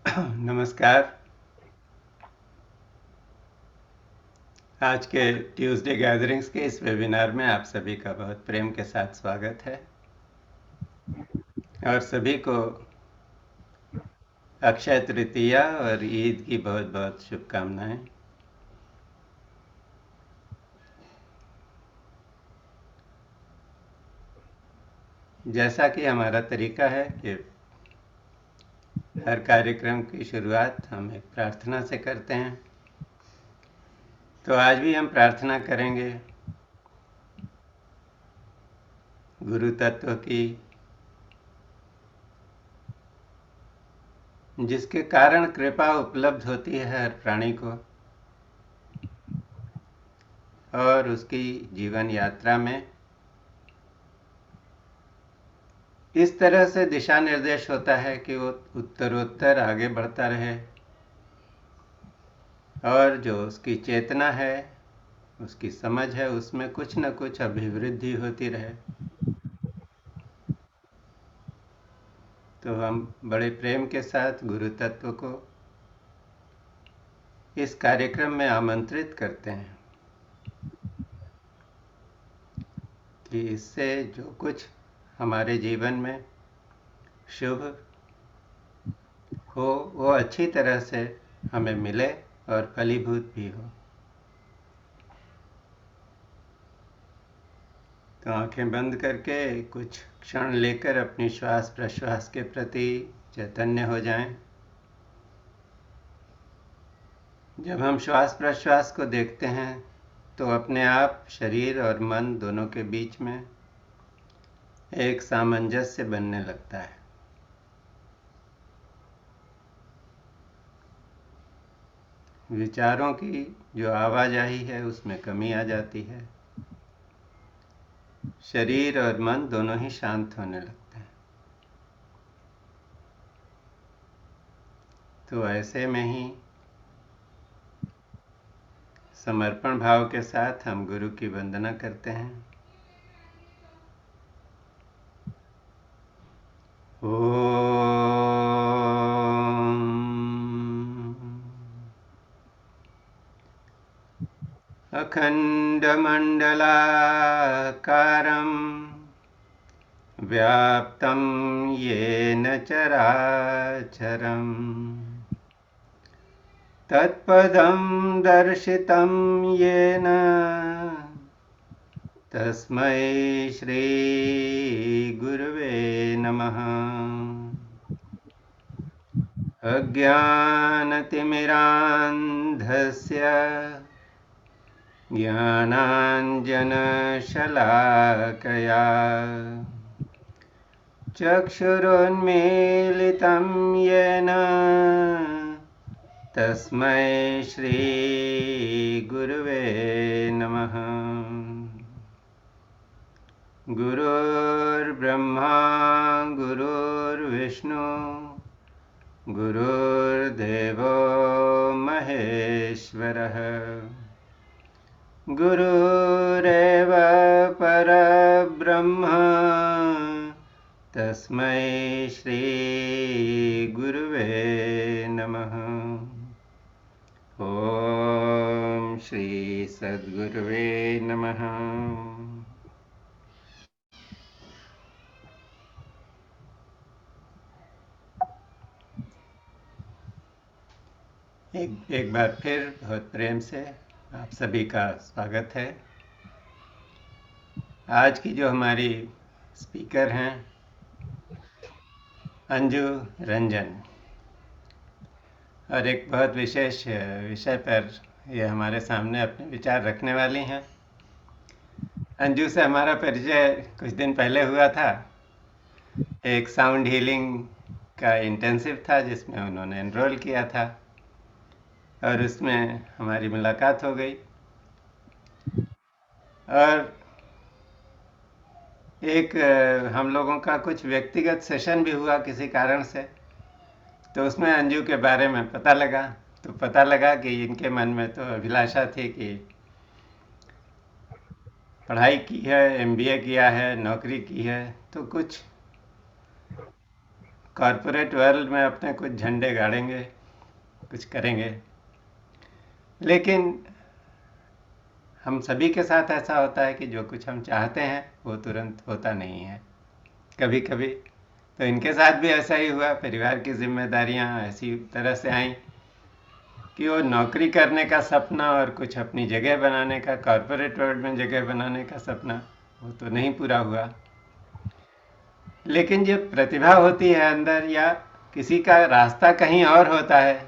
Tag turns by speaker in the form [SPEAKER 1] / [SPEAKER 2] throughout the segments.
[SPEAKER 1] नमस्कार। आज के ट्यूसडे गैदरिंग्स के इस वेबिनार में आप सभी का बहुत प्रेम के साथ स्वागत है और सभी को अक्षय तृतीया और ईद की बहुत बहुत शुभकामनाएं। जैसा कि हमारा तरीका है कि हर कार्यक्रम की शुरुआत हम एक प्रार्थना से करते हैं, तो आज भी हम प्रार्थना करेंगे गुरु तत्व की, जिसके कारण कृपा उपलब्ध होती है हर प्राणी को और उसकी जीवन यात्रा में इस तरह से दिशा निर्देश होता है कि वो उत्तरोत्तर आगे बढ़ता रहे और जो उसकी चेतना है, उसकी समझ है, उसमें कुछ न कुछ अभिवृद्धि होती रहे। तो हम बड़े प्रेम के साथ गुरु तत्व को इस कार्यक्रम में आमंत्रित करते हैं कि इससे जो कुछ हमारे जीवन में शुभ हो वो अच्छी तरह से हमें मिले और फलीभूत भी हो। तो आंखें बंद करके कुछ क्षण लेकर अपनी श्वास प्रश्वास के प्रति चैतन्य हो जाएं। जब हम श्वास प्रश्वास को देखते हैं तो अपने आप शरीर और मन दोनों के बीच में एक सामंजस्य बनने लगता है। विचारों की जो आवाजाही है उसमें कमी आ जाती है। शरीर और मन दोनों ही शांत होने लगते हैं। तो ऐसे में ही समर्पण भाव के साथ हम गुरु की वंदना करते हैं। अखण्डमण्डलाकारं व्याप्तं येन चराचरं तत्पदं दर्शितं येन तस्मै श्रीगुरुवे नमः। अज्ञानतिमिरान्धस्य ज्ञानाञ्जनशलाकया चक्षुरुन्मीलितं येन तस्मै श्रीगुरुवे नमः। गुरुर्ब्रह्मा गुरुर्विष्णु गुरुर्देवो महेश्वरः गुरुरेव परब्रह्म तस्मै श्रीगुरुवे नमः। ॐ श्री सद्गुरुवे नमः। एक बार फिर बहुत प्रेम से आप सभी का स्वागत है। आज की जो हमारी स्पीकर हैं अंजू रंजन, और एक बहुत विशेष विषय पर ये हमारे सामने अपने विचार रखने वाली हैं। अंजू से हमारा परिचय कुछ दिन पहले हुआ था। एक साउंड हीलिंग का इंटेंसिव था जिसमें उन्होंने एनरोल किया था और उसमें हमारी मुलाकात हो गई और एक हम लोगों का कुछ व्यक्तिगत सेशन भी हुआ किसी कारण से। तो उसमें अंजू के बारे में पता लगा, तो पता लगा कि इनके मन में तो अभिलाषा थी कि पढ़ाई की है, एमबीए किया है, नौकरी की है, तो कुछ कॉरपोरेट वर्ल्ड में अपने कुछ झंडे गाड़ेंगे, कुछ करेंगे, लेकिन हम सभी के साथ ऐसा होता है कि जो कुछ हम चाहते हैं वो तुरंत होता नहीं है। कभी कभी तो इनके साथ भी ऐसा ही हुआ। परिवार की जिम्मेदारियां ऐसी तरह से आईं कि वो नौकरी करने का सपना और कुछ अपनी जगह बनाने का, कॉरपोरेट वर्ल्ड में जगह बनाने का सपना, वो तो नहीं पूरा हुआ। लेकिन जो प्रतिभा होती है अंदर, या किसी का रास्ता कहीं और होता है,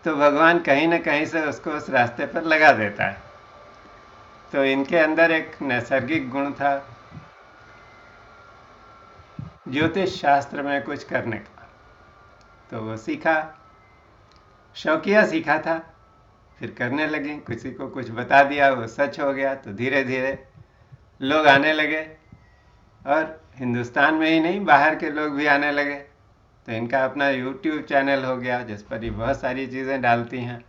[SPEAKER 1] तो भगवान कहीं ना कहीं से उसको उस रास्ते पर लगा देता है। तो इनके अंदर एक नैसर्गिक गुण था ज्योतिष शास्त्र में कुछ करने का। तो वो सीखा, शौकिया सीखा था, फिर करने लगे। किसी को कुछ बता दिया, वो सच हो गया, तो धीरे धीरे लोग आने लगे, और हिंदुस्तान में ही नहीं, बाहर के लोग भी आने लगे। तो इनका अपना यूट्यूब चैनल हो गया जिस पर ये बहुत सारी चीज़ें डालती हैं।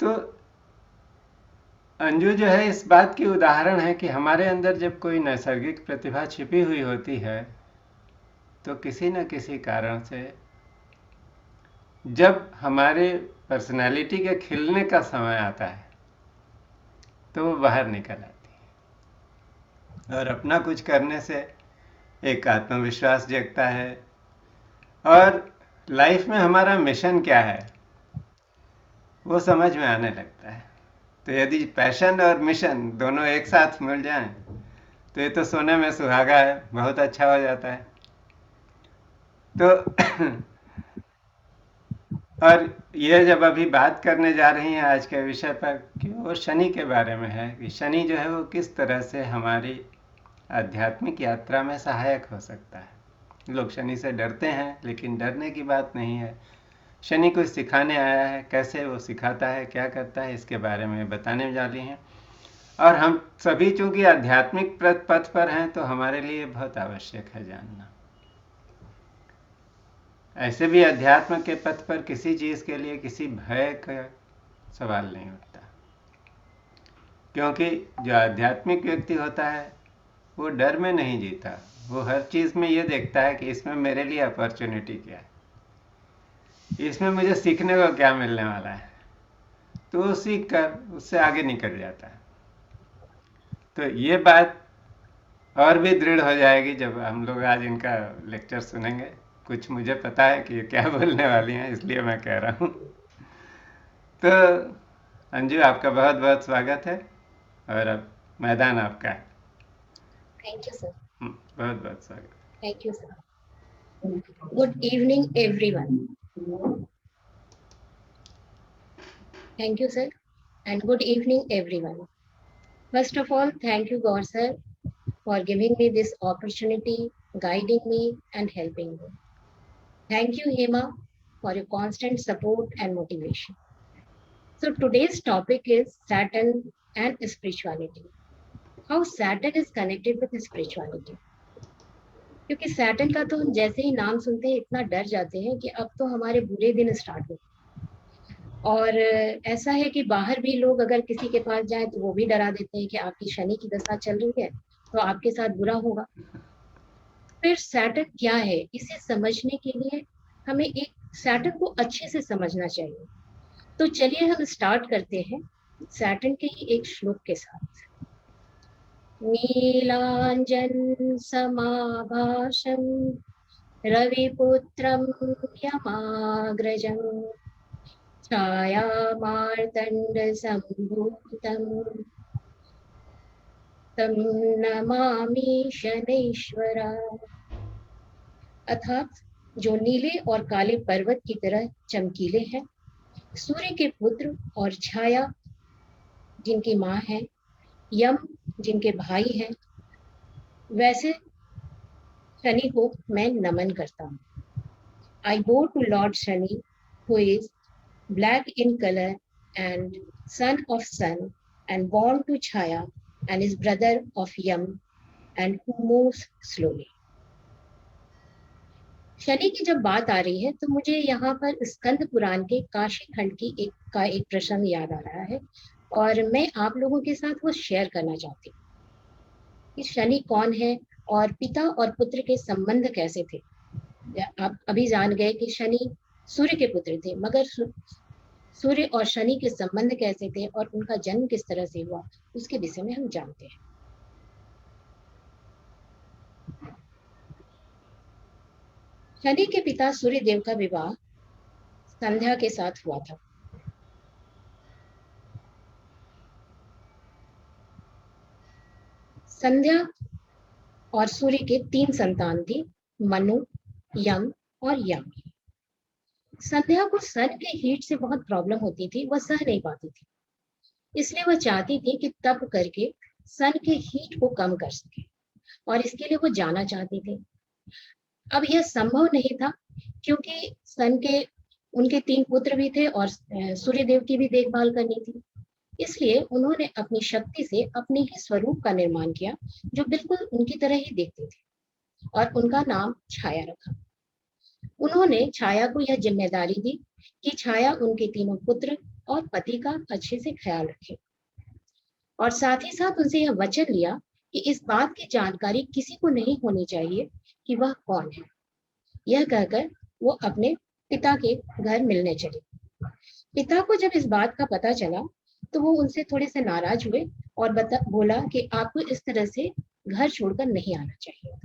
[SPEAKER 1] तो अंजू जो है इस बात की उदाहरण है कि हमारे अंदर जब कोई नैसर्गिक प्रतिभा छिपी हुई होती है, तो किसी न किसी कारण से जब हमारे पर्सनालिटी के खिलने का समय आता है, तो वो बाहर निकल आती है, और अपना कुछ करने से एक आत्मविश्वास जगता है, और लाइफ में हमारा मिशन क्या है वो समझ में आने लगता है। तो यदि पैशन और मिशन दोनों एक साथ मिल जाएं, तो ये तो सोने में सुहागा है, बहुत अच्छा हो जाता है। तो और ये जब अभी बात करने जा रही हैं आज के विषय पर, कि वो शनि के बारे में है, कि शनि जो है वो किस तरह से हमारी आध्यात्मिक यात्रा में सहायक हो सकता है। लोग शनि से डरते हैं, लेकिन डरने की बात नहीं है। शनि कुछ सिखाने आया है, कैसे वो सिखाता है, क्या करता है, इसके बारे में बताने वाली हैं। और हम सभी चूंकि आध्यात्मिक पथ पर हैं, तो हमारे लिए बहुत आवश्यक है जानना। ऐसे भी अध्यात्म के पथ पर किसी चीज के लिए किसी भय का सवाल नहीं उठता, क्योंकि जो आध्यात्मिक व्यक्ति होता है वो डर में नहीं जीता। वो हर चीज में ये देखता है कि इसमें मेरे लिए अपॉर्चुनिटी क्या है, इसमें मुझे सीखने को क्या मिलने वाला है, तो वो सीख कर उससे आगे निकल जाता है। तो ये बात और भी दृढ़ हो जाएगी जब हम लोग आज इनका लेक्चर सुनेंगे। कुछ मुझे पता है कि ये क्या बोलने वाली हैं, इसलिए मैं कह रहा हूँ। तो अंजू, आपका बहुत बहुत स्वागत है, और अब मैदान आपका है।
[SPEAKER 2] Thank you, sir.
[SPEAKER 1] बहुत बहुत स्वागत।
[SPEAKER 2] Thank you, sir. Good evening, everyone. Thank you, sir. And good evening, everyone. First of all, thank you, God, sir, for giving me this opportunity, guiding me, and helping me. Thank you, Hema, for your constant support and motivation. So, today's topic is Saturn and spirituality. How Saturn is connected with spirituality. क्योंकि Saturn का तो हम जैसे ही नाम सुनते हैं इतना डर जाते हैं कि अब तो हमारे बुरे दिन स्टार्ट हो। और ऐसा है कि बाहर भी लोग अगर किसी के पास जाए तो वो भी डरा देते हैं कि आपकी शनि की दशा चल रही है तो आपके साथ बुरा होगा। फिर सैटर्न क्या है, इसे समझने के लिए हमें एक सैटर्न को अच्छे से समझना चाहिए। तो चलिए हम स्टार्ट करते हैं सैटर्न के ही एक श्लोक के साथ। नीलांजन समाभाषम रविपुत्रं यमाग्रजं छायामार्तण्डसम्भूतं तं नमामि शनैश्वरा। अर्थात जो नीले और काले पर्वत की तरह चमकीले हैं, सूर्य के पुत्र और छाया जिनकी माँ है, यम जिनके भाई हैं, वैसे शनि को मैं नमन करता हूँ। I bow to Lord Shani, who is black in color and son of sun, and born to Chaya, and is brother of Yam, and who moves slowly. Shani की जब बात आ रही है तो मुझे यहाँ पर स्कंद पुराण के काशी खंड की एक प्रसंग याद आ रहा है, और मैं आप लोगों के साथ वो शेयर करना चाहती हूँ कि शनि कौन है और पिता और पुत्र के संबंध कैसे थे। आप अभी जान गए कि शनि सूर्य के पुत्र थे, मगर सूर्य और शनि के संबंध कैसे थे और उनका जन्म किस तरह से हुआ, उसके विषय में हम जानते हैं। शनि के पिता सूर्य देव का विवाह संध्या के साथ हुआ था। संध्या और सूर्य के 3 संतान थी, मनु, यम और यामी। संध्या को सन के हीट से बहुत प्रॉब्लम होती थी, वह सह नहीं पाती थी, इसलिए वह चाहती थी कि तप करके सन के हीट को कम कर सके, और इसके लिए वो जाना चाहती थी। अब यह संभव नहीं था क्योंकि सन के उनके 3 पुत्र भी थे और सूर्य देव की भी देखभाल करनी थी। इसलिए उन्होंने अपनी शक्ति से अपने ही स्वरूप का निर्माण किया, जो बिल्कुल उनकी तरह ही देखते थे, और उनका नाम छाया रखा। उन्होंने छाया को यह जिम्मेदारी दी कि छाया उनके तीनों पुत्र और पति का अच्छे से ख्याल रखे, और साथ ही साथ उनसे यह वचन लिया कि इस बात की जानकारी किसी को नहीं होनी चाहिए कि वह कौन है। यह कहकर वो अपने पिता के घर मिलने चले। पिता को जब इस बात का पता चला तो वो उनसे थोड़े से नाराज हुए और बोला कि आपको इस तरह से घर छोड़कर नहीं आना चाहिए।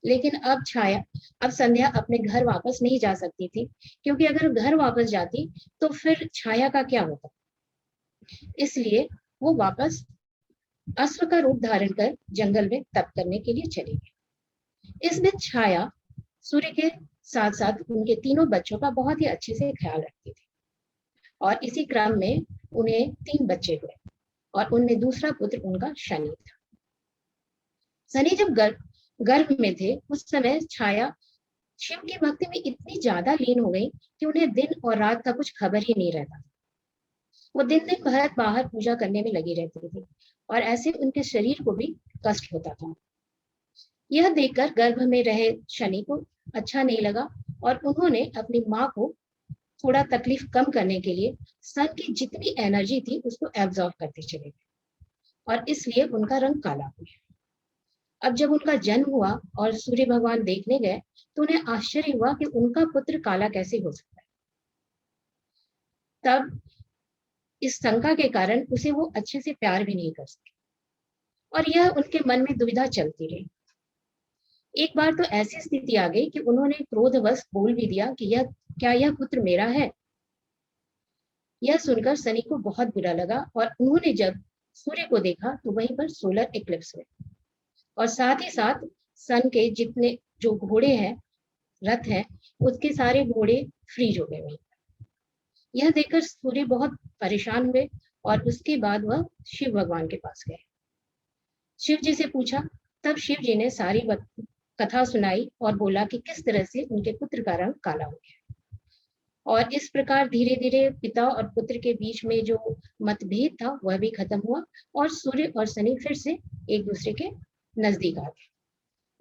[SPEAKER 2] लेकिन अब संध्या अपने घर वापस नहीं जा सकती थी, क्योंकि अगर घर वापस जाती तो फिर छाया का क्या होता। इसलिए वो वापस अश्व का रूप धारण कर जंगल में तप करने के लिए चली गई। इस बीच छाया सूर्य के साथ साथ उनके तीनों बच्चों का बहुत ही अच्छे से ख्याल रखती थी, और इसी क्रम में उन्हें 3 बच्चे हुए, और उनमें दूसरा पुत्र उनका शनि था। शनि जब गर्भ में थे उस समय छाया शिव की भक्ति में इतनी ज्यादा लीन हो गई कि उन्हें दिन और रात का कुछ खबर ही नहीं रहता। वो दिन दिन भर बाहर पूजा करने में लगी रहती थी, और ऐसे उनके शरीर को भी कष्ट होता था। यह देखकर गर्भ में रहे शनि को अच्छा नहीं लगा, और उन्होंने अपनी माँ को थोड़ा तकलीफ कम करने के लिए सन की जितनी एनर्जी थी उसको एब्जॉर्ब करते चले गए, और इसलिए उनका रंग काला हो गया। अब जब उनका जन्म हुआ और सूर्य भगवान देखने गए तो उन्हें आश्चर्य हुआ कि उनका पुत्र काला कैसे हो सकता है। तब इस शंका के कारण उसे वो अच्छे से प्यार भी नहीं कर सके, और यह उनके मन में दुविधा चलती रही। एक बार तो ऐसी स्थिति आ गई कि उन्होंने क्रोधवश बोल भी दिया कि यह पुत्र मेरा है। यह सुनकर शनि को बहुत बुरा लगा, और उन्होंने जब सूर्य को देखा तो वहीं पर सोलर इक्लिप्स हुए, और साथ ही साथ सन के जितने जो घोड़े हैं, रथ हैं, उसके सारे घोड़े फ्रीज हो गए। यह देखकर सूर्य बहुत परेशान हुए, और उसके बाद वह शिव भगवान के पास गए। शिव जी से पूछा, तब शिव जी ने सारी कथा सुनाई और बोला कि किस तरह से उनके पुत्र का रंग काला हो गया, और इस प्रकार धीरे धीरे पिता और पुत्र के बीच में जो मतभेद था वह भी खत्म हुआ, और सूर्य और शनि फिर से एक दूसरे के नजदीक आ गए।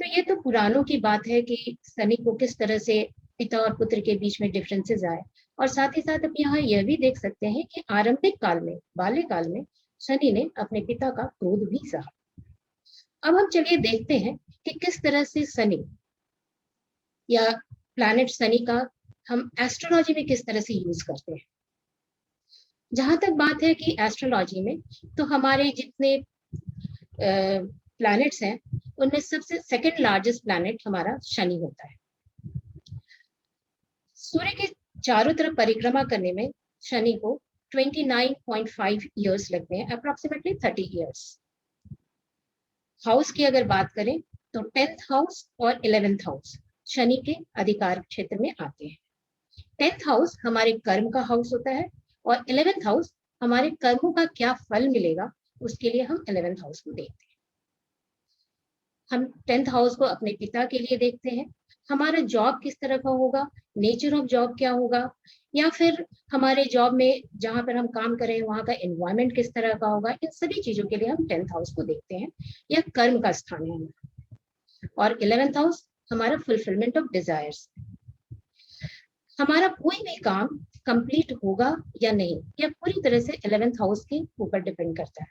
[SPEAKER 2] तो ये तो पुराणों की बात है कि शनि को किस तरह से पिता और पुत्र के बीच में डिफरेंसेस आए, और साथ ही साथ अब यहाँ यह भी देख सकते हैं कि आरंभिक काल में, बाल्यकाल में शनि ने अपने पिता का क्रोध भी सहा। अब हम चलिए देखते हैं कि किस तरह से शनि या प्लैनेट शनि का हम एस्ट्रोलॉजी में किस तरह से यूज करते हैं। जहां तक बात है कि एस्ट्रोलॉजी में तो हमारे जितने प्लैनेट्स हैं उनमें सबसे सेकंड लार्जेस्ट प्लैनेट हमारा शनि होता है। सूर्य के चारों तरफ परिक्रमा करने में शनि को 29.5 इयर्स लगते हैं, अप्रोक्सीमेटली 30 इयर्स। हाउस की अगर बात करें तो 10th हाउस और 11th हाउस शनि के अधिकार क्षेत्र में आते हैं। 10th हाउस हमारे कर्म का हाउस होता है, और 11th हाउस हमारे कर्मों का क्या फल मिलेगा उसके लिए हम 11th हाउस को देखते हैं। हम 10th हाउस को अपने पिता के लिए देखते हैं, हमारा जॉब किस तरह का होगा, नेचर ऑफ जॉब क्या होगा, या फिर हमारे जॉब में जहां पर हम काम करें वहां का एनवायरमेंट किस तरह का होगा। इन सभी चीजों के लिए हम 10th हाउस को देखते हैं। यह कर्म का स्थान है हमारा। और 11th हाउस हमारा फुलफिलमेंट ऑफ डिजायर्स। हमारा कोई भी काम कंप्लीट होगा या नहीं, यह पूरी तरह से 11th हाउस के ऊपर डिपेंड करता है।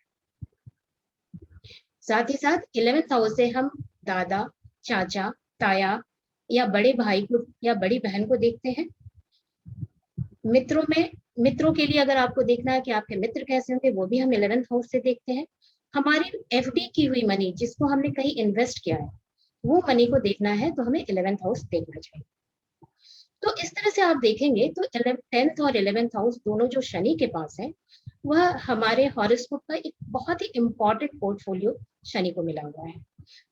[SPEAKER 2] साथ ही साथ 11th हाउस से हम दादा, चाचा, ताया या बड़े भाई को या बड़ी बहन को देखते हैं। मित्रों के लिए अगर आपको देखना है कि आपके मित्र कैसे होंगे, वो भी हम 11th हाउस से देखते हैं। हमारी एफडी की हुई मनी जिसको हमने कहीं इन्वेस्ट किया है, वो मनी को देखना है तो हमें 11th हाउस देखना चाहिए। तो इस तरह से आप देखेंगे तो 10th और 11th हाउस दोनों जो शनि के पास है, वह हमारे हॉरोस्कोप का एक बहुत ही इंपॉर्टेंट पोर्टफोलियो शनि को मिला हुआ है।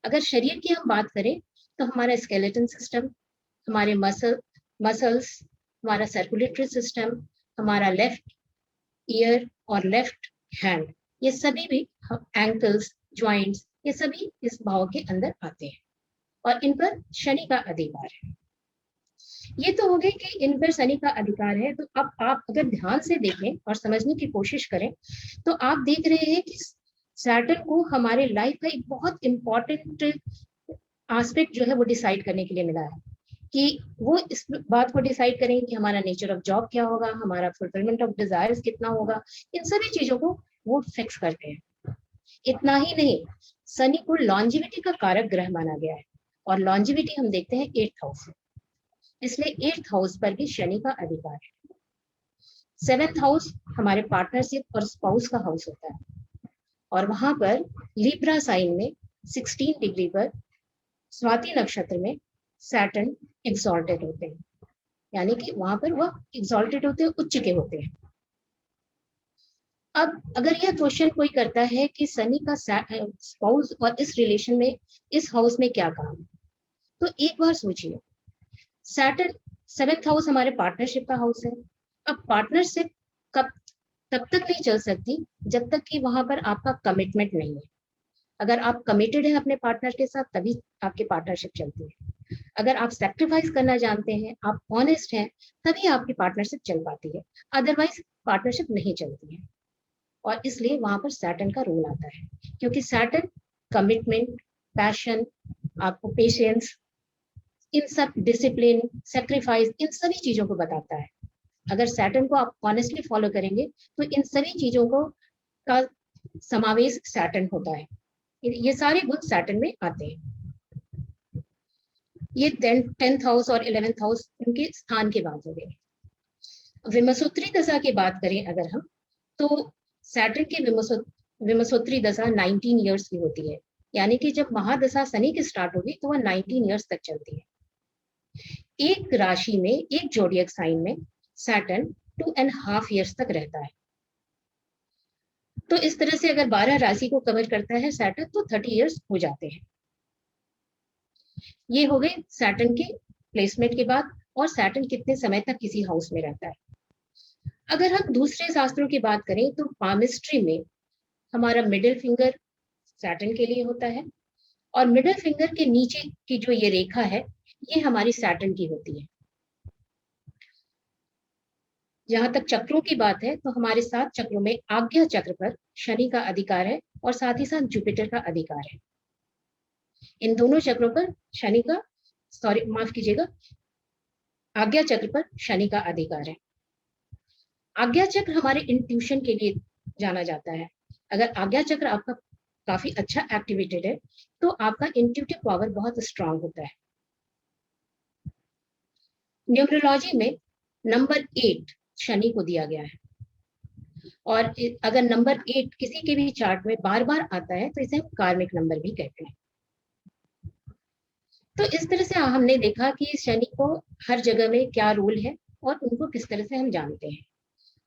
[SPEAKER 2] अगर शरीर की हम बात करें तो हमारा स्केलेटन सिस्टम, हमारे मसल्स, हमारा सर्कुलेटरी सिस्टम, हमारा लेफ्ट ईयर और लेफ्ट हैंड, ये सभी भी एंकल्स, ज्वाइंट्स, ये सभी इस भाव के अंदर आते हैं और इन पर शनि का अधिकार है। ये तो हो गए कि इन पर शनि का अधिकार है। तो अब आप अगर ध्यान से देखें और समझने की कोशिश करें तो आप देख रहे हैं कि सैटर्न को हमारे लाइफ का एक बहुत इंपॉर्टेंट एस्पेक्ट जो है वो डिसाइड करने के लिए मिला है कि वो इस बात को डिसाइड करें कि हमारा नेचर ऑफ जॉब क्या होगा, हमारा फुलफिलमेंट ऑफ डिजायर्स कितना होगा, इन सभी चीजों को वो फिक्स करते हैं। इतना ही नहीं, शनि को लॉन्जिविटी का कारक ग्रह माना गया है और लॉन्जिविटी हम देखते हैं 8th हाउस में, इसलिए 8th हाउस पर भी शनि का अधिकार है। 7th हाउस हमारे पार्टनरशिप और स्पाउस का हाउस होता है और वहां पर लिब्रा साइन में 16 डिग्री पर स्वाति नक्षत्र में सैटर्न एक्सॉल्टेड होते हैं, यानी कि वहां पर वह एक्सॉल्टेड होते हैं, उच्च के होते हैं। अब अगर यह क्वेश्चन कोई करता है कि शनि का स्पाउस और इस रिलेशन में इस हाउस में क्या काम, तो एक बार सोचिए, सैटर्न 7th हाउस हमारे पार्टनरशिप का हाउस है। अब पार्टनरशिप कब तब तक नहीं चल सकती जब तक कि वहां पर आपका कमिटमेंट नहीं है। अगर आप कमिटेड हैं अपने पार्टनर के साथ तभी आपकी पार्टनरशिप चलती है। अगर आप सैक्रिफाइस करना जानते हैं, आप ऑनेस्ट हैं, तभी आपकी पार्टनरशिप चल पाती है, अदरवाइज पार्टनरशिप नहीं चलती है। और इसलिए वहां पर सैटर्न का रोल आता है, क्योंकि सैटर्न कमिटमेंट, पैशन, आपको पेशेंस, इन सब डिसिप्लिन, सेक्रीफाइस, इन सभी चीजों को बताता है। अगर सैटर्न को आप ऑनेस्टली फॉलो करेंगे तो इन सभी चीजों को का समावेश सैटर्न होता है, ये सारे गुण सैटर्न में आते हैं। ये 10th हाउस और 11th हाउस उनके स्थान की बात हो गई। विमसोत्री दशा की बात करें अगर हम, तो सैटर्न की विमसोत्री दशा 19 ईयर्स की होती है, यानी कि जब महादशा शनि की स्टार्ट होगी तो वह 19 ईयर्स तक चलती है। एक राशि में, एक जोडियक साइन में सैटर्न 2.5 ईयर्स तक रहता है। तो इस तरह से अगर 12 राशि को कवर करता है सैटर्न तो 30 ईयर्स हो जाते हैं। ये हो गए सैटर्न के प्लेसमेंट के बाद और सैटर्न कितने समय तक किसी हाउस में रहता है। अगर हम दूसरे शास्त्रों की बात करें तो पामिस्ट्री में हमारा मिडिल फिंगर सैटर्न के लिए होता है और मिडिल फिंगर के नीचे की जो ये रेखा है ये हमारी सैटर्न की होती है। जहां तक चक्रों की बात है तो हमारे 7 चक्रों में आज्ञा चक्र पर शनि का अधिकार है और साथ ही साथ जुपिटर का अधिकार है। इन दोनों चक्रों पर शनि का, सॉरी माफ कीजिएगा, आज्ञा चक्र पर शनि का अधिकार है। आज्ञा चक्र हमारे इंट्यूशन के लिए जाना जाता है। अगर आज्ञा चक्र आपका काफी अच्छा एक्टिवेटेड है तो आपका इंट्यूटिव पावर बहुत स्ट्रांग होता है। न्यूमरोलॉजी में नंबर 8 शनि को दिया गया है और अगर नंबर 8 किसी के भी चार्ट में बार बार आता है तो इसे हम कार्मिक नंबर भी कहते हैं। तो इस तरह से हमने देखा कि शनि को हर जगह में क्या रोल है और उनको किस तरह से हम जानते हैं।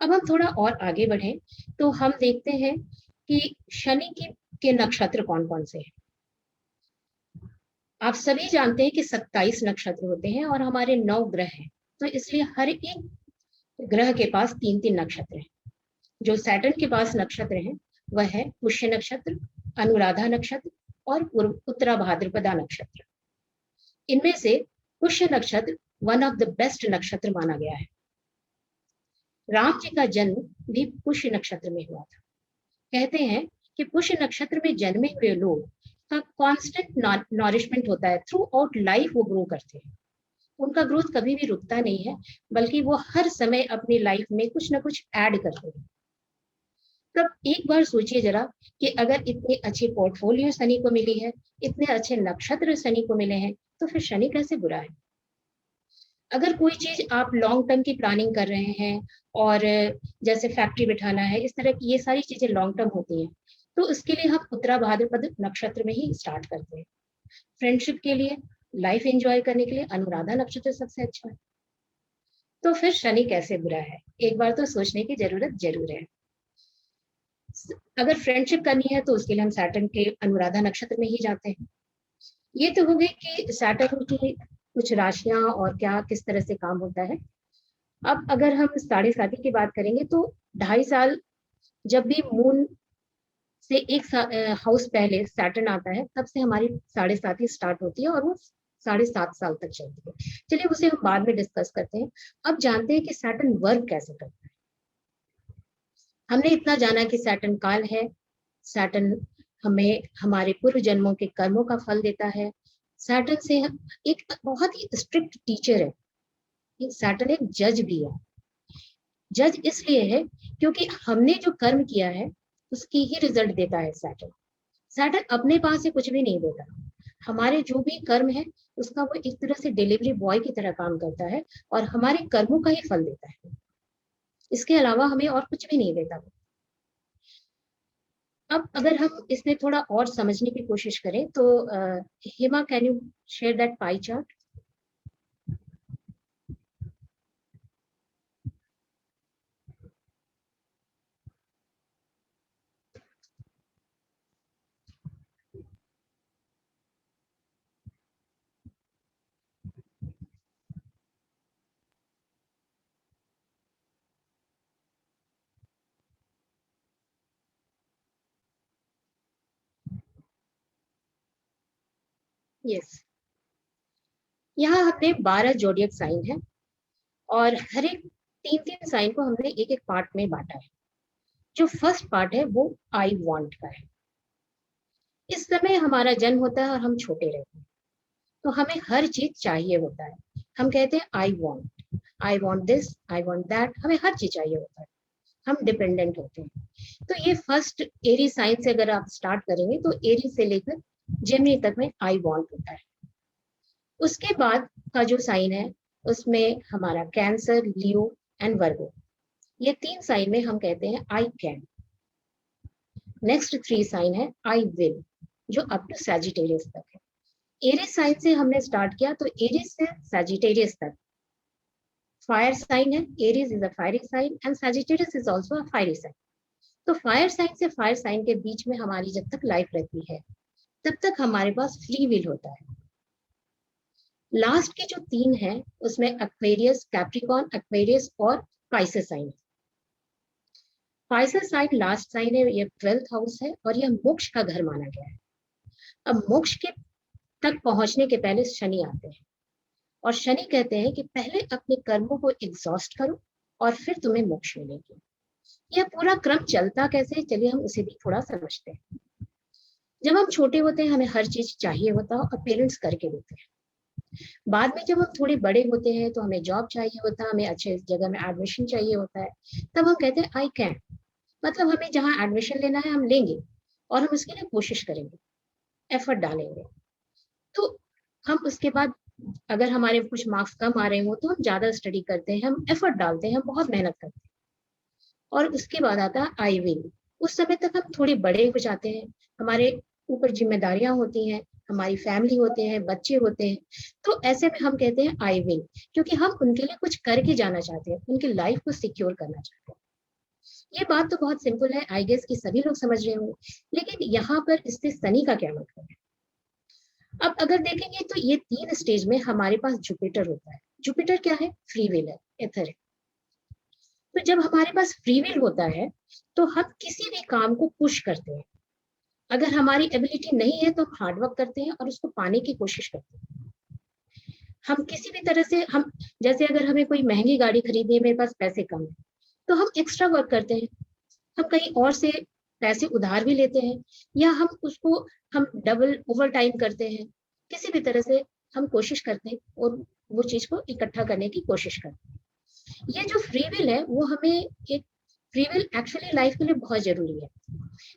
[SPEAKER 2] अब हम थोड़ा और आगे बढ़े तो हम देखते हैं कि शनि के नक्षत्र कौन कौन से हैं। आप सभी जानते हैं कि 27 नक्षत्र होते हैं और हमारे 9 ग्रह हैं, तो इसलिए हर एक ग्रह के पास 3-3 नक्षत्र हैं। जो सैटर्न के पास नक्षत्र हैं वह है पुष्य नक्षत्र, अनुराधा नक्षत्र और उत्तरा भाद्रपदा नक्षत्र। इनमें से पुष्य नक्षत्र वन ऑफ द बेस्ट नक्षत्र माना गया है। राम जी का जन्म भी पुष्य नक्षत्र में हुआ था। कहते हैं कि पुष्य नक्षत्र में जन्मे हुए लोग का कांस्टेंट नॉरिशमेंट होता है, थ्रू आउट लाइफ वो ग्रो करते हैं। उनका ग्रोथ कभी भी रुकता नहीं है, बल्कि वो हर समय अपनी लाइफ में कुछ ना कुछ ऐड करते हैं। तब एक बार सोचिए जरा कि अगर इतनी अच्छी पोर्टफोलियो शनि को मिली है, इतने अच्छे नक्षत्र शनि को मिले हैं, तो फिर शनि कैसे बुरा है? अगर कोई चीज आप लॉन्ग टर्म की प्लानिंग कर रहे हैं और जैसे फैक्ट्री बिठाना है, इस तरह की ये सारी चीजें लॉन्ग टर्म होती हैं, तो उसके लिए हम उत्तरा भाद्रपद नक्षत्र में ही स्टार्ट करते हैं। फ्रेंडशिप के लिए, लाइफ एंजॉय करने के लिए अनुराधा नक्षत्र सबसे अच्छा है। तो फिर शनि कैसे बुरा है, एक बार तो सोचने की जरूरत जरूर है। अगर फ्रेंडशिप करनी है तो उसके लिए हम सैटर्न के अनुराधा नक्षत्र में ही जाते हैं। ये तो हो गई कि सैटर्न की कुछ राशियां और क्या किस तरह से काम होता है। अब अगर हम साढ़े साथी की बात करेंगे तो 2.5 साल, जब भी मून से एक हाउस पहले सैटर्न आता है, तब से हमारी साढ़े साथी स्टार्ट होती है और वो 7.5 साल तक चलती है। चलिए उसे हम बाद में डिस्कस करते हैं। अब जानते हैं कि सैटर्न वर्क कैसे करता है। हमने इतना जाना कि सैटर्न काल है, सैटर्न हमें हमारे पूर्व जन्मों के कर्मों का फल देता है। सैटर्न से एक बहुत ही स्ट्रिक्ट टीचर है, सैटर्न एक जज भी है। जज इसलिए है क्योंकि हमने जो कर्म किया है उसकी ही रिजल्ट देता है सैटर्न। सैटर्न अपने पास से कुछ भी नहीं देता। हमारे जो भी कर्म है उसका वो एक तरह से डिलीवरी बॉय की तरह काम करता है और हमारे कर्मों का ही फल देता है। इसके अलावा हमें और कुछ भी नहीं देता। अब अगर हम इसमें थोड़ा और समझने की कोशिश करें तो Hema, can you share that pie chart? Yes, यहाँ हमने 12 जोडियक साइन है और हर एक 3-3 साइन को हमने एक एक पार्ट में बांटा है। जो फर्स्ट पार्ट है वो आई वांट का है। इस समय हमारा जन्म होता है और हम छोटे रहते हैं, तो हमें हर चीज चाहिए होता है। हम कहते हैं I want this, I want that, हमें हर चीज चाहिए होता है। हम डिपेंडेंट होते हैं। तो ये फर्स्ट एरी साइन से अगर आप स्टार्ट करेंगे तो एरी से लेकर जेमिनी तक में आई वांट होता है। उसके बाद का जो साइन है उसमें हमारा कैंसर, लियो एंड वर्गो, ये 3 साइन में हम कहते हैं आई कैन। नेक्स्ट 3 साइन है आई विल, जो अप टू सैजिटेरियस तक है। एरिस साइन से हमने स्टार्ट किया तो एरिस से सैजिटेरियस तक फायर साइन है। Aries is a fiery sign and Sagittarius is also a fiery sign. तो फायर साइन से फायर साइन के बीच में हमारी जब तक लाइफ रहती है तब तक हमारे पास फ्री विल होता है। लास्ट के जो 3 है उसमें एक्वेरियस, कैप्रिकॉर्न, एक्वेरियस और Pisces sign. Pisces sign last sign है, ये 12th हाउस है और यह मोक्ष का घर माना गया है। अब मोक्ष के तक पहुंचने के पहले शनि आते हैं और शनि कहते हैं कि पहले अपने कर्मों को एग्जॉस्ट करो और फिर तुम्हें मोक्ष मिलेगी। यह पूरा क्रम चलता कैसे है, चलिए हम उसे भी थोड़ा समझते हैं। जब हम छोटे होते हैं हमें हर चीज चाहिए होता है और पेरेंट्स करके देते हैं। बाद में जब हम थोड़े बड़े होते हैं तो हमें जॉब चाहिए होता है, हमें अच्छे जगह में एडमिशन चाहिए होता है, तब हम कहते हैं आई कैन, मतलब हमें जहाँ एडमिशन लेना है हम लेंगे और हम उसके लिए कोशिश करेंगे, एफर्ट डालेंगे। तो हम उसके बाद अगर हमारे कुछ मार्क्स कम आ रहे हो तो हम ज्यादा स्टडी करते हैं, हम एफर्ट डालते हैं, हम बहुत मेहनत करते हैं। और उसके बाद आता है आई विल। उस समय तक हम थोड़े बड़े हो जाते हैं, हमारे ऊपर जिम्मेदारियां होती हैं, हमारी फैमिली होते हैं, बच्चे होते हैं, तो ऐसे में हम कहते हैं आई विल, क्योंकि हम उनके लिए कुछ करके जाना चाहते हैं, उनकी लाइफ को सिक्योर करना चाहते हैं। ये बात तो बहुत सिंपल है, आई गेस कि सभी लोग समझ रहे होंगे, लेकिन यहाँ पर इससे शनि का क्या मतलब है? अब अगर देखेंगे तो ये 3 स्टेज में हमारे पास जुपिटर होता है। जुपिटर क्या है? फ्री विल है, एथर है। तो जब हमारे पास फ्री विल होता है तो हम किसी भी काम को पुश करते हैं। अगर हमारी एबिलिटी नहीं है तो हम हार्डवर्क करते हैं और उसको पाने की कोशिश करते हैं। हम किसी भी तरह से हम, जैसे अगर हमें कोई महंगी गाड़ी खरीदनी है, मेरे पास पैसे कम है, तो हम एक्स्ट्रा वर्क करते हैं, हम कहीं और से पैसे उधार भी लेते हैं या हम उसको हम डबल ओवर टाइम करते हैं। किसी भी तरह से हम कोशिश करते हैं और वो चीज को इकट्ठा करने की कोशिश करते हैं। ये जो फ्री विल है वो हमें एक फ्री विल एक्चुअली लाइफ के लिए बहुत जरूरी है,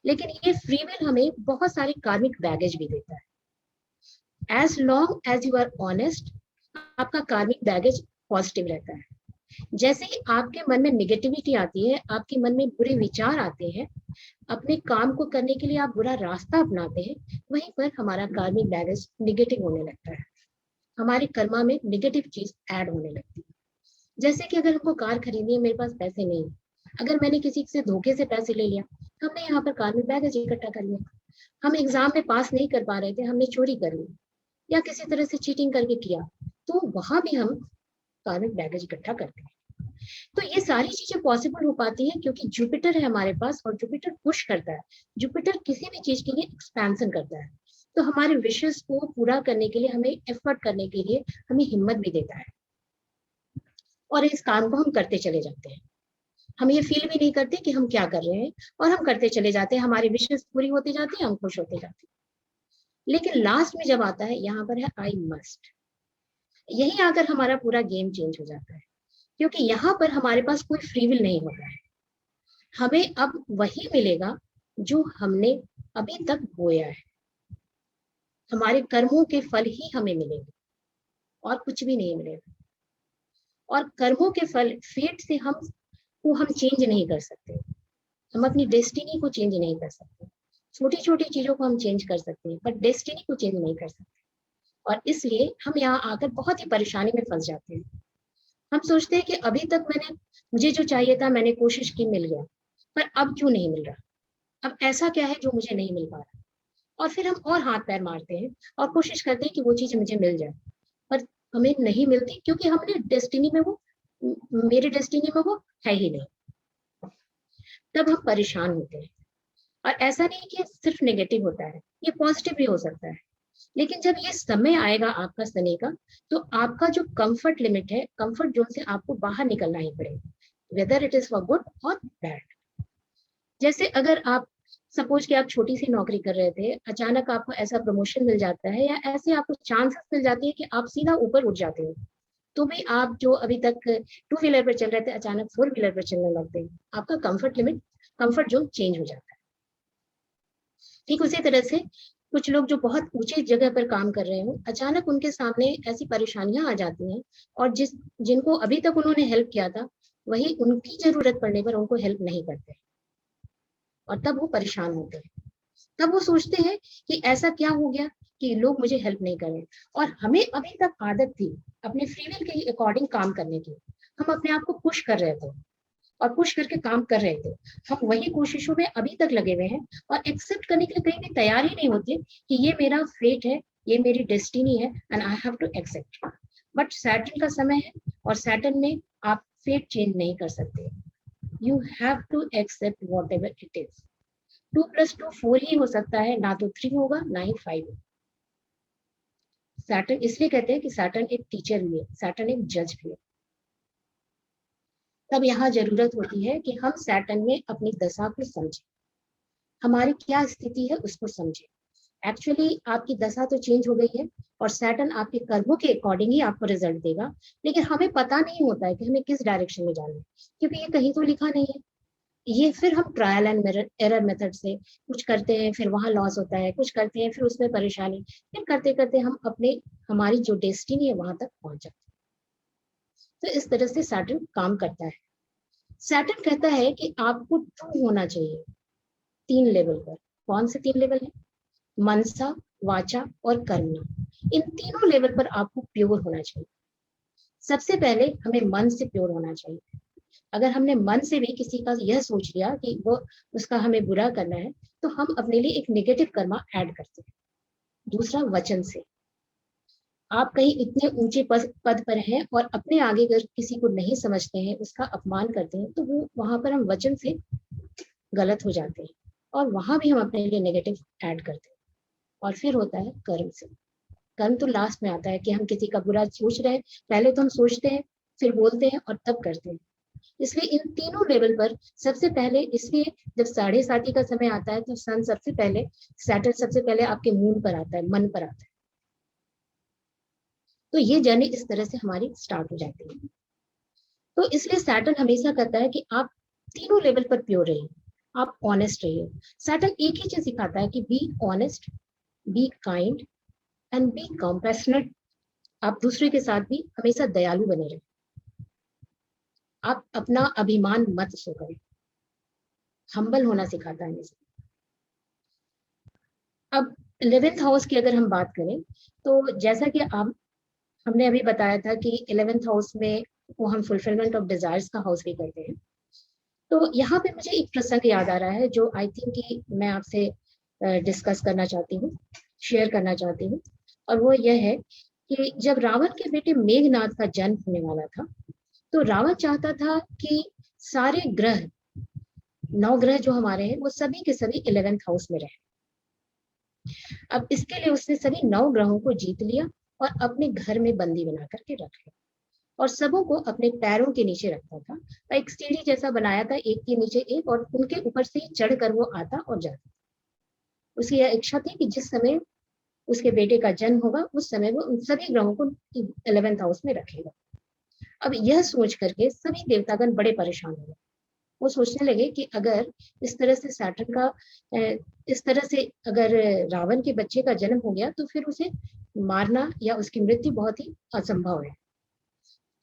[SPEAKER 2] लेकिन ये फ्री विल हमें बहुत सारे कार्मिक बैगेज भी देता है। As long as you are honest, आपका कार्मिक बैगेज पॉजिटिव रहता है। जैसे ही आपके मन में निगेटिविटी आती है, आपके मन में बुरे विचार आते हैं, अपने काम को करने के लिए आप बुरा रास्ता अपनाते हैं, वहीं पर हमारा कार्मिक बैगेज निगेटिव होने लगता है, हमारे कर्मा में निगेटिव चीज ऐड होने लगती है। जैसे कि अगर हमको कार खरीदनी है, मेरे पास पैसे नहीं, अगर मैंने किसी से धोखे से पैसे ले लिया, हमने यहाँ पर कार्मिक बैगेज इकट्ठा कर लिया। हम एग्जाम में पास नहीं कर पा रहे थे, हमने चोरी कर ली या किसी तरह से चीटिंग करके किया, तो वहां भी हम कार्मिक बैगेज इकट्ठा करते हैं। तो ये सारी चीजें पॉसिबल हो पाती है क्योंकि जुपिटर है हमारे पास, और जुपिटर पुश करता है। जुपिटर किसी भी चीज के लिए एक्सपेंशन करता है, तो हमारे विशेष को पूरा करने के लिए, हमें एफर्ट करने के लिए हमें हिम्मत भी देता है, और इस काम को हम करते चले जाते हैं। हम ये फील भी नहीं करते कि हम क्या कर रहे हैं, और हम करते चले जाते हैं, हमारी विशेष पूरी होती जाती है, हम खुश होते जाते हैं। लेकिन लास्ट में जब आता है, यहाँ पर है आई मस्ट, यही आकर हमारा पूरा गेम चेंज हो जाता है, क्योंकि यहाँ पर हमारे पास कोई फ्री विल नहीं होता है। हमें अब वही मिलेगा जो हमने अभी तक बोया है, हमारे कर्मों के फल ही हमें मिलेंगे, और कुछ भी नहीं मिलेगा। और कर्मों के फल, फेट से हम चेंज नहीं कर सकते, हम अपनी डेस्टिनी को चेंज नहीं कर सकते। छोटी छोटी चीजों को हम चेंज कर सकते हैं, पर डेस्टिनी को चेंज नहीं कर सकते। और इसलिए हम यहाँ आकर बहुत ही परेशानी में फंस जाते हैं। हम सोचते हैं कि अभी तक मुझे जो चाहिए था मैंने कोशिश की, मिल गया, पर अब क्यों नहीं मिल रहा, अब ऐसा क्या है जो मुझे नहीं मिल पा रहा। और फिर हम और हाथ पैर मारते हैं और कोशिश करते हैं कि वो चीज मुझे मिल जाए, पर हमें नहीं मिलती, क्योंकि हमने डेस्टिनी में वो, मेरे डेस्टिनी में वो है ही नहीं। तब हम परेशान होते हैं। और ऐसा नहीं कि सिर्फ नेगेटिव होता है, ये पॉजिटिव भी हो सकता है। लेकिन जब ये समय आएगा आपका शनि का, तो आपका जो कंफर्ट लिमिट है, कंफर्ट जोन से आपको बाहर निकलना ही पड़ेगा, whether it is for good और बैड। जैसे अगर आप सपोज कि आप छोटी सी नौकरी कर रहे थे, अचानक आपको ऐसा प्रमोशन मिल जाता है, या ऐसे आपको चांसेस मिल जाती है कि आप सीधा ऊपर उठ जाते हो, तो भी आप जो अभी तक टू व्हीलर पर चल रहे थे, अचानक फोर व्हीलर पर चलने लगते हैं, आपका comfort limit, comfort zone change हो जाता है। ठीक उसी तरह से कुछ लोग जो बहुत ऊंची जगह पर काम कर रहे हो, अचानक उनके सामने ऐसी परेशानियां आ जाती हैं, और जिनको अभी तक उन्होंने हेल्प किया था, वही उनकी जरूरत पड़ने पर उनको हेल्प नहीं करते, और तब वो परेशान होते हैं। तब वो सोचते हैं कि ऐसा क्या हो गया कि लोग मुझे हेल्प नहीं कर रहे। और हमें अभी तक आदत थी अपने फ्री विल के अकॉर्डिंग काम करने की, हम अपने आप को पुश कर रहे थे और पुश करके काम कर रहे थे, हम वही कोशिशों में अभी तक लगे हुए हैं, और एक्सेप्ट करने के लिए कहीं भी तैयार ही नहीं होते कि ये मेरा फेट है, ये मेरी डेस्टिनी है, and I have to accept. But Saturn का समय है, और सैटर्न में आप फेट चेंज नहीं कर सकते, you have to accept whatever it is. 2 + 2 4 ही हो सकता है, ना तो 3 होगा, ना ही 5 होगा। सैटर्न इसलिए कहते हैं कि सैटर्न एक टीचर भी है, सैटर्न एक जज भी है। तब यहाँ जरूरत होती है कि हम सैटर्न में अपनी दशा को समझें, हमारी क्या स्थिति है उसको समझें। एक्चुअली आपकी दशा तो चेंज हो गई है, और सैटर्न आपके कर्मों के अकॉर्डिंग ही आपको रिजल्ट देगा, लेकिन हमें पता नहीं होता है कि हमें किस डायरेक्शन में जाना है, क्योंकि ये कहीं तो लिखा नहीं है। ये फिर हम ट्रायल एंड एरर मेथड से कुछ करते हैं, फिर वहां लॉस होता है, कुछ करते हैं फिर उसमें परेशानी, फिर करते करते हम अपने, हमारी जो डेस्टिनी है वहां तक पहुंच जाते हैं। तो इस तरह से सैटर्न काम करता है। सैटर्न कहता है कि आपको ट्रू होना चाहिए 3 लेवल पर। कौन से 3 लेवल है? मनसा, वाचा और कर्मणा। इन तीनों लेवल पर आपको प्योर होना चाहिए। सबसे पहले हमें मन से प्योर होना चाहिए। अगर हमने मन से भी किसी का यह सोच लिया कि वो, उसका हमें बुरा करना है, तो हम अपने लिए एक नेगेटिव कर्मा ऐड करते हैं। दूसरा, वचन से। आप कहीं इतने ऊंचे पद पर हैं और अपने आगे अगर किसी को नहीं समझते हैं, उसका अपमान करते हैं, तो वो वहां पर हम वचन से गलत हो जाते हैं, और वहां भी हम अपने लिए नेगेटिव ऐड करते हैं। और फिर होता है कर्म से। कर्म तो लास्ट में आता है कि हम किसी का बुरा सोच रहे हैं, पहले तो हम सोचते हैं, फिर बोलते हैं, और तब करते हैं। इसलिए इन तीनों लेवल पर सबसे पहले, इसलिए जब 7:30 का समय आता है, तो सन सबसे पहले, सैटर्न सबसे पहले आपके मून पर आता है, मन पर आता है। तो ये जर्नी इस तरह से हमारी स्टार्ट हो जाती है। तो इसलिए सैटर्न हमेशा कहता है कि आप तीनों लेवल पर प्योर रहिए, आप ऑनेस्ट रहिए। सैटर्न एक ही चीज सिखाता है कि be honest, be kind and B compassionate. आप दूसरे के साथ भी हमेशा दयालु बने रहे। आप अपना अभिमान मत शो करें, हम्बल होना सिखाता है हमेशा। अब 11th हाउस की अगर हम बात करें, तो जैसा कि आप हमने अभी बताया था कि 11th हाउस में वो हम फुलफिलमेंट ऑफ डिजायर्स का हाउस भी करते हैं। तो यहाँ पे मुझे एक प्रसंग याद आ रहा है जो आई थिंक कि मैं आपसे डिस्कस करना चाहती हूँ, शेयर करना चाहती हूँ। और वो यह है कि जब रावण के बेटे मेघनाद का जन्म होने वाला था, तो रावण चाहता था कि सारे ग्रह, 9 ग्रह जो हमारे हैं, वो सभी के सभी 11th हाउस में रहे। अब इसके लिए उसने सभी 9 ग्रहों को जीत लिया और अपने घर में बंदी बना करके रख लिया, और सबों को अपने पैरों के नीचे रखता था। एक सीढ़ी जैसा बनाया था, एक के नीचे एक, और उनके ऊपर से चढ़कर वो आता और जाता। उसकी यह इच्छा थी कि जिस समय उसके बेटे का जन्म होगा उस समय वो उन सभी ग्रहों को 11th हाउस में रखेगा। अब यह सोच करके सभी देवतागण बड़े परेशान हो गए। वो सोचने लगे कि अगर इस तरह से सैटर्न का इस तरह से अगर रावण के बच्चे का जन्म हो गया तो फिर उसे मारना या उसकी मृत्यु बहुत ही असंभव है।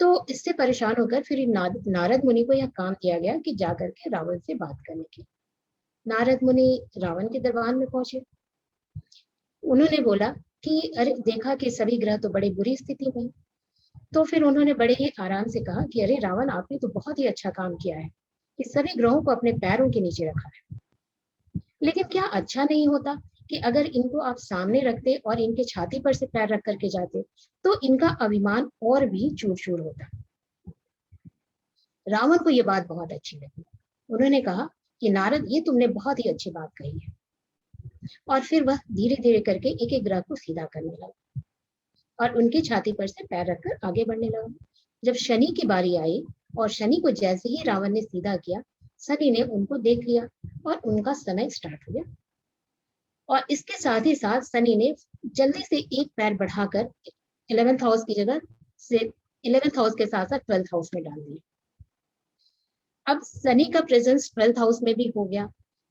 [SPEAKER 2] तो इससे परेशान होकर फिर नारद मुनि को यह काम दिया गया कि जाकर के रावण से बात करने की। नारद मुनि रावण के दरबार में पहुंचे। उन्होंने बोला कि अरे देखा कि सभी ग्रह तो बड़ी बुरी स्थिति में। तो फिर उन्होंने बड़े ही आराम से कहा कि अरे रावण, आपने तो बहुत ही अच्छा काम किया है कि सभी ग्रहों को अपने पैरों के नीचे रखा है। लेकिन क्या अच्छा नहीं होता कि अगर इनको आप सामने रखते और इनके छाती पर से पैर रख करके जाते, तो इनका अभिमान और भी चूर चूर होता। रावण को ये बात बहुत अच्छी लगी। उन्होंने कहा कि नारद, ये तुमने बहुत ही अच्छी बात कही है। और फिर वह धीरे धीरे करके एक एक ग्रह को सीधा करने लगा और उनकी छाती पर से पैर रखकर आगे बढ़ने लगा। जब शनि की बारी आई और शनि को जैसे ही रावण ने सीधा किया, शनि ने उनको देख लिया और उनका समय स्टार्ट हो गया। और इसके साथ ही साथ शनि ने जल्दी से एक पैर बढ़ाकर 11th हाउस की जगह से 11th हाउस के साथ साथ 12th हाउस में डाल दिया। अब शनि का प्रेजेंस 12th हाउस में भी हो गया।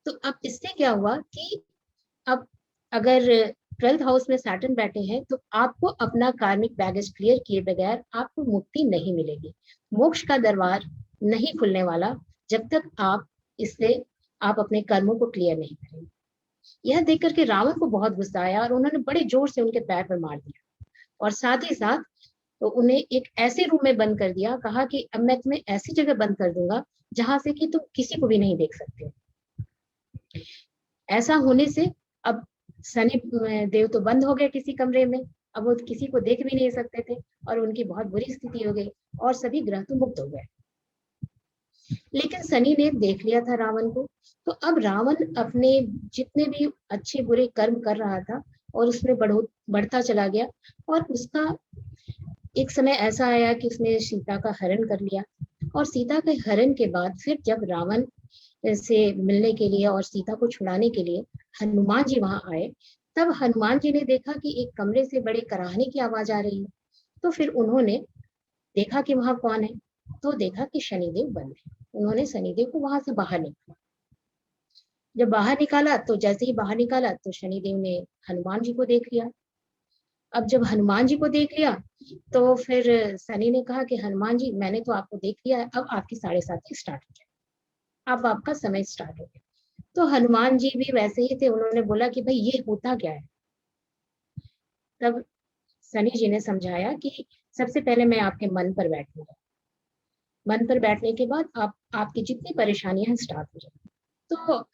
[SPEAKER 2] तो अब इससे क्या हुआ कि अब अगर 12th हाउस में सैटर्न बैठे हैं तो आपको अपना कार्मिक बैगेज क्लियर किए बगैर आपको मुक्ति नहीं मिलेगी। मोक्ष का दरबार नहीं खुलने वाला जब तक आप इससे आप अपने कर्मों को क्लियर नहीं करेंगे। यह देख करके रावण को बहुत गुस्सा आया और उन्होंने बड़े जोर से उनके पैर पर मार दिया और साथ ही साथ तो उन्हें एक ऐसे रूम में बंद कर दिया। कहा कि अब मैं तुम्हें ऐसी जगह बंद कर दूंगा जहां से कि तुम किसी को भी नहीं देख सकते। ऐसा होने से अब शनि देव तो बंद हो गए किसी कमरे में, अब वो किसी को देख भी नहीं सकते थे और उनकी बहुत बुरी स्थिति हो गई और सभी ग्रह तो मुक्त हो गए। लेकिन शनि ने देख लिया था रावण को, तो अब रावण अपने जितने भी अच्छे बुरे कर्म कर रहा था और उसमें बढ़ता चला गया। और उसका एक समय ऐसा आया कि उसने सीता का हरण कर लिया। और सीता के हरण के बाद फिर जब रावण से मिलने के लिए और सीता को छुड़ाने के लिए हनुमान जी वहां आए, तब हनुमान जी ने देखा कि एक कमरे से बड़े कराहने की आवाज आ रही है। तो फिर उन्होंने देखा कि वहां कौन है, तो देखा कि शनिदेव बंद है। उन्होंने शनिदेव को वहां से बाहर निकाला। जब बाहर निकाला तो जैसे ही बाहर निकाला तो शनिदेव ने हनुमान जी को देख लिया। अब जब हनुमान जी को देख लिया तो फिर शनि ने कहा कि हनुमान जी, मैंने तो आपको देख लिया है, अब आपकी 7:30 स्टार्ट हो जाए, अब आपका समय स्टार्ट हो गया। तो हनुमान जी भी वैसे ही थे, उन्होंने बोला कि भाई ये होता क्या है। तब शनि जी ने समझाया कि सबसे पहले मैं आपके मन पर बैठूंगा, मन पर बैठने के बाद आप आपकी जितनी परेशानियां हैं स्टार्ट हो जाएगी। तो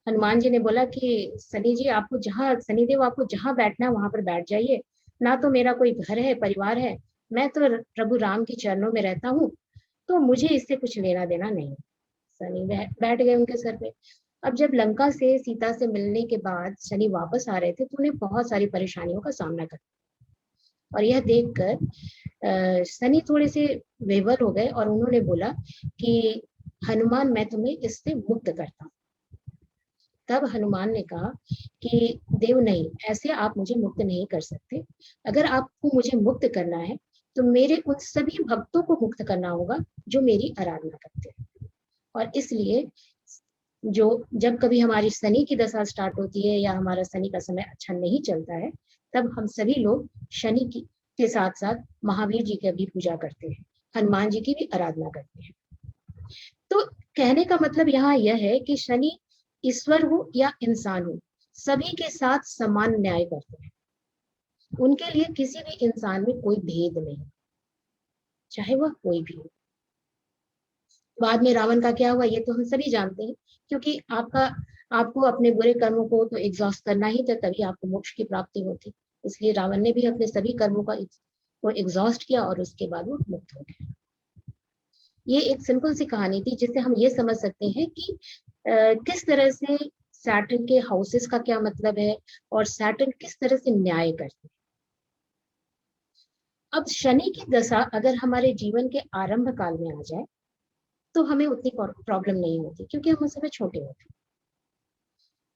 [SPEAKER 2] हनुमान जी ने बोला कि शनि जी, आपको जहाँ शनिदेव आपको जहाँ बैठना है वहां पर बैठ जाइए। ना तो मेरा कोई घर है, परिवार है, मैं तो प्रभु राम के चरणों में रहता हूँ, तो मुझे इससे कुछ लेना देना नहीं। शनि बैठ गए उनके सर पे। अब जब लंका से सीता से मिलने के बाद शनि वापस आ रहे थे तो उन्हें बहुत सारी परेशानियों का सामना करना। और यह देखकर शनि थोड़े से बेवर हो गए और उन्होंने बोला कि हनुमान, मैं तुम्हें इससे मुक्त करता हूँ। तब हनुमान ने कहा कि देव नहीं, ऐसे आप मुझे मुक्त नहीं कर सकते। अगर आपको मुझे मुक्त करना है तो मेरे उन सभी भक्तों को मुक्त करना होगा जो मेरी आराधना करते हैं। और इसलिए जो जब कभी हमारी शनि की दशा स्टार्ट होती है या हमारा शनि का समय अच्छा नहीं चलता है, तब हम सभी लोग शनि की के साथ साथ महावीर जी की भी पूजा करते हैं, हनुमान जी की भी आराधना करते हैं। तो कहने का मतलब यहाँ यह है कि शनि ईश्वर हो या इंसान हो, सभी के साथ समान न्याय करते हैं। उनके लिए किसी भी इंसान में कोई भेद नहीं, चाहे वह कोई भी हो। बाद में रावण का क्या हुआ ये तो हम सभी जानते हैं, क्योंकि आपको अपने बुरे कर्मों को तो एग्जॉस्ट करना ही था, तभी आपको मोक्ष की प्राप्ति होती। इसलिए रावण ने भी अपने सभी कर्मों को एग्जॉस्ट किया और उसके बाद वो मुक्त हो गया। ये एक सिंपल सी कहानी थी जिससे हम ये समझ सकते हैं कि किस तरह से सैटर्न के हाउसेस का क्या मतलब है और सैटर्न किस तरह से न्याय करते हैं। अब शनि की दशा अगर हमारे जीवन के आरंभ काल में आ जाए तो हमें उतनी प्रॉब्लम नहीं होती, क्योंकि हम उस समय छोटे होते हैं।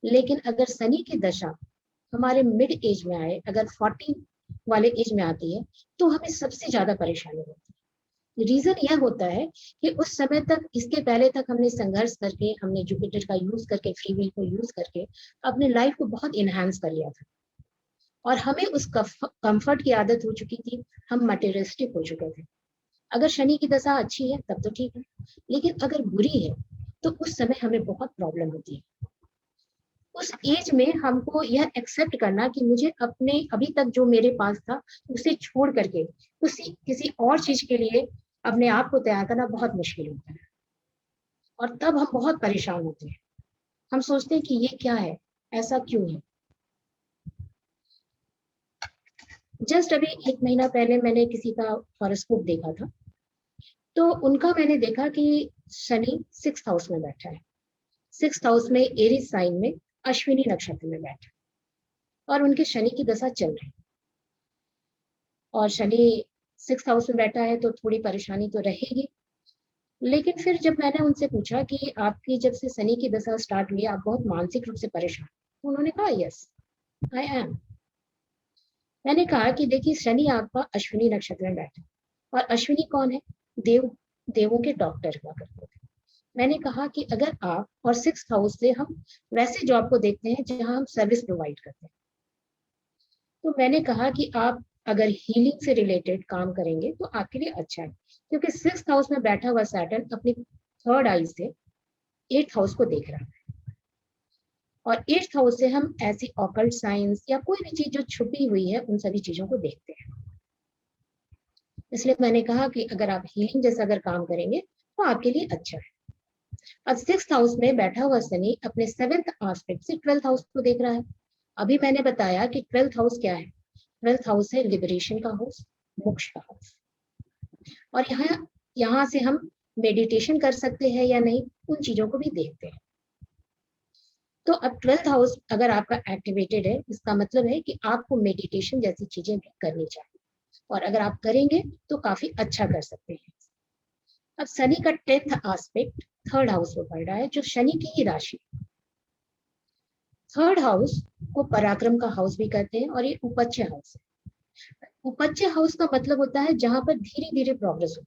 [SPEAKER 2] लेकिन अगर शनि की दशा हमारे मिड एज में आए, अगर 40 वाले एज में आती है, तो हमें सबसे ज्यादा परेशानी होती है। रीजन यह होता है कि उस समय तक, इसके पहले तक हमने संघर्ष करके, हमने जुपिटर का यूज करके, फ्री विल को यूज करके अपने लाइफ को बहुत इनहेंस कर लिया था और हमें उस कंफर्ट की आदत हो चुकी थी, हम मटेरियलिस्टिक हो चुके थे। अगर शनि की दशा अच्छी है तब तो ठीक है, लेकिन अगर बुरी है तो उस समय हमें बहुत प्रॉब्लम होती है। उस एज में हमको यह एक्सेप्ट करना कि मुझे अपने अभी तक जो मेरे पास था उसे छोड़ करके किसी और चीज के लिए अपने आप को तैयार करना बहुत मुश्किल होता है, और तब हम बहुत परेशान होते हैं। हम सोचते हैं कि ये क्या है, ऐसा क्यों है। जस्ट अभी 1 महीना पहले मैंने किसी का हॉरोस्कोप देखा था, तो उनका मैंने देखा कि शनि 6th हाउस में बैठा है, 6th हाउस में एरीज साइन में अश्विनी नक्षत्र में बैठा, और उनके शनि की दशा चल रही, और शनि 6th हाउस में बैठा है तो थोड़ी परेशानी तो रहेगी। लेकिन फिर जब मैंने उनसे पूछा कि आपकी जब से शनि की दशा स्टार्ट हुई आप बहुत मानसिक रूप से परेशान, तो उन्होंने कहा यस आई एम। मैंने कहा कि देखिए शनि आपका अश्विनी नक्षत्र में बैठा, और अश्विनी कौन है, देवों के डॉक्टर हुआ करते थे। मैंने कहा कि अगर आप, और 6th हाउस से हम वैसे जॉब को देखते हैं जहां हम सर्विस प्रोवाइड करते हैं, तो मैंने कहा कि आप अगर हीलिंग से रिलेटेड काम करेंगे तो आपके लिए अच्छा है, क्योंकि 6th हाउस में बैठा हुआ सैटर्न अपनी 3rd आई से 8th हाउस को देख रहा है, और 8th हाउस से हम ऐसी ऑकल्ट साइंस या कोई भी चीज जो छुपी हुई है उन सभी चीजों को देखते हैं। इसलिए मैंने कहा कि अगर आप हीलिंग जैसा अगर काम करेंगे तो आपके लिए अच्छा है। अब 6th हाउस में बैठा हुआ शनि अपने 7th एस्पेक्ट से 12th हाउस को देख रहा है। अभी मैंने बताया कि 12th हाउस क्या है, 12th हाउस है लिबरेशन का हाउस, मोक्ष का हाउस, और यहाँ से हम मेडिटेशन कर सकते हैं या नहीं उन चीजों को भी देखते हैं। तो अब 12th हाउस अगर आपका एक्टिवेटेड है, इसका मतलब है कि आपको मेडिटेशन जैसी चीजें भी करनी चाहिए, और अगर आप करेंगे तो काफी अच्छा कर सकते हैं। अब शनि का 10th एस्पेक्ट 3rd हाउस में पड़ रहा है, जो शनि की ही राशि। 3rd हाउस को पराक्रम का हाउस भी कहते हैं, और ये उपच्य हाउस है। उपच्य हाउस का मतलब होता है जहां पर धीरे धीरे प्रोग्रेस हो,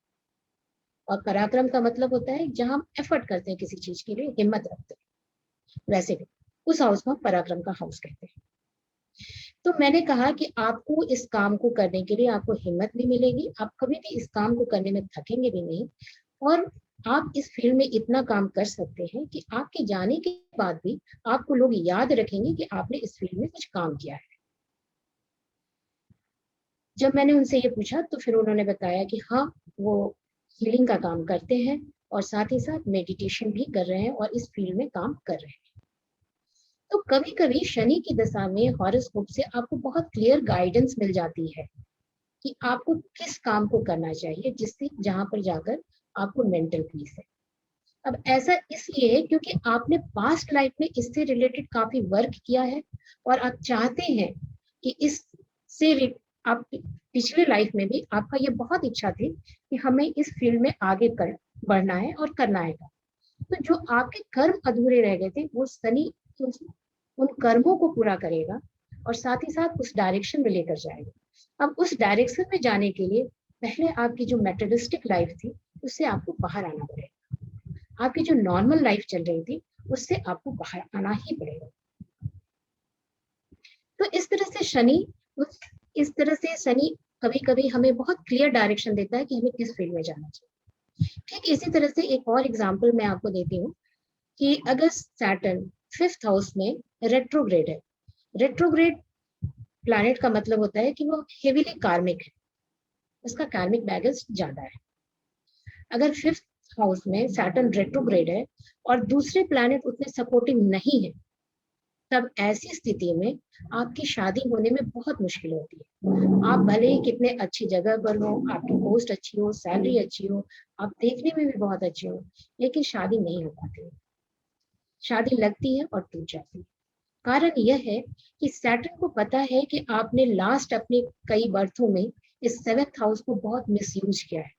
[SPEAKER 2] और पराक्रम का मतलब होता है जहां हम एफर्ट करते हैं किसी चीज के लिए, हिम्मत रखते हैं, वैसे भी उस हाउस को हम पराक्रम का हाउस कहते हैं। तो मैंने कहा कि आपको इस काम को करने के लिए आपको हिम्मत भी मिलेगी, आप कभी भी इस काम को करने में थकेंगे भी नहीं, और आप इस फील्ड में इतना काम कर सकते हैं कि आपके जाने के बाद भी आपको लोग याद रखेंगे कि आपने इस फील्ड में कुछ काम किया है। जब मैंने उनसे ये पूछा तो फिर उन्होंने बताया कि हाँ, वो हीलिंग का काम करते हैं और साथ ही साथ मेडिटेशन भी कर रहे हैं और इस फील्ड में काम कर रहे हैं। तो कभी कभी शनि की दशा में हॉरोस्कोप से आपको बहुत क्लियर गाइडेंस मिल जाती है कि आपको किस काम को करना चाहिए, जिससे जहां पर जाकर आपको मेंटल पीस है। अब ऐसा इसलिए क्योंकि आपने पास्ट लाइफ में इससे रिलेटेड काफी वर्क किया है, और आप चाहते हैं कि इससे आप पिछले लाइफ में भी आपका ये बहुत इच्छा थी कि हमें इस फील्ड में आगे बढ़ना है और करना है। तो जो आपके कर्म अधूरे रह गए थे वो शनि उन कर्मों को पूरा करेगा और साथ ही साथ उस डायरेक्शन में लेकर जाएगा। अब उस डायरेक्शन में जाने के लिए पहले आपकी जो मेटेरियलिस्टिक लाइफ थी उससे आपको बाहर आना पड़ेगा। आपकी जो नॉर्मल लाइफ चल रही थी उससे आपको बाहर आना ही पड़ेगा। तो इस तरह से शनि कभी कभी हमें बहुत क्लियर डायरेक्शन देता है कि हमें किस फील्ड में जाना चाहिए। ठीक इसी तरह से एक और एग्जाम्पल मैं आपको देती हूँ कि अगर सैटर्न 5th हाउस में रेट्रोग्रेड है, रेट्रोग्रेड प्लैनेट का मतलब होता है कि वो हेवीली कार्मिक है, उसका कार्मिक बैगेज ज्यादा है। अगर 5th हाउस में सैटर्न रेट्रोग्रेड है और दूसरे प्लैनेट उतने सपोर्टिव नहीं है, तब ऐसी स्थिति में आपकी शादी होने में बहुत मुश्किल होती है। आप भले ही कितने अच्छी जगह पर हो, आपकी पोस्ट अच्छी हो, सैलरी अच्छी हो, आप देखने में भी बहुत अच्छे हो, लेकिन शादी नहीं हो पाती है। शादी लगती है और टूट जाती है। कारण यह है कि सैटर्न को पता है कि आपने लास्ट अपने कई बर्थों में इस 7th हाउस को बहुत मिसयूज किया है।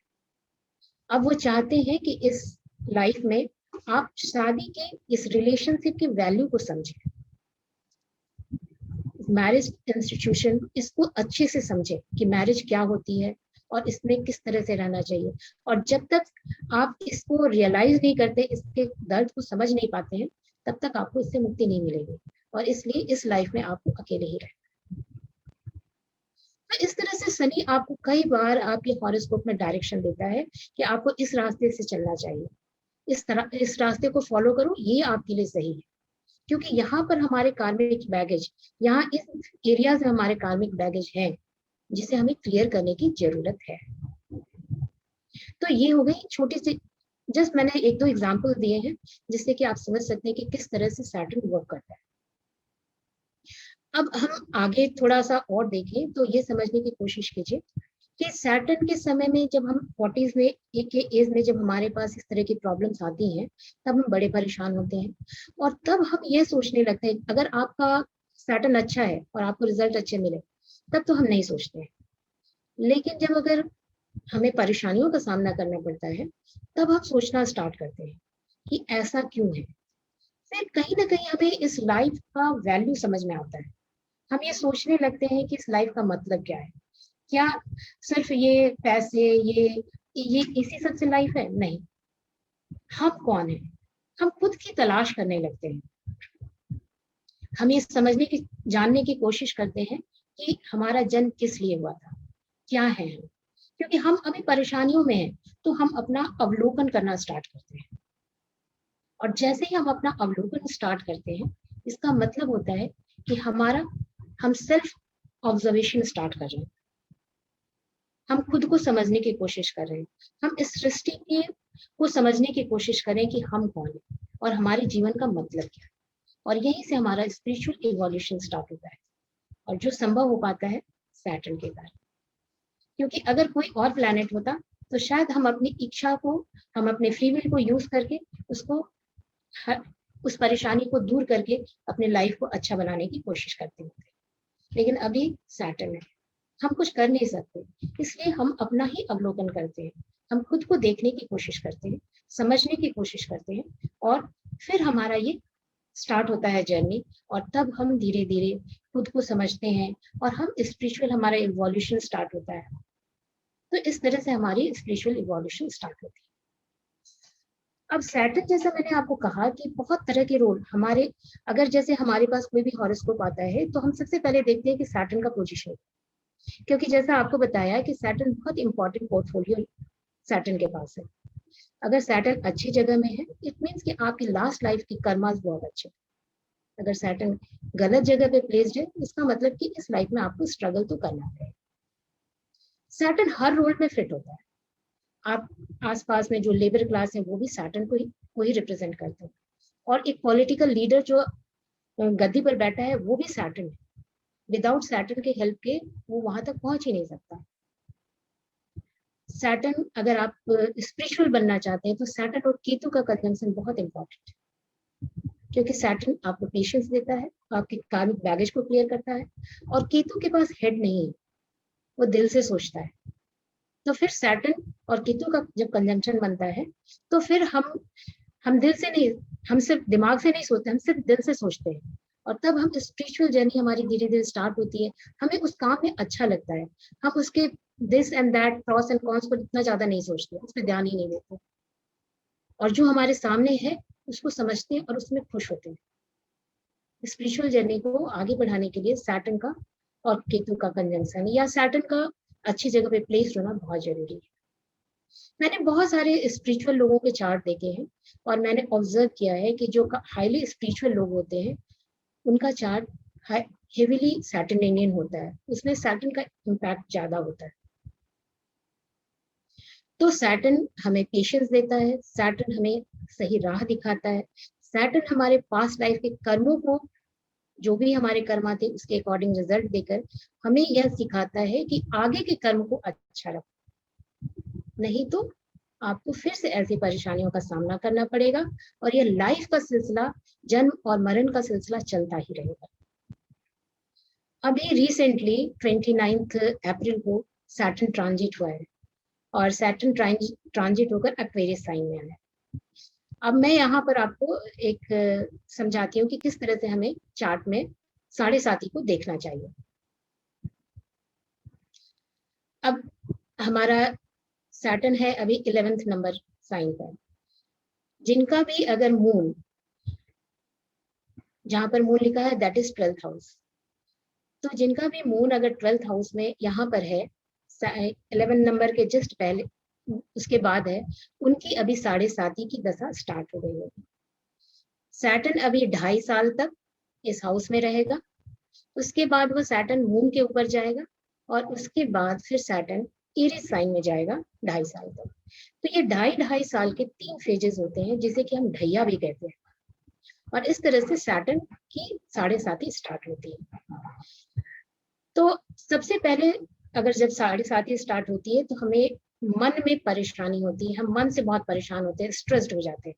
[SPEAKER 2] अब वो चाहते हैं कि इस लाइफ में आप शादी के इस रिलेशनशिप की वैल्यू को समझें, मैरिज इंस्टीट्यूशन इसको अच्छे से समझे कि मैरिज क्या होती है और इसमें किस तरह से रहना चाहिए। और जब तक आप इसको रियलाइज नहीं करते, इसके दर्द को समझ नहीं पाते हैं, तब तक आपको इससे मुक्ति नहीं मिलेगी और इसलिए इस लाइफ में आपको अकेले ही रहना। तो इस तरह से शनि आपको कई बार आपके हॉरोस्कोप में डायरेक्शन देता है कि आपको इस रास्ते से चलना चाहिए, इस रास्ते को फॉलो करो, ये आपके लिए सही है। क्योंकि यहाँ पर हमारे कार्मिक बैगेज, यहाँ इस एरियाज में हमारे कार्मिक बैगेज है जिसे हमें क्लियर करने की जरूरत है। तो ये हो गई छोटी सी, जस्ट मैंने एक दो एग्जांपल दिए हैं जिससे कि आप समझ सकते हैं कि किस तरह से सैटर्न वर्क करता है। अब हम आगे थोड़ा सा और देखें तो ये समझने की कोशिश कीजिए कि सैटर्न के समय में जब हम 40s में एक एज में जब हमारे पास इस तरह की प्रॉब्लम्स आती हैं, तब हम बड़े परेशान होते हैं और तब हम ये सोचने लगते हैं, अगर आपका सैटर्न अच्छा है और आपको रिजल्ट अच्छे मिले तब तो हम नहीं सोचते हैं, लेकिन जब अगर हमें परेशानियों का सामना करना पड़ता है तब हम सोचना स्टार्ट करते हैं कि ऐसा क्यों है। फिर कहीं ना कहीं हमें इस लाइफ का वैल्यू समझ में आता है, हम ये सोचने लगते हैं कि इस लाइफ का मतलब क्या है। क्या सिर्फ ये पैसे, ये इसी सब से लाइफ है? नहीं, हम कौन है, हम खुद की तलाश करने लगते हैं। हम ये समझने की, जानने की कोशिश करते हैं कि हमारा जन्म किस लिए हुआ था, क्या है हम। क्योंकि हम अभी परेशानियों में हैं तो हम अपना अवलोकन करना स्टार्ट करते हैं, और जैसे ही हम अपना अवलोकन स्टार्ट करते हैं, इसका मतलब होता है कि हम सेल्फ ऑब्जर्वेशन स्टार्ट कर रहे हैं, हम खुद को समझने की कोशिश कर रहे हैं, हम इस सृष्टि के को समझने की कोशिश करें कि हम कौन है और हमारे जीवन का मतलब क्या है। और यहीं से हमारा स्पिरिचुअल इवोल्यूशन स्टार्ट होता है, और जो संभव हो पाता है सैटर्न के कारण। क्योंकि अगर कोई और प्लैनेट होता तो शायद हम अपनी इच्छा को, हम अपने फ्री विल को यूज करके उसको उस परेशानी को दूर करके अपने लाइफ को अच्छा बनाने की कोशिश करते होते, लेकिन अभी सैटर्न है, हम कुछ कर नहीं सकते, इसलिए हम अपना ही अवलोकन करते हैं, हम खुद को देखने की कोशिश करते हैं, समझने की कोशिश करते हैं, और फिर हमारा ये स्टार्ट होता है जर्नी, और तब हम धीरे धीरे खुद को समझते हैं और हम स्पिरिचुअल, हमारा इवोल्यूशन स्टार्ट होता है। तो इस तरह से हमारी स्पिरिचुअल इवोल्यूशन स्टार्ट होती है। अब सैटर्न, जैसा मैंने आपको कहा कि बहुत तरह के रोल हमारे, अगर जैसे हमारे पास कोई भी हॉरोस्कोप आता है तो हम सबसे पहले देखते हैं कि सैटर्न का पोजीशन, क्योंकि जैसा आपको बताया कि सैटर्न बहुत इंपॉर्टेंट पोर्टफोलियो सैटर्न के पास है। अगर सैटर्न अच्छी जगह में है, इट मीन्स कि आपकी लास्ट लाइफ की कर्मास बहुत अच्छे। अगर सैटर्न गलत जगह पे प्लेस्ड है, इसका मतलब कि इस लाइफ में आपको स्ट्रगल तो करना है। सैटर्न हर रोल में फिट होता है। आप आसपास में जो लेबर क्लास है वो भी सैटर्न को ही रिप्रेजेंट करते हैं, और एक पॉलिटिकल लीडर जो गद्दी पर बैठा है वो भी सैटर्न है। विदाउट सैटर्न के हेल्प के वो वहां तक पहुंच ही नहीं सकता। सैटर्न, अगर आप स्पिरिचुअल बनना चाहते हैं तो सैटर्न और केतु का कंजंक्शन बहुत इंपॉर्टेंट है, क्योंकि सैटर्न आपको पेशेंस देता है, आपके कार्मिक बैगेज को क्लियर करता है, और केतु के पास हेड नहीं है, वो दिल से सोचता है। तो फिर सैटर्न और केतु का जब कंजंक्शन बनता है तो फिर हम दिल से नहीं, हम सिर्फ दिमाग से नहीं सोचते, हम सिर्फ दिल से सोचते हैं, और तब हम स्पिरिचुअल जर्नी हमारी धीरे धीरे स्टार्ट होती है। हमें उस काम में अच्छा लगता है, हम उसके this and that, pros and cons पर इतना ज्यादा नहीं सोचते, उस पर ध्यान ही नहीं देते। और जो हमारे सामने है उसको समझते हैं और उसमें खुश होते हैं। स्पिरिचुअल जर्नी को आगे बढ़ाने के लिए सैटर्न का और केतु का कंजंक्शन या सैटर्न का अच्छी जगह पे प्लेस होना बहुत जरूरी है। मैंने बहुत सारे स्पिरिचुअल लोगों के चार्ट देखे हैं और मैंने ऑब्जर्व किया है कि जो हाईली स्पिरिचुअल लोग होते हैं उनका चार्ट हेवीली सैटर्नियन होता है, उसमें सैटर्न का इम्पैक्ट ज्यादा होता है। तो सैटर्न हमें पेशेंस देता है, सैटर्न हमें सही राह दिखाता है, सैटर्न हमारे पास्ट लाइफ के कर्मों को, जो भी हमारे कर्म थे उसके अकॉर्डिंग रिजल्ट देकर हमें यह सिखाता है कि आगे के कर्म को अच्छा रखो, नहीं तो आपको फिर से ऐसी परेशानियों का सामना करना पड़ेगा और यह लाइफ का सिलसिला, जन्म और मरण का सिलसिला चलता ही रहेगा। अभी रिसेंटली 29 अप्रैल को सैटर्न ट्रांजिट हुआ है और सैटर्न ट्रांजिट होकर एक्वेरियस साइन में आया। अब मैं यहाँ पर आपको एक समझाती हूँ कि किस तरह से हमें चार्ट में साढ़े साथी को देखना चाहिए। अब हमारा सैटर्न है अभी 11th नंबर साइन पर, जिनका भी अगर मून, जहां पर मून लिखा है दैट इज 12th हाउस, तो जिनका भी मून अगर 12th हाउस में यहाँ पर है 11 नंबर के जस्ट पहले उसके बाद है, उनकी अभी साढ़े साथी की दशा स्टार्ट हो गई है। सैटर्न अभी 2.5 साल तक इस हाउस में रहेगा, उसके बाद वो सैटर्न मून के ऊपर जाएगा और उसके बाद फिर सैटर्न एरीज साइन में जाएगा 2.5 साल तक। तो ये 2.5 साल के 3 फेजेस होते हैं जिसे कि हम ढैया भी कहते हैं, और इस तरह से सैटर्न की साढ़े साथी स्टार्ट होती है। तो सबसे पहले अगर जब साढ़े साथी स्टार्ट होती है तो हमें मन में परेशानी होती है, हम मन से बहुत परेशान होते हैं, स्ट्रेस्ड हो जाते हैं।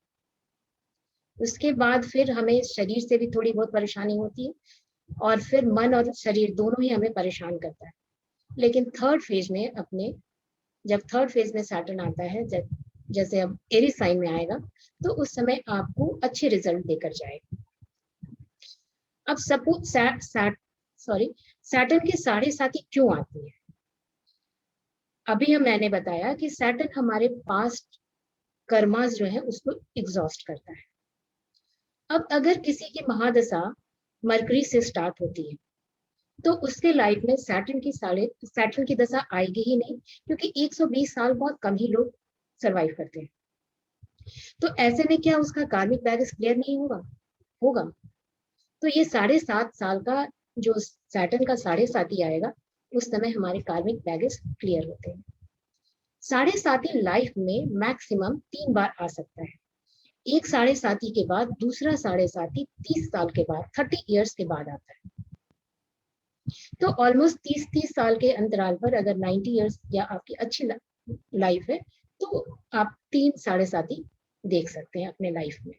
[SPEAKER 2] उसके बाद फिर हमें शरीर से भी थोड़ी बहुत परेशानी होती है और फिर मन और शरीर दोनों ही हमें परेशान करता है। लेकिन थर्ड फेज में अपने, जब थर्ड फेज में सैटर्न आता है, जब जैसे अब एरीज साइन में आएगा, तो उस समय आपको अच्छे रिजल्ट देकर जाएगा। अब सपोज सैटर्न की साढ़े साथी क्यों आती है? अभी मैंने बताया कि सैटर्न हमारे पास्ट कर्मास जो है उसको एग्जॉस्ट करता है। अब अगर किसी की महादशा मरकरी से स्टार्ट होती है तो उसके लाइफ में सैटर्न की दशा आएगी ही नहीं, क्योंकि 120 साल बहुत कम ही लोग सरवाइव करते हैं। तो ऐसे में क्या उसका कार्मिक बैगेज क्लियर नहीं होगा? होगा। तो ये 7.5 साल का जो सैटर्न का साढ़े साथी आएगा, उस समय हमारे कार्मिक बैगेज क्लियर होते हैं। साढ़े साथी लाइफ में मैक्सिमम 3 बार आ सकता है। एक साढ़े साथी के बाद दूसरा साढ़े साथी 30 साल के बाद, 30 ईयर्स के बाद आता है। तो ऑलमोस्ट 30 साल के अंतराल पर अगर 90 ईयर्स या आपकी अच्छी लाइफ है तो आप 3 साढ़े साथी देख सकते हैं अपने लाइफ में।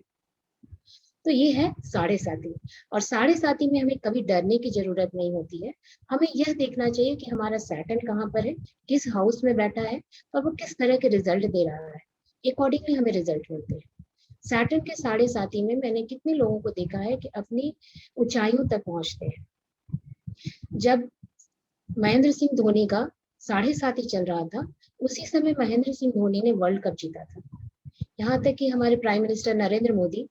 [SPEAKER 2] तो ये है साढ़े साथी, और साढ़े साथी में हमें कभी डरने की जरूरत नहीं होती है। हमें यह देखना चाहिए कि हमारा सैटर्न कहाँ पर है, किस हाउस में बैठा है और वो किस तरह के रिजल्ट दे रहा है, अकॉर्डिंगली हमें रिजल्ट मिलते हैं। सैटर्न के साढ़े साथी में मैंने कितने लोगों को देखा है कि अपनी ऊंचाइयों तक पहुंचते हैं। जब महेंद्र सिंह धोनी का साढ़े साथी चल रहा था, उसी समय महेंद्र सिंह धोनी ने वर्ल्ड कप जीता था। यहाँ तक कि हमारे प्राइम मिनिस्टर नरेंद्र मोदी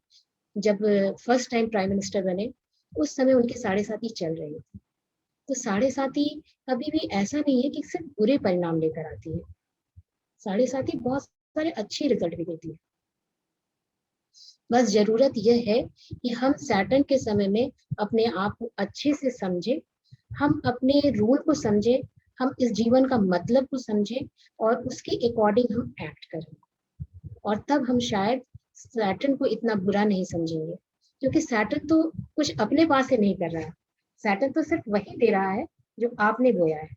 [SPEAKER 2] जब फर्स्ट टाइम प्राइम मिनिस्टर बने, उस समय उनके साढ़े साथी चल रहे थे। तो साढ़े साथी कभी भी ऐसा नहीं है कि सिर्फ बुरे परिणाम लेकर आती है, साढ़े साथी बहुत सारे अच्छे रिजल्ट भी देती है। बस जरूरत यह है कि हम सैटर्न के समय में अपने आप को अच्छे से समझे, हम अपने रूल को समझे, हम इस जीवन का मतलब को समझे और उसके अकॉर्डिंग हम एक्ट करें, और तब हम शायद सैटर्न को इतना बुरा नहीं समझेंगे, क्योंकि सैटर्न तो कुछ अपने पास से नहीं कर रहा है, सैटर्न तो सिर्फ वही दे रहा है जो आपने बोया है।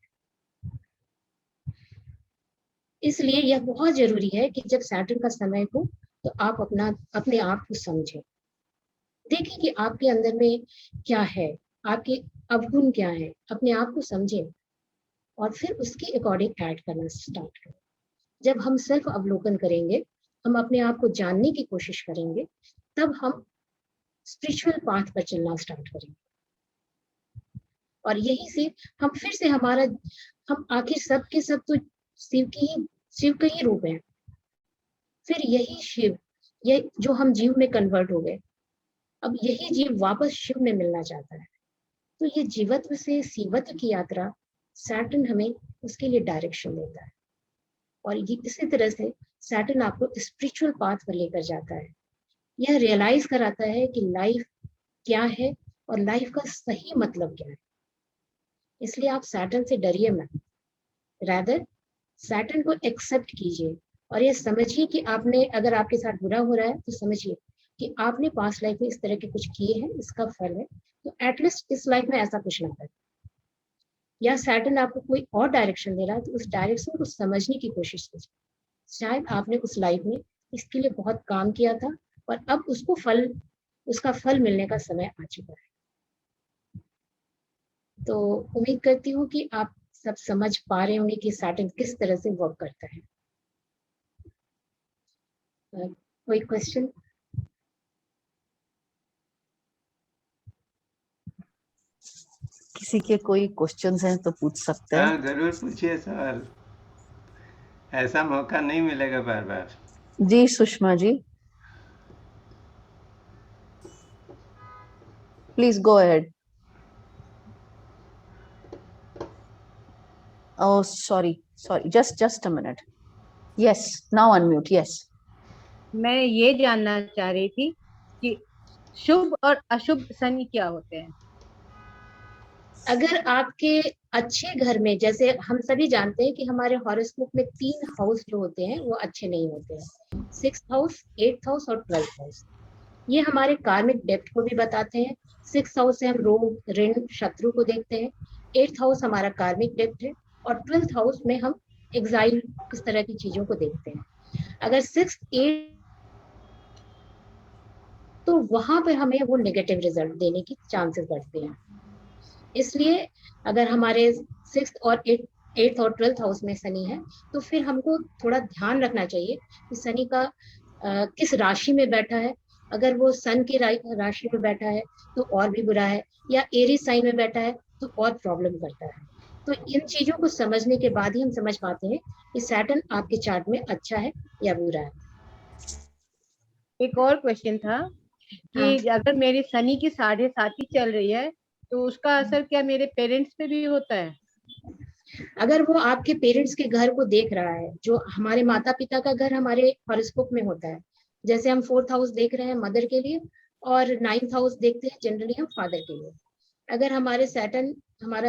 [SPEAKER 2] इसलिए यह बहुत जरूरी है कि जब सैटर्न का समय हो तो आप अपने आप को समझें, देखें कि आपके अंदर में क्या है, आपके अवगुण क्या है, अपने आप को समझें और फिर उसके अकॉर्डिंग ऐड करना स्टार्ट करें। जब हम सेल्फ अवलोकन करेंगे, हम अपने आप को जानने की कोशिश करेंगे, तब हम स्पिरिचुअल पाथ पर चलना स्टार्ट करेंगे, और यही से हम फिर से हम आखिर सब के सब तो शिव के ही रूप हैं। फिर यही शिव ये जो हम जीव में कन्वर्ट हो गए, अब यही जीव वापस शिव में मिलना चाहता है। तो ये जीवत्व से शिवत्व की यात्रा सैटर्न हमें उसके लिए डायरेक्शन देता है, और ये इसी तरह से सैटर्न आपको स्पिरिचुअल पाथ पर लेकर जाता है। यह रियलाइज कराता है कि लाइफ क्या है और लाइफ का सही मतलब क्या है। इसलिए आप सैटर्न से डरिए मत, रादर सैटर्न को एक्सेप्ट कीजिए, और ये समझिए कि आपने, अगर आपके साथ बुरा हो रहा है तो समझिए कि आपने पास्ट लाइफ में इस तरह के कुछ किए हैं, इसका फल है, तो एटलीस्ट इस लाइफ में ऐसा कुछ ना करें। या सैटर्न आपको कोई और डायरेक्शन दे रहा है तो उस डायरेक्शन को समझने की कोशिश कीजिए। शायद आपने उस लाइफ में इसके लिए बहुत काम किया था और अब उसका फल मिलने का समय आ चुका है। तो उम्मीद करती हूँ कि आप सब समझ पा रहे होंगे कि सैटर्न किस तरह से वर्क करता है। कोई क्वेश्चन?
[SPEAKER 3] किसी के कोई क्वेश्चंस हैं तो पूछ सकते हैं।
[SPEAKER 1] हाँ, जरूर पूछिए सवाल, ऐसा मौका नहीं मिलेगा बार बार।
[SPEAKER 3] जी Sushma ji, please go ahead. Oh, sorry, just a minute. Yes, now unmute. Yes.
[SPEAKER 4] मैं ये जानना चाह रही थी कि शुभ और अशुभ शनि क्या होते हैं?
[SPEAKER 2] अगर आपके अच्छे घर में, जैसे हम सभी जानते हैं कि हमारे हॉरोस्कोप में 3 हाउस जो होते हैं वो अच्छे नहीं होते हैं, 6th हाउस, 8th हाउस और 12th हाउस। ये हमारे कार्मिक डेप्थ को भी बताते हैं। 6th हाउस से हम रोग, ऋण, शत्रु को देखते हैं। 8th हाउस हमारा कार्मिक डेप्थ है, और 12th हाउस में हम एग्जाइल, इस तरह की चीजों को देखते हैं। अगर 6th, 8th, तो वहां पर हमें वो नेगेटिव रिजल्ट देने की चांसेस बढ़ते हैं। इसलिए अगर हमारे 6th और 8th और 12th हाउस में शनि है, तो फिर हमको थोड़ा ध्यान रखना चाहिए कि शनि का किस राशि में बैठा है। अगर वो सन की राशि में बैठा है तो और भी बुरा है, या एरी साइन में बैठा है तो और प्रॉब्लम करता है। तो इन चीजों को समझने के बाद ही हम समझ पाते हैं कि सैटर्न आपके चार्ट में अच्छा है या बुरा है।
[SPEAKER 4] एक और क्वेश्चन था कि अगर मेरी शनि की 7.5 चल रही है तो उसका असर क्या मेरे पेरेंट्स पे भी होता है?
[SPEAKER 2] अगर वो आपके पेरेंट्स के घर को देख रहा है, जो हमारे माता पिता का घर हमारे हॉरोस्कोप में होता है, जैसे हम 4th हाउस देख रहे हैं मदर के लिए, और 9th हाउस देखते हैं जनरली हम फादर के लिए। अगर हमारा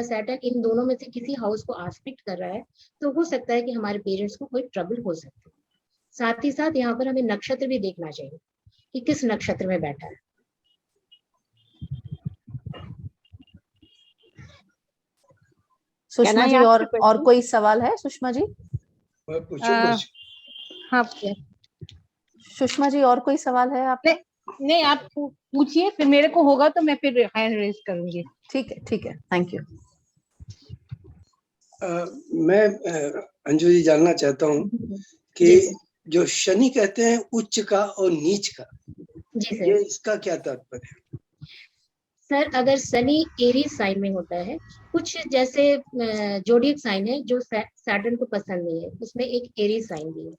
[SPEAKER 2] सैटर्न इन दोनों में से किसी हाउस को आस्पेक्ट कर रहा है, तो हो सकता है कि हमारे पेरेंट्स को कोई ट्रबल हो सकती है। साथ ही साथ यहाँ पर हमें नक्षत्र भी देखना चाहिए कि किस नक्षत्र में बैठा है।
[SPEAKER 3] सुषमा जी, और कोई सवाल है सुषमा जी?
[SPEAKER 4] हाँ,
[SPEAKER 3] सुषमा जी, और कोई सवाल है आपका?
[SPEAKER 4] नहीं, आप पूछिए, फिर मेरे को होगा तो मैं फिर हैंड रेज करूंगी।
[SPEAKER 3] ठीक है, थैंक यू।
[SPEAKER 5] मैं अंजू जी जानना चाहता हूँ कि जो शनि कहते हैं उच्च का और नीच का, ये इसका क्या तात्पर्य है?
[SPEAKER 2] सर, अगर शनि एरीज साइन में होता है, कुछ जैसे जोडियक साइन है जो सैटर्न को पसंद नहीं है, उसमें एक एरीज साइन भी है।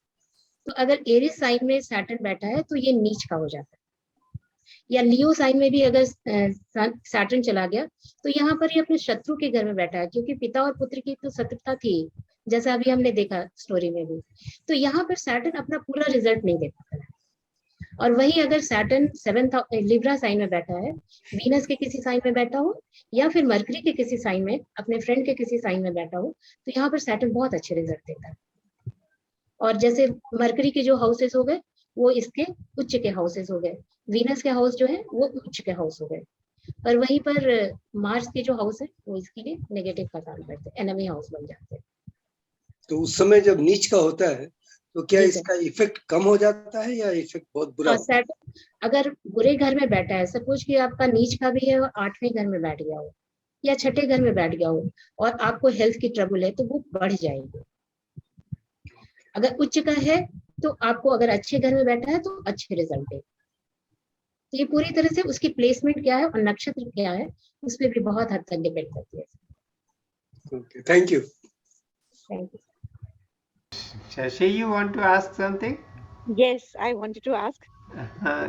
[SPEAKER 2] तो अगर एरीज साइन में सैटर्न बैठा है तो ये नीच का हो जाता है। या लियो साइन में भी अगर सैटर्न चला गया तो यहाँ पर ये अपने शत्रु के घर में बैठा है, क्योंकि पिता और पुत्र की तो शत्रुता थी, जैसा अभी हमने देखा स्टोरी में भी। तो यहाँ पर सैटर्न अपना पूरा रिजल्ट नहीं दे पाता है। और वही अगर सैटर्न 7th लिब्रा साइन में बैठा है, वीनस के किसी साइन में बैठा हो, या फिर मरकरी के किसी साइन में, अपने फ्रेंड के किसी साइन में बैठा हो, तो यहाँ पर सैटर्न बहुत अच्छे रिजल्ट देता है। और जैसे मरकरी के जो हाउसेस हो गए वो इसके उच्च के हाउसेस हो गए, वीनस के हाउस जो है वो उच्च के हाउस हो गए, और वहीं पर मार्स के जो हाउस है वो इसके लिए नेगेटिव का काम करते हैं, एनिमी हाउस बन जाते हैं।
[SPEAKER 5] तो उस समय जब नीच का होता है तो क्या इसका इफेक्ट कम हो जाता है या इफेक्ट बहुत बुरा?
[SPEAKER 2] अगर बुरे घर में बैठा है, सपोज कि आपका नीच का भी है और 8वें घर में बैठ गया हो या 6ठे घर में बैठ गया हो और आपको हेल्थ की ट्रबल है, तो वो बढ़ जाएगी। अगर उच्च का है तो आपको, अगर अच्छे घर में बैठा है तो अच्छे रिजल्ट है। तो ये पूरी तरह से उसकी प्लेसमेंट क्या है और नक्षत्र क्या है उस पर भी बहुत हद तक डिपेंड करती है।
[SPEAKER 5] Okay, thank you.
[SPEAKER 2] Thank you.
[SPEAKER 1] Shashi, you want to ask something?
[SPEAKER 6] Yes, I wanted to ask.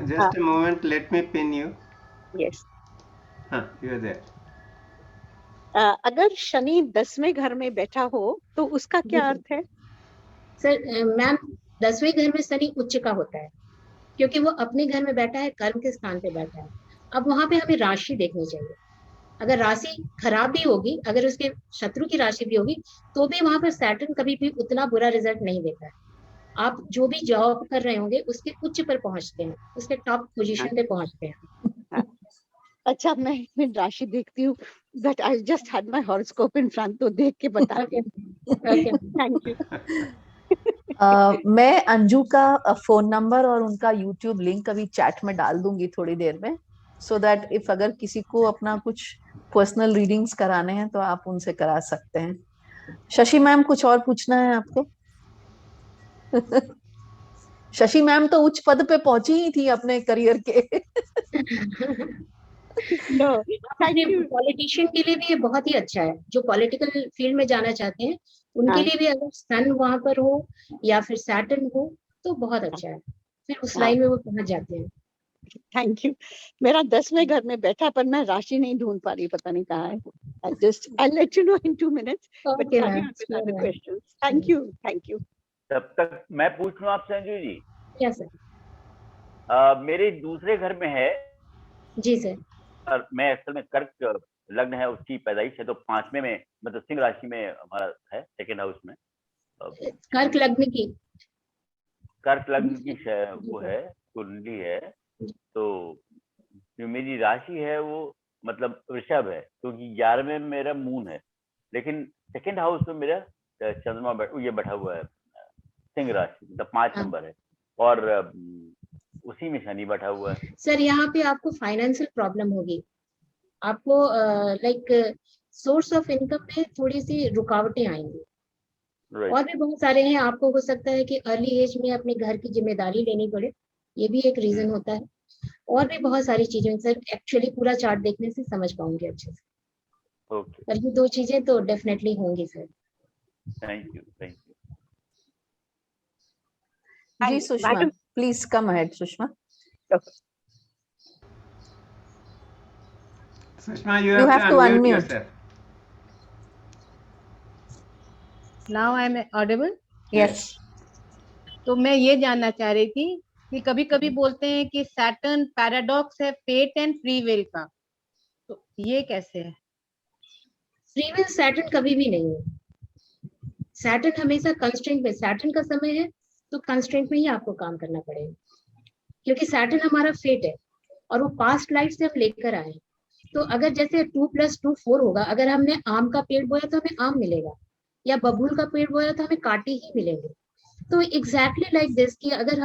[SPEAKER 1] Just a moment, let me pin you.
[SPEAKER 3] Yes.
[SPEAKER 1] You are there.
[SPEAKER 3] अगर शनि 10वें घर में बैठा हो तो उसका क्या अर्थ है?
[SPEAKER 2] सर मैम 10वें घर में शनि उच्च का होता है, क्योंकि वो अपने घर में बैठा है, कर्म के स्थान पे बैठा है। अब वहां पे हमें राशि देखनी चाहिए। अगर राशि खराब भी होगी, अगर उसके शत्रु की राशि भी होगी, तो भी वहां पर सैटर्न कभी भी उतना बुरा रिजल्ट नहीं देता है। आप जो भी जॉब कर रहे होंगे उसके उच्च पर पहुंचते हैं, उसके टॉप पोजीशन पे पहुंचते हैं।
[SPEAKER 3] अच्छा, मैं राशि देखती हूँ, but I just had my horoscope in front, तो देख के बताती हूँ।
[SPEAKER 2] Okay
[SPEAKER 3] thank you. मैं अंजू का फोन नंबर और उनका यूट्यूब लिंक अभी चैट में डाल दूंगी थोड़ी देर में, सो दैट इफ अगर किसी को अपना कुछ पर्सनल रीडिंग्स कराने हैं तो आप उनसे करा सकते हैं। शशि मैम, कुछ और पूछना है आपको? शशि मैम तो उच्च पद पे पहुंची ही थी अपने करियर के। No, thank you.
[SPEAKER 2] पॉलिटिशियन के लिए भी ये बहुत ही अच्छा है, जो पॉलिटिकल फील्ड में जाना चाहते हैं उनके लिए भी, अगर सन वहां पर हो या फिर सैटर्न हो तो बहुत अच्छा है, फिर उस लाइन में वो पहुंच जाते हैं।
[SPEAKER 3] Thank you. मेरा 10वें घर में बैठा, पर मैं राशि नहीं ढूंढ पा रही, पता नहीं कहाँ है। I'll let you know in 2 minutes, but
[SPEAKER 2] Okay,
[SPEAKER 3] carry
[SPEAKER 2] ma'am.
[SPEAKER 3] on with
[SPEAKER 2] Sure,
[SPEAKER 3] other
[SPEAKER 2] ma'am.
[SPEAKER 3] questions. Thank you, thank you.
[SPEAKER 6] तब तक मैं पूछ लूं आपसे अंजू जी?
[SPEAKER 2] Yes sir.
[SPEAKER 6] मेरे दूसरे घर में है,
[SPEAKER 2] जी सर।
[SPEAKER 6] और मैं असल में कर्क लग्न है, उसकी पैदाइश है, तो 5वें में, मतलब सिंह राशि में हमारा है, सेकेंड हाउस में।
[SPEAKER 2] कर्क लग्न की,
[SPEAKER 6] कर्क लग्न की वो है, कुंडली है। तो जो मेरी राशि है वो मतलब वृषभ है, क्योंकि 11वें में मेरा मून है, लेकिन सेकेंड हाउस में मेरा चंद्रमा ये बैठा हुआ है, सिंह राशि, मतलब 5 नंबर है, और उसी में शनि बैठा हुआ है।
[SPEAKER 2] सर यहाँ पे आपको फाइनेंशियल प्रॉब्लम होगी, आपको लाइक सोर्स ऑफ इनकम में थोड़ी सी रुकावटें आएंगी। और भी बहुत सारे हैं, आपको हो सकता है कि अर्ली एज में अपने घर की जिम्मेदारी लेनी पड़े, ये भी एक रीजन होता है। और भी बहुत सारी चीजें सर, एक्चुअली पूरा चार्ट देखने से समझ पाऊंगी अच्छे से, पर ये 2 चीजें तो डेफिनेटली होंगी sir.
[SPEAKER 6] Thank you, thank you
[SPEAKER 3] ji Sushma, please come ahead Sushma.
[SPEAKER 1] Sushma, you have to unmute yourself.
[SPEAKER 4] Now I am audible?
[SPEAKER 3] Yes.
[SPEAKER 4] तो मैं ये जानना चाह रही थी कि कभी कभी बोलते हैं कि सैटर्न पैराडॉक्स है फेट एंड फ्री विल का, तो ये कैसे है?
[SPEAKER 2] फ्री विल सैटर्न कभी भी नहीं है, सैटर्न हमेशा कंस्ट्रेंट में, सैटर्न का समय है तो कंस्ट्रेंट में ही आपको काम करना पड़ेगा, क्योंकि सैटर्न हमारा फेट है और वो पास्ट लाइफ से हम लेकर आए। तो अगर जैसे 2 + 2 4 होगा, अगर हमने आम का पेड़ बोया तो हमें आम मिलेगा, या बबूल का पेड़ बोया तो हमें कांटे ही मिलेंगे। तो एग्जैक्टली लाइक दिस कि अगर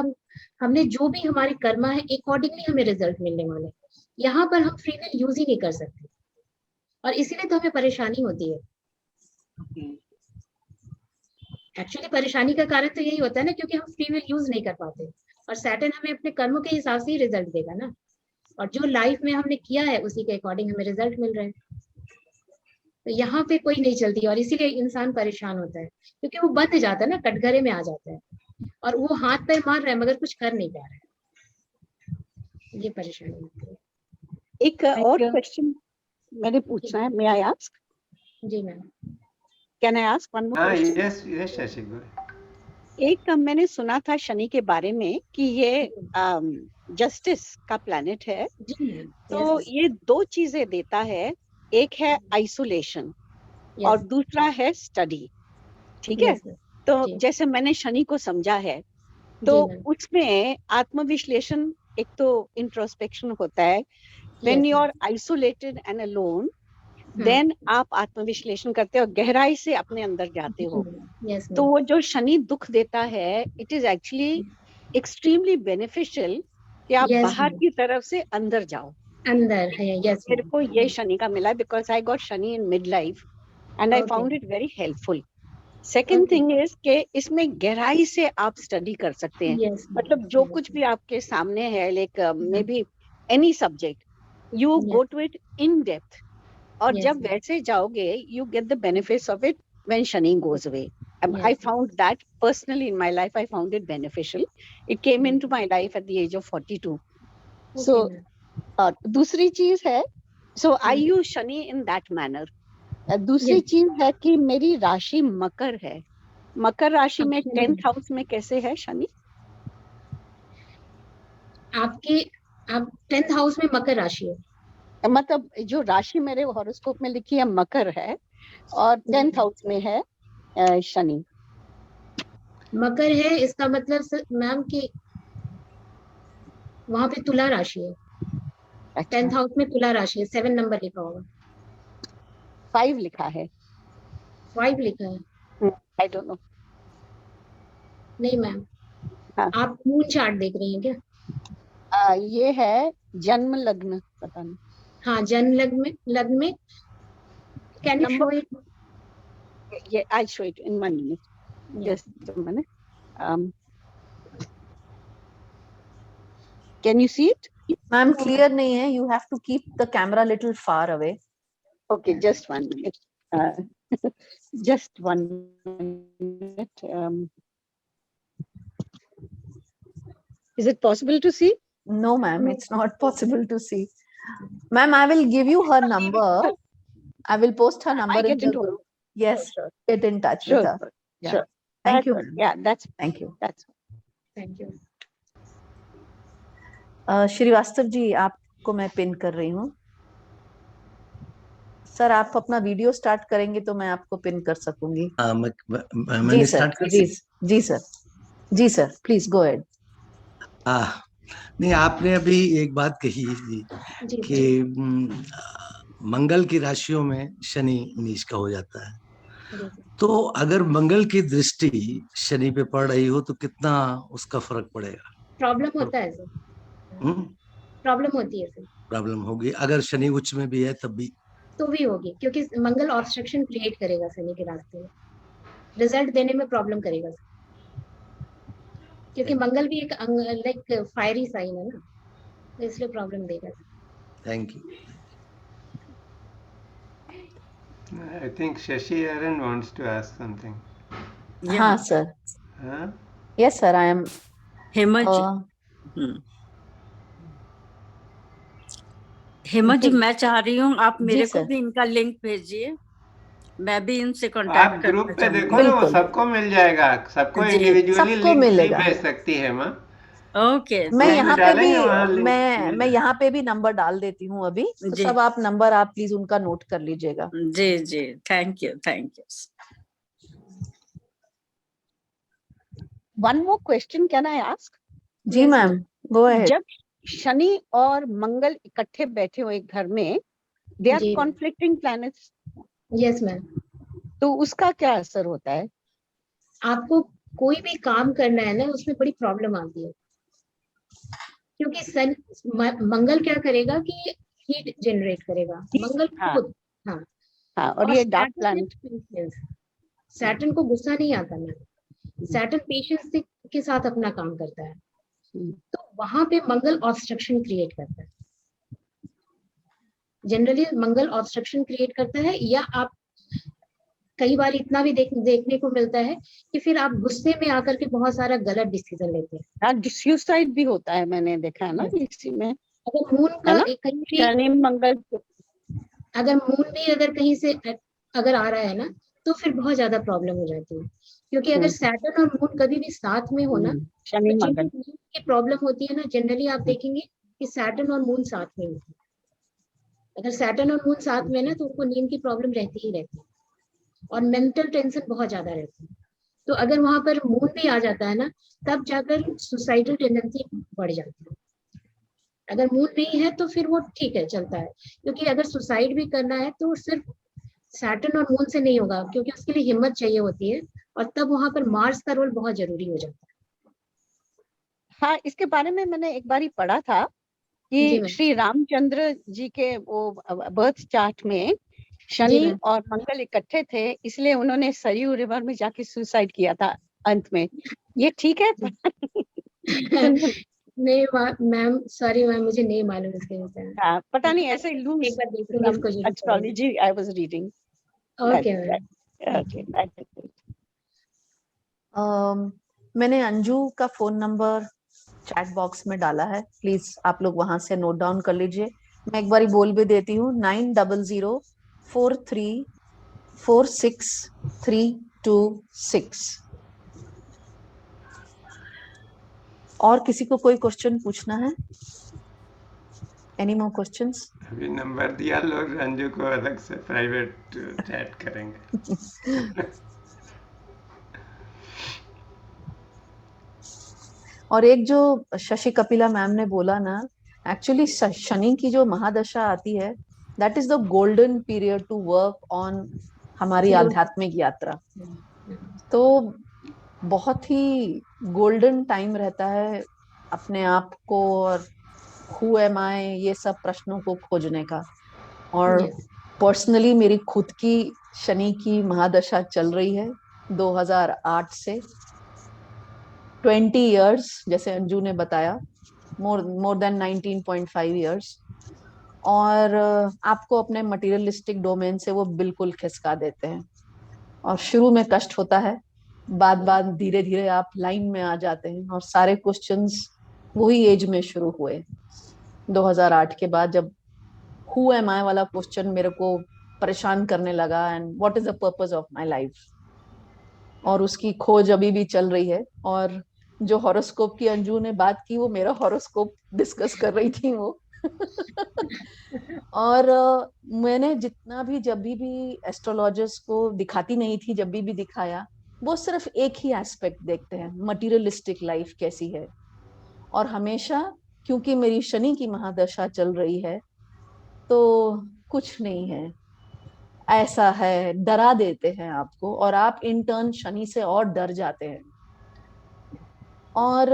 [SPEAKER 2] हमने जो भी हमारी कर्मा है अकॉर्डिंगली हमें रिजल्ट मिलने वाले। यहाँ पर हम फ्री विल यूज ही नहीं कर सकते, और इसीलिए तो हमें परेशानी होती है। एक्चुअली परेशानी का कारण तो यही होता है ना, क्योंकि हम फ्री विल यूज नहीं कर पाते, और सैटर्न हमें अपने कर्मों के हिसाब से ही रिजल्ट देगा ना, और जो लाइफ में हमने किया है उसी के अकॉर्डिंग हमें रिजल्ट मिल रहे हैं। तो यहाँ पे कोई नहीं चलती, और इसीलिए इंसान परेशान होता है, क्योंकि वो बंध जाता है ना, कटघरे में आ जाता है, और वो हाथ पैर मार रहा है मगर कुछ कर नहीं पा रहा है, ये परेशानी होती है।
[SPEAKER 3] एक और क्वेश्चन मैंने पूछना है, मे आई आस्क?
[SPEAKER 2] जी ma'am.
[SPEAKER 3] Can I ask one more question?
[SPEAKER 1] Yes Shashi, go ahead.
[SPEAKER 3] एक मैंने सुना था शनि के बारे में कि ये जस्टिस का प्लैनेट है, तो ये 2 चीजें देता है, एक है आइसोलेशन और दूसरा है स्टडी, ठीक है? तो जैसे मैंने शनि को समझा है, तो उसमें आत्मविश्लेषण, एक तो इंट्रोस्पेक्शन होता है, when you are isolated and alone, then आप आत्मविश्लेषण करते हो, गहराई से अपने अंदर जाते हो। तो वो जो शनि दुख देता है, it is actually extremely beneficial कि आप बाहर की तरफ से अंदर जाओ। अंदर है, यस। मेरे को ये शनि का मिला, because I got Shani in mid life and I found it very helpful. Second thing is के इसमें गहराई से आप स्टडी कर सकते हैं, मतलब जो कुछ भी आपके सामने है, like may be any subject, you go to it in depth, और जब वैसे जाओगे you get the benefits of it when Shani goes away.
[SPEAKER 2] Yes.
[SPEAKER 3] I found that personally in my life, I found it beneficial. It came into my life at the age of 42.
[SPEAKER 2] Okay,
[SPEAKER 3] So
[SPEAKER 2] ma'am.
[SPEAKER 3] दूसरी चीज है, so I
[SPEAKER 2] Hmm.
[SPEAKER 3] use Shani in that manner. दूसरी
[SPEAKER 2] Yes.
[SPEAKER 3] चीज है कि मेरी राशि मकर है. मकर राशि में
[SPEAKER 2] Okay.
[SPEAKER 3] 10th हाउस में कैसे है शनि?
[SPEAKER 2] आपके आप 10th हाउस में मकर राशि है,
[SPEAKER 3] मतलब जो राशि मेरे हॉरोस्कोप में लिखी है मकर है और 10th हाउस में है शनि.
[SPEAKER 2] मकर है, इसका मतलब मैम कि वहां पे तुला राशि है. 10th हाउस में तुला राशि है, 7 नंबर लिखा होगा.
[SPEAKER 3] 5 लिखा है.
[SPEAKER 2] 5 लिखा है.
[SPEAKER 3] I don't know.
[SPEAKER 2] नहीं मैम.
[SPEAKER 3] हाँ.
[SPEAKER 2] आप मून चार्ट देख रही हैं क्या?
[SPEAKER 3] ये है जन्म लग्न, पता नहीं.
[SPEAKER 2] हाँ, जन्म लग्न में कैन यू शो इट?
[SPEAKER 3] ये I show it in 1 minute. Just a minute. Can you see it?
[SPEAKER 7] Ma'am, clear नहीं है. You have to keep the camera little far away.
[SPEAKER 3] Okay, just 1 minute. Just 1 minute. Is it possible to see?
[SPEAKER 7] No, ma'am, it's not possible to see. Ma'am, I will give you her number. I will post her number
[SPEAKER 3] I
[SPEAKER 7] in
[SPEAKER 3] get
[SPEAKER 7] the
[SPEAKER 3] into
[SPEAKER 7] group. Yes,
[SPEAKER 3] Sure.
[SPEAKER 7] get in touch
[SPEAKER 3] Sure.
[SPEAKER 7] with her. Yeah.
[SPEAKER 3] Sure.
[SPEAKER 7] Thank you,
[SPEAKER 3] That's-
[SPEAKER 7] ma'am.
[SPEAKER 3] Yeah, that's
[SPEAKER 7] Thank you.
[SPEAKER 3] that's.
[SPEAKER 2] Thank you.
[SPEAKER 7] Srivastava ji, आपको मैं pin कर रही हूँ. Sir, आप अपना video start करेंगे तो मैं आपको पिन कर सकूंगी.
[SPEAKER 5] मैंने
[SPEAKER 7] जी
[SPEAKER 5] स्टार्ट
[SPEAKER 7] सर.
[SPEAKER 5] कर
[SPEAKER 7] जी सर. जी सर, प्लीज गो अहेड.
[SPEAKER 5] नहीं, आपने अभी एक बात कही
[SPEAKER 2] जी
[SPEAKER 5] कि मंगल की राशियों में शनि नीच का हो जाता है.
[SPEAKER 2] जी.
[SPEAKER 5] तो अगर मंगल की दृष्टि शनि पे पड़ रही हो तो कितना उसका फर्क पड़ेगा?
[SPEAKER 2] प्रॉब्लम होता है सर. प्रॉब्लम होती है सर.
[SPEAKER 5] प्रॉब्लम होगी. अगर शनि उच्च में भी है तब भी
[SPEAKER 2] तो भी होगी, क्योंकि मंगल ऑब्स्ट्रक्शन क्रिएट करेगा शनि के रास्ते में, रिजल्ट देने में प्रॉब्लम करेगा सर. क्योंकि मंगल भी एक लाइक फायरी साइन है ना, तो इसलिए प्रॉब्लम देगा.
[SPEAKER 5] Thank you.
[SPEAKER 1] I think Shashi Aaron wants to ask something.
[SPEAKER 7] हाँ सर.
[SPEAKER 1] Huh?
[SPEAKER 7] Yes sir, I am.
[SPEAKER 8] Hema ji. Hema ji, मैं चाह रही हूँ आप मेरे को भी इनका लिंक भेजिए, मैं भी इनसे
[SPEAKER 1] आप
[SPEAKER 8] कांटेक्ट
[SPEAKER 1] ग्रुप
[SPEAKER 8] करना
[SPEAKER 1] पे देखो
[SPEAKER 8] चाहूंगी.
[SPEAKER 1] ना, वो सबको मिल जाएगा. सबको
[SPEAKER 8] जी,
[SPEAKER 1] इंडिविजुअली
[SPEAKER 7] सबको
[SPEAKER 1] लिंक नहीं
[SPEAKER 7] मिलेगा.
[SPEAKER 1] भेज सकती है माँ.
[SPEAKER 8] ओके.
[SPEAKER 7] मैं
[SPEAKER 1] लिंक
[SPEAKER 7] यहाँ पे
[SPEAKER 1] डालेंगे
[SPEAKER 7] भी
[SPEAKER 1] वहाँ लिंक
[SPEAKER 7] मैं यहाँ पे भी नंबर डाल देती हूँ अभी. तो
[SPEAKER 8] जी.
[SPEAKER 7] सब आप नंबर आप प्लीज उनका नोट कर लीजिएगा.
[SPEAKER 8] जी जी, thank you.
[SPEAKER 3] One more question can I ask?
[SPEAKER 7] जी मैम, गो अहेड.
[SPEAKER 3] जब शनि और मंगल इकट्ठे बैठे हो एक घर में, they R
[SPEAKER 2] G.
[SPEAKER 3] Conflicting planets.
[SPEAKER 2] Yes ma'am.
[SPEAKER 3] तो उसका क्या असर होता है?
[SPEAKER 2] आपको कोई भी काम करना है ना, उसमें बड़ी प्रॉब्लम आती है, क्योंकि मंगल क्या करेगा कि हीट जनरेट करेगा. मंगल खुद.
[SPEAKER 3] हाँ, और ये डार्क प्लैनेट.
[SPEAKER 2] सैटर्न को गुस्सा नहीं आता ना. सैटर्न पेशेंस के साथ अपना काम करता है, तो वहां पे मंगल ऑब्स्ट्रक्शन क्रिएट करता है. जनरली मंगल ऑब्स्ट्रक्शन क्रिएट करता है, या आप कई बार इतना भी देखने को मिलता है कि फिर आप गुस्से में आकर के बहुत सारा गलत डिसीजन लेते हैं.
[SPEAKER 3] सुसाइड भी होता है, मैंने देखा है ना इसी में.
[SPEAKER 2] अगर मून का
[SPEAKER 3] शनि मंगल,
[SPEAKER 2] अगर मून भी अगर कहीं से अगर आ रहा है ना, तो फिर बहुत ज्यादा प्रॉब्लम हो जाती है. क्योंकि अगर सैटर्न और मून कभी भी साथ में हो ना,
[SPEAKER 3] शनि
[SPEAKER 2] तो
[SPEAKER 3] मंगल
[SPEAKER 2] की प्रॉब्लम होती है ना, जनरली आप देखेंगे कि सैटर्न और मून साथ में होती है. अगर सैटर्न और मून साथ में ना, तो उनको नींद की प्रॉब्लम रहती ही रहती है, और मेंटल टेंशन बहुत ज्यादा रहती है. तो अगर वहां पर मून भी आ जाता है ना, तब जाकर सुसाइडल टेंडेंसी बढ़ जाती है. अगर मून नहीं है तो फिर वो ठीक है, चलता है. क्योंकि अगर सुसाइड भी करना है तो सिर्फ सैटर्न और मून से नहीं होगा, क्योंकि उसके लिए हिम्मत चाहिए होती है, और तब वहां पर मार्स का रोल बहुत जरूरी हो जाता है.
[SPEAKER 3] हाँ, इसके बारे में मैंने एक बार ही पढ़ा था कि श्री रामचंद्र जी के वो बर्थ चार्ट में शनि और मंगल इकट्ठे थे, इसलिए उन्होंने सरयू रिवर में जाके सुसाइड किया था अंत में. ये ठीक है?
[SPEAKER 2] नहीं मैम, सॉरी मैम, मुझे नहीं मालूम इसके विषय में.
[SPEAKER 3] हाँ, पता नहीं, ऐसे
[SPEAKER 2] एक बार देखूंगी इसको.
[SPEAKER 3] Astrology I was reading.
[SPEAKER 2] Okay ma'am.
[SPEAKER 3] Okay, that's it.
[SPEAKER 7] मैंने अंजू का फोन नंबर चैट बॉक्स में डाला है, प्लीज आप लोग वहां से नोट डाउन कर लीजिए। मैं एक बारी बोल भी देती हूँ, 9004346326। और किसी को कोई क्वेश्चन पूछना है? Any more questions?
[SPEAKER 1] अभी नंबर दिया, लोग अंजू को अलग से प्राइवेट चैट करेंगे।
[SPEAKER 7] और एक जो शशि कपिला मैम ने बोला ना, एक्चुअली शनि की जो महादशा आती है, that is the golden period to work on हमारी आध्यात्मिक यात्रा। तो बहुत ही गोल्डन टाइम रहता है अपने आप को और हु एम आई, ये सब प्रश्नों को खोजने का। और पर्सनली मेरी खुद की शनि की महादशा चल रही है 2008 से 20 years, जैसे अंजू ने बताया, मोर देन 19.5 years। और आपको अपने मटेरियलिस्टिक डोमेन से वो बिल्कुल खिसका देते हैं और शुरू में कष्ट होता है, बाद धीरे धीरे आप लाइन में आ जाते हैं। और सारे क्वेश्चंस वही एज में शुरू हुए 2008 के बाद, जब हु एम आई वाला क्वेश्चन मेरे को परेशान करने लगा, and what is the purpose of my life. और उसकी खोज अभी भी चल रही है। और जो हॉरोस्कोप की अंजू ने बात की, वो मेरा हॉरोस्कोप डिस्कस कर रही थी वो। और मैंने जितना भी जब भी एस्ट्रोलॉजर्स को दिखाती नहीं थी, जब भी दिखाया, वो सिर्फ एक ही एस्पेक्ट देखते हैं, मटेरियलिस्टिक लाइफ कैसी है। और हमेशा, क्योंकि मेरी शनि की महादशा चल रही है, तो कुछ नहीं है, ऐसा है, डरा देते हैं आपको और आप इंटर्न शनि से और डर जाते हैं। और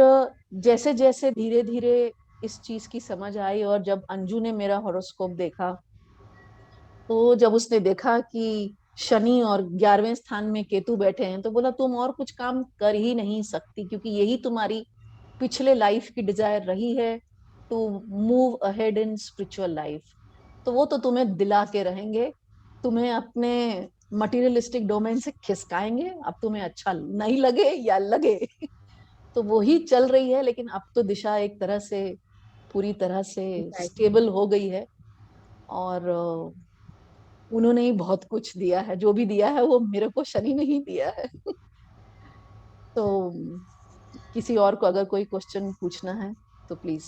[SPEAKER 7] जैसे जैसे धीरे धीरे इस चीज की समझ आई, और जब अंजू ने मेरा हॉरोस्कोप देखा, तो जब उसने देखा कि शनि और 11वें स्थान में केतु बैठे हैं, तो बोला तुम और कुछ काम कर ही नहीं सकती, क्योंकि यही तुम्हारी पिछले लाइफ की डिजायर रही है, to move ahead in spiritual life. तो वो तो तुम्हें दिला के रहेंगे, तुम्हें अपने मटेरियलिस्टिक डोमेन से खिसकाएंगे, अब तुम्हें अच्छा नहीं लगे या लगे। तो वो ही चल रही है, लेकिन अब तो दिशा एक तरह से पूरी तरह से स्टेबल हो गई है। और उन्होंने ही बहुत कुछ दिया है, जो भी दिया है वो मेरे को शनि ने ही दिया है। तो किसी और को अगर कोई क्वेश्चन पूछना है तो प्लीज।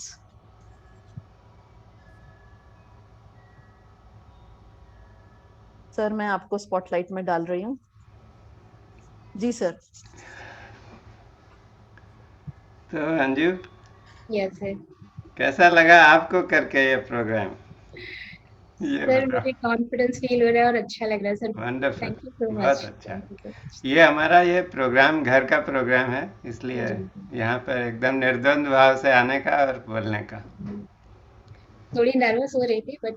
[SPEAKER 7] सर, मैं आपको स्पॉटलाइट में डाल रही हूँ। जी सर।
[SPEAKER 1] तो अंजू,
[SPEAKER 2] यस सर।
[SPEAKER 1] कैसा लगा आपको करके ये प्रोग्राम?
[SPEAKER 2] सर मुझे कॉन्फिडेंस फील हो रहा है और अच्छा लग रहा है sir.
[SPEAKER 1] Wonderful,
[SPEAKER 2] thank you so much.
[SPEAKER 1] बहुत अच्छा। ये हमारा ये प्रोग्राम घर का प्रोग्राम है, इसलिए यहाँ पर एकदम निर्द्वंद भाव से आने का और बोलने का।
[SPEAKER 2] थोड़ी नर्वस हो रही थी, बट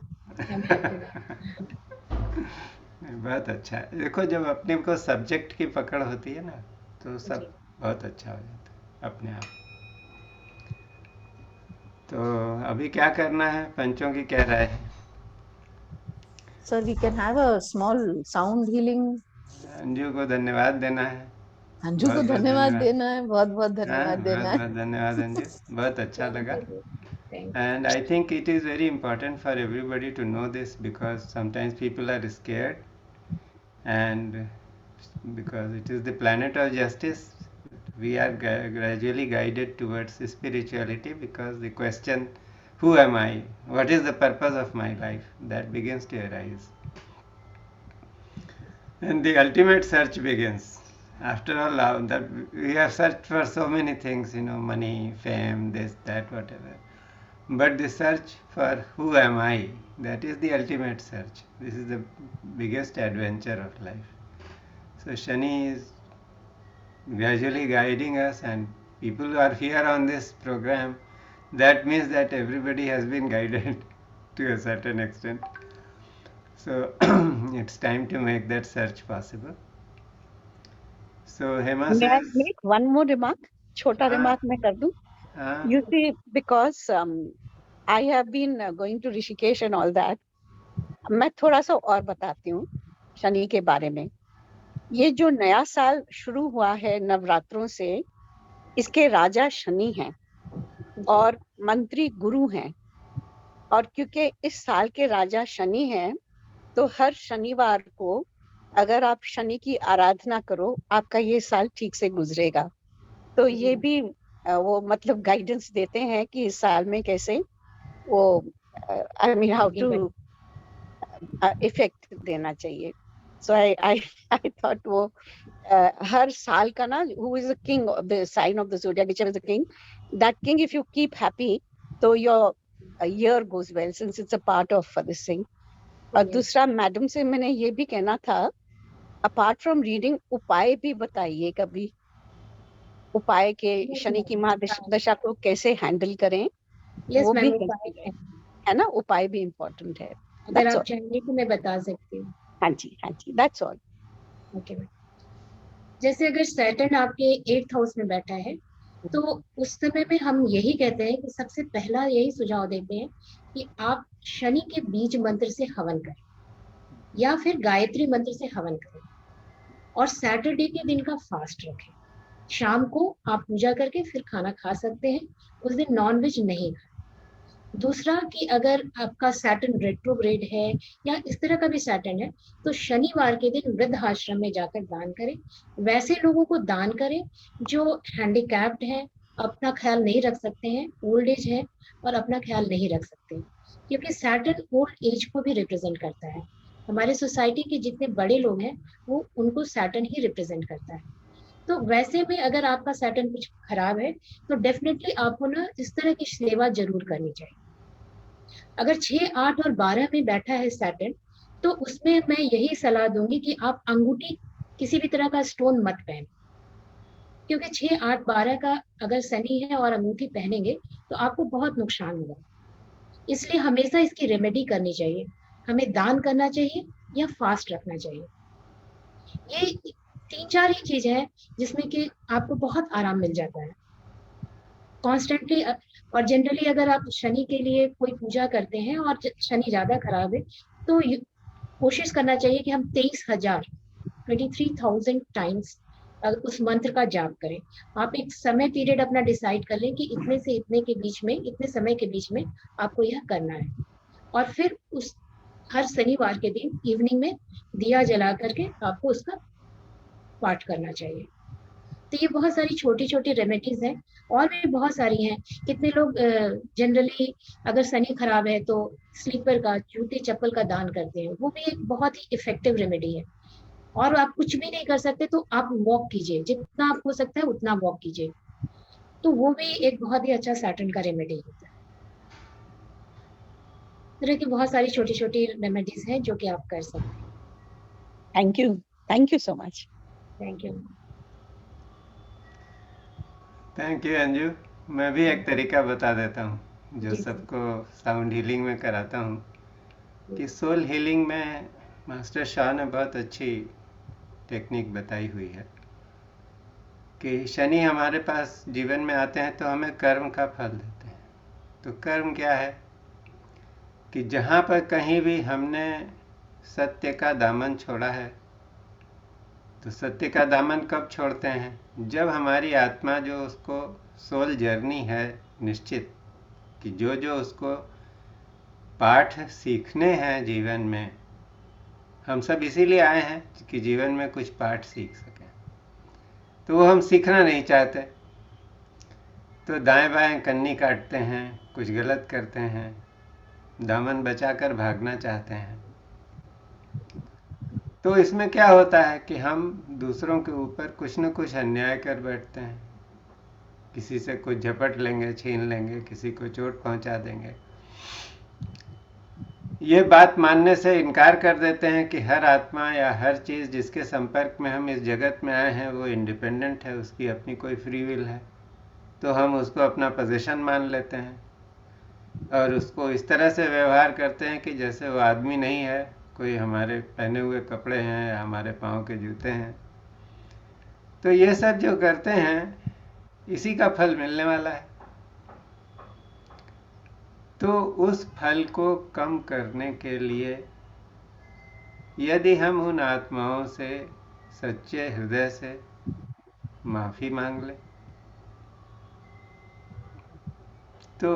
[SPEAKER 1] बहुत अच्छा है। देखो, जब अपने को सब्जेक्ट की पकड़ होती है ना, तो सब बहुत अच्छा हो जाता है अपने आप। तो अभी क्या करना है, पंचों की क्या राय है?
[SPEAKER 7] Sir, we can have a small sound healing.
[SPEAKER 1] Anju को धन्यवाद देना है।
[SPEAKER 7] अंजू को धन्यवाद देना है, बहुत बहुत धन्यवाद देना है।
[SPEAKER 1] बहुत धन्यवाद अंजू, बहुत अच्छा लगा। And I think it is very important for everybody to know this, because sometimes people are scared, and because it is the planet of justice, we are gradually guided towards spirituality, because the question, who am I, what is the purpose of my life, that begins to arise, and the ultimate search begins. After all, that we have searched for so many things, money, fame, this, that, whatever. But the search for who am I, that is the ultimate search. This is the biggest adventure of life. So Shani is gradually guiding us, and people who are here on this program, that means that everybody has been guided to a certain extent. So it's time to make that search possible. So Hema says,
[SPEAKER 3] may I make one more remark? छोटा remark मैं कर दूं? You see, because I have been going to Rishikesh and all that, मैं थोड़ा सा और बताती हूँ शनि के बारे में। ये जो नया साल शुरू हुआ है नवरात्रों से, इसके राजा शनि हैं और मंत्री गुरु हैं। और क्योंकि इस साल के राजा शनि हैं, तो हर शनिवार को अगर आप शनि की आराधना करो, आपका ये साल ठीक से गुजरेगा। तो ये भी वो मतलब गाइडेंस देते हैं कि इस साल में कैसे वो I mean how to effect देना चाहिए। सो आई थॉट वो हर साल का ना, who is the king of the sign of the zodiac, whichever is the king, that king if you keep happy, तो your year goes well, since it's a part of this thing. और दूसरा, madam से मैंने ये भी कहना था, apart from reading, उपाय भी बताइए कभी, उपाय के शनि की महादशा को कैसे हैंडल करें। वो भी है ना, उपाय भी इम्पोर्टेंट है।
[SPEAKER 2] अगर आप चाहेंगे तो मैं बता सकती हूँ।
[SPEAKER 3] हाँ जी, दैट्स ऑल।
[SPEAKER 2] ओके। जैसे अगर सैटर्न आपके 8th हाउस में बैठा है, तो उस समय में हम यही कहते हैं कि सबसे पहला यही सुझाव देते हैं कि आप शनि के बीज मंत्र से हवन करें या फिर गायत्री मंत्र से हवन करें, और सैटरडे के दिन का फास्ट रखें। शाम को आप पूजा करके फिर खाना खा सकते हैं, उस दिन नॉनवेज नहीं खाएं। दूसरा कि अगर आपका सैटर्न रेट्रोग्रेड है या इस तरह का भी सैटर्न है, तो शनिवार के दिन वृद्धाश्रम में जाकर दान करें। वैसे लोगों को दान करें जो हैंडीकैप्ड हैं, अपना ख्याल नहीं रख सकते हैं, ओल्ड एज है और अपना ख्याल नहीं रख सकते, क्योंकि सैटर्न ओल्ड एज को भी रिप्रेजेंट करता है। हमारे सोसाइटी के जितने बड़े लोग हैं वो उनको सैटर्न ही रिप्रेजेंट करता है। तो वैसे में अगर आपका सैटर्न कुछ खराब है तो डेफिनेटली आपको ना इस तरह की सेवा जरूर करनी चाहिए। अगर 6, 8 और 12 में बैठा है सैटर्न, तो उसमें मैं यही सलाह दूंगी कि आप अंगूठी, किसी भी तरह का स्टोन मत पहने, क्योंकि 6, 8, 12 का अगर शनि है और अंगूठी पहनेंगे तो आपको बहुत नुकसान होगा। इसलिए हमेशा इसकी रेमेडी करनी चाहिए, हमें दान करना चाहिए या फास्ट रखना चाहिए। ये 3-4 ही चीजें हैं जिसमें कि आपको बहुत आराम मिल जाता है कॉन्स्टेंटली। और जनरली अगर आप शनि के लिए कोई पूजा करते हैं और शनि ज्यादा खराब है, तो कोशिश करना चाहिए कि हम 23,000 टाइम्स उस मंत्र का जाप करें। आप एक समय पीरियड अपना डिसाइड कर लें कि इतने से इतने के बीच में, इतने समय के बीच में आपको यह करना है, और फिर उस हर शनिवार के दिन इवनिंग में दिया जला करके आपको उसका पाठ करना चाहिए। तो ये बहुत सारी छोटी छोटी रेमेडीज हैं, और भी बहुत सारी हैं। कितने लोग जनरली अगर शनि खराब है तो स्लीपर का, जूते चप्पल का दान करते हैं, वो भी एक बहुत ही इफेक्टिव रेमेडी है। और आप कुछ भी नहीं कर सकते तो आप वॉक कीजिए, जितना आप हो सकता है उतना वॉक कीजिए, तो वो भी एक बहुत ही अच्छा सैटर्न का रेमेडी होता है। तरह की बहुत सारी छोटी छोटी रेमेडीज हैं जो कि आप कर सकते हैं।
[SPEAKER 3] Thank you so much.
[SPEAKER 2] Thank you.
[SPEAKER 1] Thank you Anju. मैं भी एक तरीका बता देता हूँ जो सबको साउंड हीलिंग में कराता हूँ, कि सोल हीलिंग में मास्टर शाह ने बहुत अच्छी टेक्निक बताई हुई है कि शनि हमारे पास जीवन में आते हैं तो हमें कर्म का फल देते हैं। तो कर्म क्या है कि जहाँ पर कहीं भी हमने सत्य का दामन छोड़ा है, तो सत्य का दामन कब छोड़ते हैं? जब हमारी आत्मा, जो उसको सोल जर्नी है निश्चित कि जो जो उसको पाठ सीखने हैं जीवन में, हम सब इसीलिए आए हैं कि जीवन में कुछ पाठ सीख सकें, तो वो हम सीखना नहीं चाहते, तो दाएं बाएं कन्नी काटते हैं, कुछ गलत करते हैं, दामन बचाकर भागना चाहते हैं। तो इसमें क्या होता है कि हम दूसरों के ऊपर कुछ न कुछ अन्याय कर बैठते हैं, किसी से कुछ झपट लेंगे, छीन लेंगे, किसी को चोट पहुंचा देंगे। ये बात मानने से इनकार कर देते हैं कि हर आत्मा या हर चीज़ जिसके संपर्क में हम इस जगत में आए हैं वो इंडिपेंडेंट है, उसकी अपनी कोई फ्री विल है, तो हम उसको अपना पोजीशन मान लेते हैं और उसको इस तरह से व्यवहार करते हैं कि जैसे वो आदमी नहीं है, कोई हमारे पहने हुए कपड़े हैं या हमारे पाँव के जूते हैं। तो ये सब जो करते हैं इसी का फल मिलने वाला है। तो उस फल को कम करने के लिए यदि हम उन आत्माओं से सच्चे हृदय से माफी मांग ले तो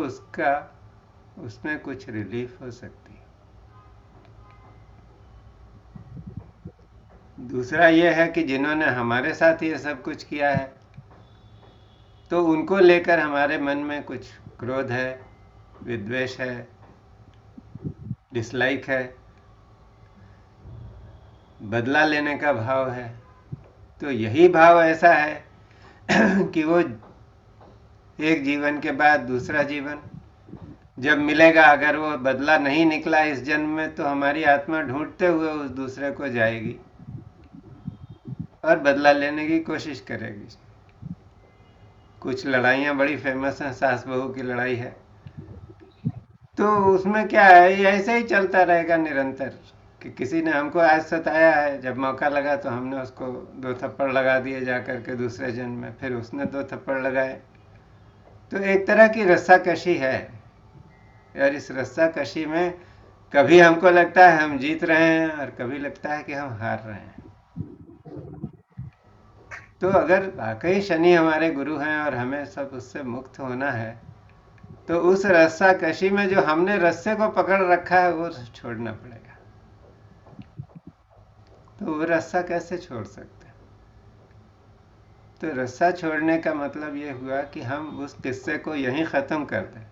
[SPEAKER 1] उसमें कुछ रिलीफ हो सकती है। दूसरा यह है कि जिन्होंने हमारे साथ ये सब कुछ किया है तो उनको लेकर हमारे मन में कुछ क्रोध है, विद्वेष है, डिसलाइक है, बदला लेने का भाव है। तो यही भाव ऐसा है कि वो एक जीवन के बाद दूसरा जीवन जब मिलेगा, अगर वो बदला नहीं निकला इस जन्म में, तो हमारी आत्मा ढूंढते हुए उस दूसरे को जाएगी और बदला लेने की कोशिश करेगी। कुछ लड़ाइयाँ बड़ी फेमस हैं, सास बहू की लड़ाई है, तो उसमें क्या है, ये ऐसे ही चलता रहेगा निरंतर कि किसी ने हमको आज सताया है, जब मौका लगा तो हमने उसको 2 थप्पड़ लगा दिए जा करके दूसरे जन्म में, फिर उसने 2 थप्पड़ लगाए। तो एक तरह की रस्साकशी है और इस रस्साकशी में कभी हमको लगता है हम जीत रहे हैं और कभी लगता है कि हम हार रहे हैं। तो अगर वाकई शनि हमारे गुरु हैं और हमें सब उससे मुक्त होना है, तो उस रस्साकशी में जो हमने रस्से को पकड़ रखा है वो छोड़ना पड़ेगा। तो वो रस्सा कैसे छोड़ सकते हैं? तो रस्सा छोड़ने का मतलब ये हुआ कि हम उस किस्से को यहीं ख़त्म कर दें।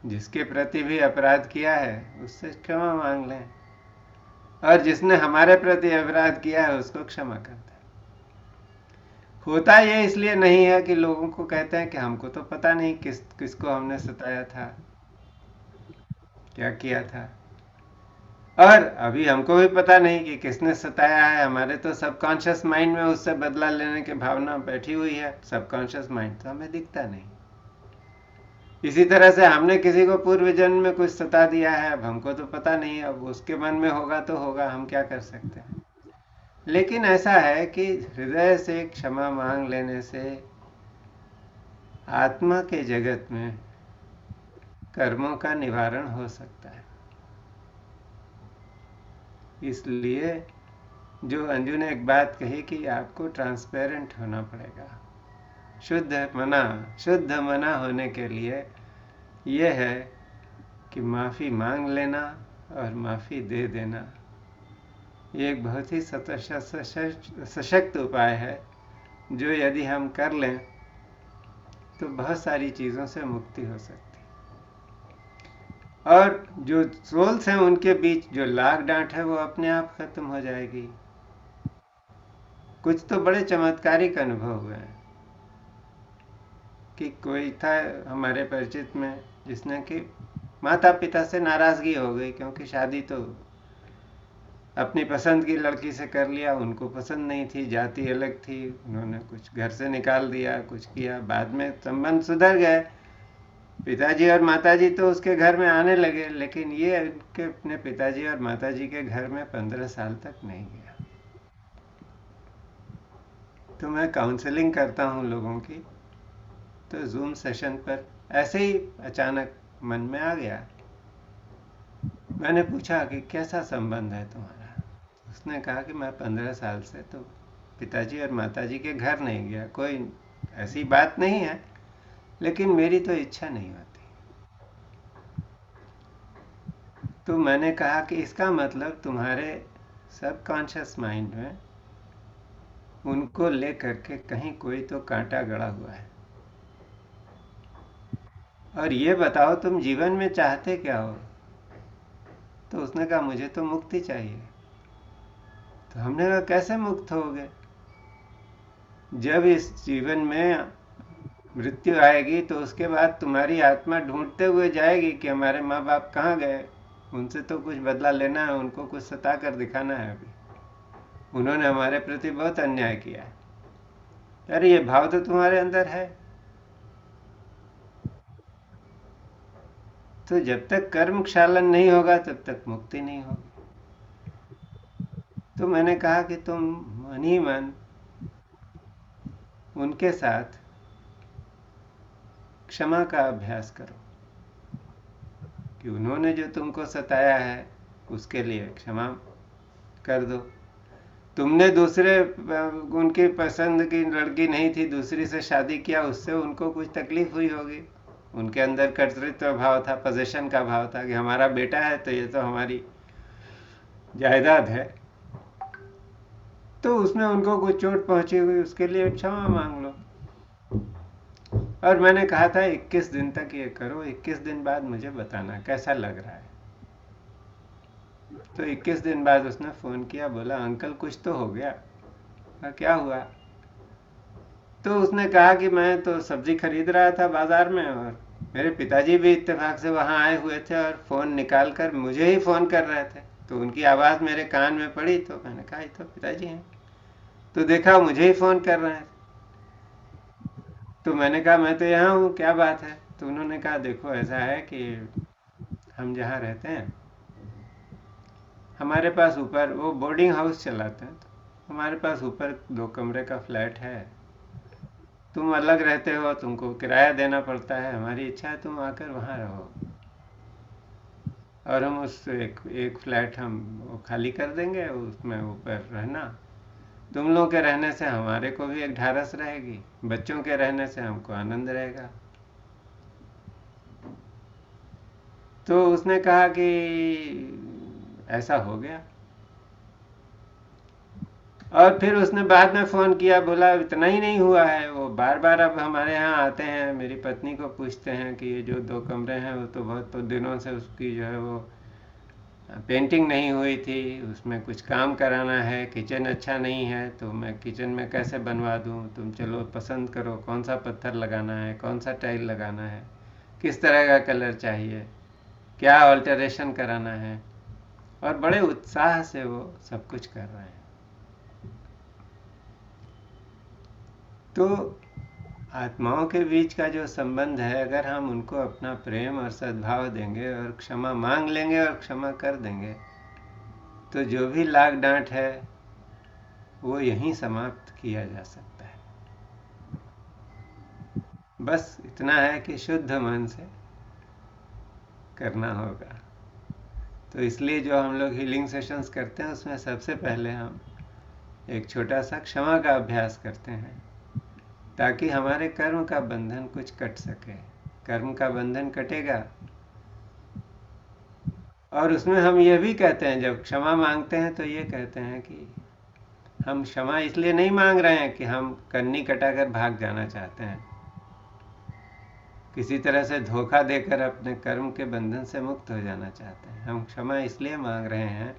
[SPEAKER 1] जिसके प्रति भी अपराध किया है उससे क्षमा मांग लें और जिसने हमारे प्रति अपराध किया है उसको क्षमा कर दें। होता ये इसलिए नहीं है कि लोगों को कहते हैं कि हमको तो पता नहीं किसको हमने सताया था, क्या किया था, और अभी हमको भी पता नहीं कि किसने सताया है। हमारे तो सबकॉन्शियस माइंड में उससे बदला लेने की भावना बैठी हुई है। सबकॉन्शियस माइंड तो हमें दिखता नहीं। इसी तरह से हमने किसी को पूर्व जन्म में कुछ सता दिया है, अब हमको तो पता नहीं, अब उसके मन में होगा तो होगा, हम क्या कर सकते हैं। लेकिन ऐसा है कि हृदय से क्षमा मांग लेने से आत्मा के जगत में कर्मों का निवारण हो सकता है। इसलिए जो अंजू ने एक बात कही कि आपको ट्रांसपेरेंट होना पड़ेगा। शुद्ध मना होने के लिए यह है कि माफ़ी मांग लेना और माफ़ी दे देना, ये एक बहुत ही सशक्त उपाय है जो यदि हम कर लें तो बहुत सारी चीज़ों से मुक्ति हो सकती है। और जो सोल्स हैं उनके बीच जो लाग डांट है वो अपने आप खत्म हो जाएगी। कुछ तो बड़े चमत्कारिक अनुभव हुए हैं कि कोई था हमारे परिचित में जिसने कि माता पिता से नाराज़गी हो गई क्योंकि शादी तो अपनी पसंद की लड़की से कर लिया, उनको पसंद नहीं थी, जाति अलग थी, उन्होंने कुछ घर से निकाल दिया, कुछ किया, बाद में संबंध सुधर गए, पिताजी और माताजी तो उसके घर में आने लगे, लेकिन ये उनके अपने पिताजी और माताजी के घर में 15 साल तक नहीं गया। तो मैं काउंसलिंग करता हूँ लोगों की, तो जूम सेशन पर ऐसे ही अचानक मन में आ गया। मैंने पूछा कि कैसा संबंध है तुम्हारा? उसने कहा कि मैं 15 साल से तो पिताजी और माताजी के घर नहीं गया, कोई ऐसी बात नहीं है, लेकिन मेरी तो इच्छा नहीं होती। तो मैंने कहा कि इसका मतलब तुम्हारे सबकॉन्शियस माइंड में उनको ले करके कहीं कोई तो कांटा गड़ा हुआ है। और ये बताओ तुम जीवन में चाहते क्या हो? तो उसने कहा मुझे तो मुक्ति चाहिए। तो हमने कहा कैसे मुक्त होगे? जब इस जीवन में मृत्यु आएगी तो उसके बाद तुम्हारी आत्मा ढूंढते हुए जाएगी कि हमारे माँ बाप कहाँ गए, उनसे तो कुछ बदला लेना है, उनको कुछ सता कर दिखाना है। अभी उन्होंने हमारे प्रति बहुत अन्याय किया है। अरे ये भाव तो तुम्हारे अंदर है। तो जब तक कर्म क्षालन नहीं होगा तब तक मुक्ति नहीं होगी। तो मैंने कहा कि तुम मन ही मन उनके साथ क्षमा का अभ्यास करो कि उन्होंने जो तुमको सताया है उसके लिए क्षमा कर दो। तुमने दूसरे उनकी पसंद की लड़की नहीं थी, दूसरी से शादी किया, उससे उनको कुछ तकलीफ हुई होगी। उनके अंदर कर्तृत्व भाव था, पोजीशन का भाव था कि हमारा बेटा है तो ये तो हमारी जायदाद है। तो उसमें उनको कुछ चोट पहुंची हुई, उसके लिए क्षमा मांग लो। और मैंने कहा था 21 दिन तक ये करो, 21 दिन बाद मुझे बताना कैसा लग रहा है। तो 21 दिन बाद उसने फ़ोन किया, बोला अंकल कुछ तो हो गया। क्या हुआ? तो उसने कहा कि मैं तो सब्जी खरीद रहा था बाजार में, और मेरे पिताजी भी इत्तेफाक से वहाँ आए हुए थे और फ़ोन निकाल कर मुझे ही फ़ोन कर रहे थे। तो उनकी आवाज़ मेरे कान में पड़ी, तो मैंने कहा ये तो पिताजी हैं। तो देखा मुझे ही फ़ोन कर रहे हैं। तो मैंने कहा मैं तो यहाँ हूँ, क्या बात है? तो उन्होंने कहा देखो ऐसा है कि हम जहाँ रहते हैं हमारे पास ऊपर, वो बोर्डिंग हाउस चलाते हैं, तो हमारे पास ऊपर 2 कमरे का फ्लैट है। तुम अलग रहते हो, तुमको किराया देना पड़ता है, हमारी इच्छा है तुम आकर वहाँ रहो, और हम उस एक फ्लैट हम वो खाली कर देंगे, उसमें ऊपर रहना। तुम लोगों के रहने से हमारे को भी एक ढारस रहेगी, बच्चों के रहने से हमको आनंद रहेगा। तो उसने कहा कि ऐसा हो गया। और फिर उसने बाद में फ़ोन किया, बोला इतना ही नहीं हुआ है, वो बार बार अब हमारे यहाँ आते हैं, मेरी पत्नी को पूछते हैं कि ये जो 2 कमरे हैं वो तो बहुत दिनों से उसकी जो है वो पेंटिंग नहीं हुई थी, उसमें कुछ काम कराना है, किचन अच्छा नहीं है, तो मैं किचन में कैसे बनवा दूँ, तुम चलो पसंद करो कौन सा पत्थर लगाना है, कौन सा टाइल लगाना है, किस तरह का कलर चाहिए, क्या ऑल्टरेशन कराना है। और बड़े उत्साह से वो सब कुछ कर रहे हैं। तो आत्माओं के बीच का जो संबंध है, अगर हम उनको अपना प्रेम और सद्भाव देंगे और क्षमा मांग लेंगे और क्षमा कर देंगे, तो जो भी लाग डांट है वो यहीं समाप्त किया जा सकता है। बस इतना है कि शुद्ध मन से करना होगा। तो इसलिए जो हम लोग हीलिंग सेशंस करते हैं उसमें सबसे पहले हम एक छोटा सा क्षमा का अभ्यास करते हैं, ताकि हमारे कर्म का बंधन कुछ कट सके। कर्म का बंधन कटेगा, और उसमें हम ये भी कहते हैं, जब क्षमा मांगते हैं तो ये कहते हैं कि हम क्षमा इसलिए नहीं मांग रहे हैं कि हम कन्नी कटाकर भाग जाना चाहते हैं, किसी तरह से धोखा देकर अपने कर्म के बंधन से मुक्त हो जाना चाहते हैं। हम क्षमा इसलिए मांग रहे हैं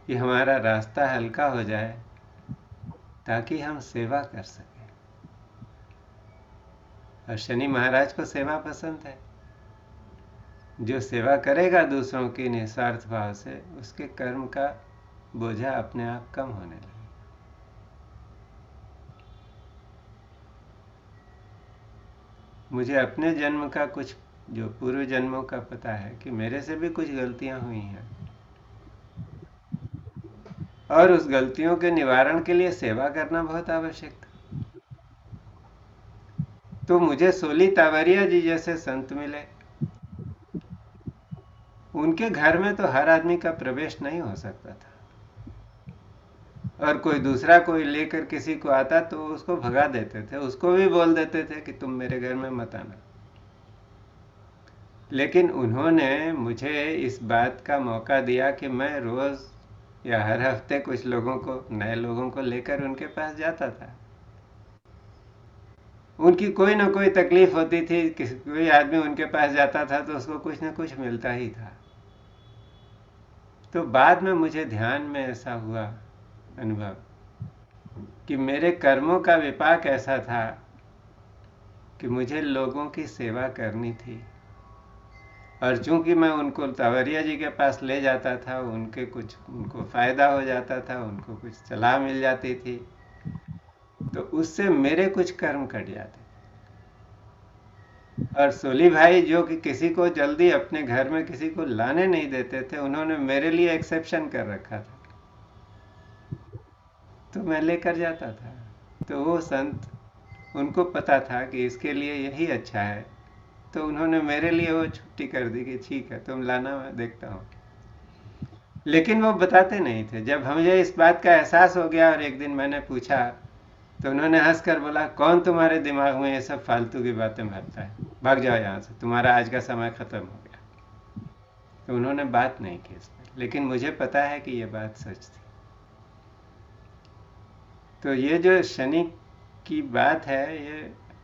[SPEAKER 1] कि हमारा रास्ता हल्का हो जाए, ताकि हम सेवा कर सकें। और शनि महाराज को सेवा पसंद है। जो सेवा करेगा दूसरों की निस्वार्थ भाव से, उसके कर्म का बोझा अपने आप कम होने लगे। मुझे अपने जन्म का कुछ जो पूर्व जन्मों का पता है कि मेरे से भी कुछ गलतियां हुई हैं, और उस गलतियों के निवारण के लिए सेवा करना बहुत आवश्यक था। तो मुझे सोली तावरिया जी जैसे संत मिले। उनके घर में तो हर आदमी का प्रवेश नहीं हो सकता था, और कोई दूसरा कोई लेकर किसी को आता तो उसको भगा देते थे, उसको भी बोल देते थे कि तुम मेरे घर में मत आना। लेकिन उन्होंने मुझे इस बात का मौका दिया कि मैं रोज या हर हफ्ते कुछ लोगों को, नए लोगों को लेकर उनके पास जाता था। उनकी कोई ना कोई तकलीफ होती थी, कोई आदमी उनके पास जाता था तो उसको कुछ ना कुछ मिलता ही था। तो बाद में मुझे ध्यान में ऐसा हुआ अनुभव कि मेरे कर्मों का विपाक ऐसा था कि मुझे लोगों की सेवा करनी थी, और चूंकि मैं उनको तावरिया जी के पास ले जाता था, उनको फायदा हो जाता था, उनको कुछ सलाह मिल जाती थी, तो उससे मेरे कुछ कर्म कट जाते थे। और सोली भाई जो कि किसी को जल्दी अपने घर में किसी को लाने नहीं देते थे, उन्होंने मेरे लिए एक्सेप्शन कर रखा था, तो मैं लेकर जाता था। तो वो संत, उनको पता था कि इसके लिए यही अच्छा है, तो उन्होंने मेरे लिए वो छुट्टी कर दी कि ठीक है तुम लाना, मैं देखता हूँ। लेकिन वो बताते नहीं थे। जब मुझे इस बात का एहसास हो गया और एक दिन मैंने पूछा तो उन्होंने हंस कर बोला, कौन तुम्हारे दिमाग में ये सब फालतू की बातें भरता है, भाग जाओ यहाँ से, तुम्हारा आज का समय ख़त्म हो गया। तो उन्होंने बात नहीं की इस पर, लेकिन मुझे पता है कि ये बात सच थी। तो ये जो शनि की बात है ये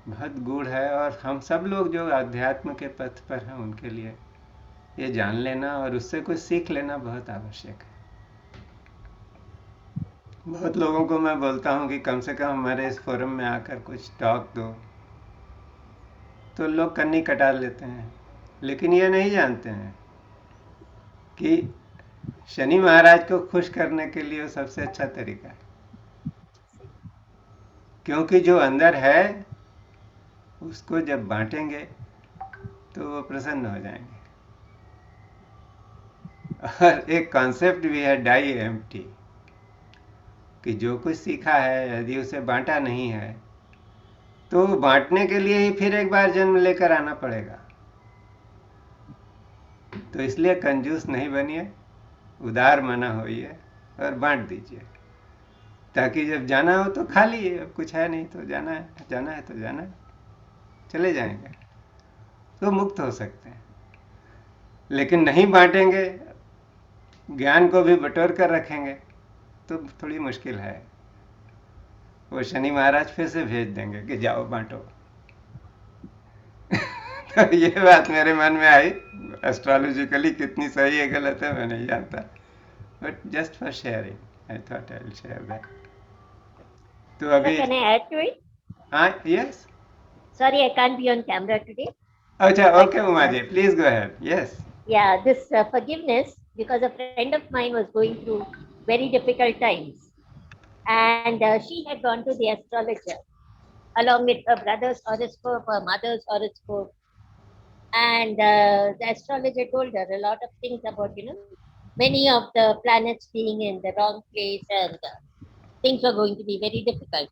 [SPEAKER 1] बहुत गूढ़ है, और हम सब लोग जो अध्यात्म के पथ पर हैं उनके लिए ये जान लेना और उससे कुछ सीख लेना बहुत आवश्यक है। बहुत लोगों को मैं बोलता हूँ कि कम से कम हमारे इस फोरम में आकर कुछ टॉक दो, तो लोग कन्नी कटा लेते हैं, लेकिन ये नहीं जानते हैं कि शनि महाराज को खुश करने के लिए वो सबसे अच्छा तरीका है, क्योंकि जो अंदर है उसको जब बांटेंगे तो वो प्रसन्न हो जाएंगे। और एक कॉन्सेप्ट भी है डाई एम्प्टी, कि जो कुछ सीखा है यदि उसे बांटा नहीं है तो बांटने के लिए ही फिर एक बार जन्म लेकर आना पड़ेगा। तो इसलिए कंजूस नहीं बनिए, उदार मना होइए और बांट दीजिए, ताकि जब जाना हो तो खा लिए, अब कुछ है नहीं तो जाना है, जाना है तो जाना है, चले जाएंगे तो मुक्त हो सकते हैं। लेकिन नहीं बांटेंगे, ज्ञान को भी बटोर कर रखेंगे तो थोड़ी मुश्किल है। वो शनि महाराज फिर से भेज देंगे कि जाओ बांटो। तो ये बात मेरे मन में आई, एस्ट्रोलॉजिकली कितनी सही है गलत है मैं नहीं जानता, but just for sharing I thought I will share that. तो अभी
[SPEAKER 9] can I add to it?
[SPEAKER 1] हाँ, yes,
[SPEAKER 9] sorry I can't be on camera today.
[SPEAKER 1] अच्छा, okay Uma ji, please go ahead. Yes,
[SPEAKER 9] Yeah, this forgiveness, because a friend of mine was going through very difficult times, and she had gone to the astrologer along with her brother's horoscope, her mother's horoscope, and the astrologer told her a lot of things about, many of the planets being in the wrong place, and things were going to be very difficult.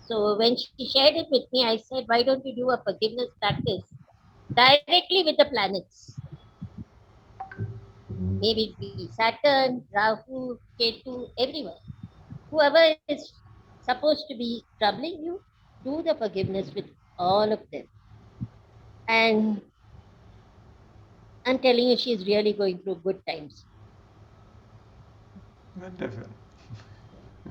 [SPEAKER 9] So when she shared it with me, I said, why don't you do a forgiveness practice directly with the planets? Maybe it be Saturn, Rahu, Ketu, everyone. Whoever is supposed to be troubling you, do the forgiveness with all of them. And I'm telling you, she's really going through good times.
[SPEAKER 1] wonderful.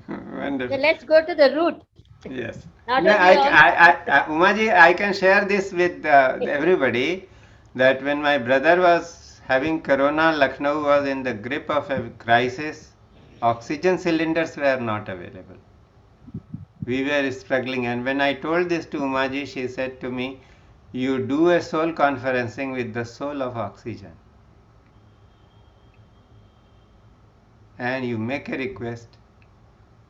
[SPEAKER 1] Wonderful.
[SPEAKER 9] So let's go to the root.
[SPEAKER 1] Yes.
[SPEAKER 9] Not
[SPEAKER 1] No,
[SPEAKER 9] only all-
[SPEAKER 1] Umaji, I can share this with everybody, that when my brother was having corona, Lucknow was in the grip of a crisis. Oxygen cylinders were not available. We were struggling, and when I told this to Umaji, she said to me, you do a soul conferencing with the soul of oxygen, and you make a request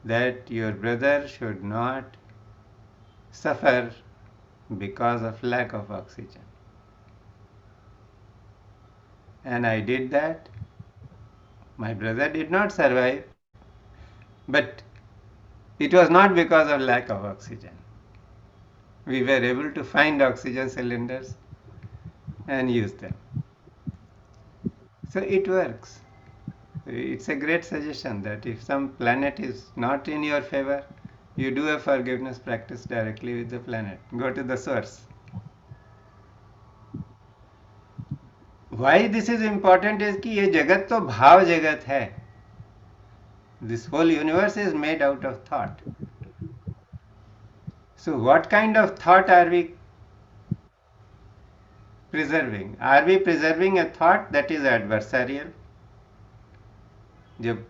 [SPEAKER 1] that your brother should not suffer because of lack of oxygen. And I did that. My brother did not survive, but it was not because of lack of oxygen. We were able to find oxygen cylinders and use them. So it works. It's a great suggestion that if some planet is not in your favor, you do a forgiveness practice directly with the planet. Go to the source. Why this is important is कि ये जगत तो भाव जगत है. This whole universe is made out of thought. So what kind of thought are we preserving? Are we preserving a thought that is adversarial? जब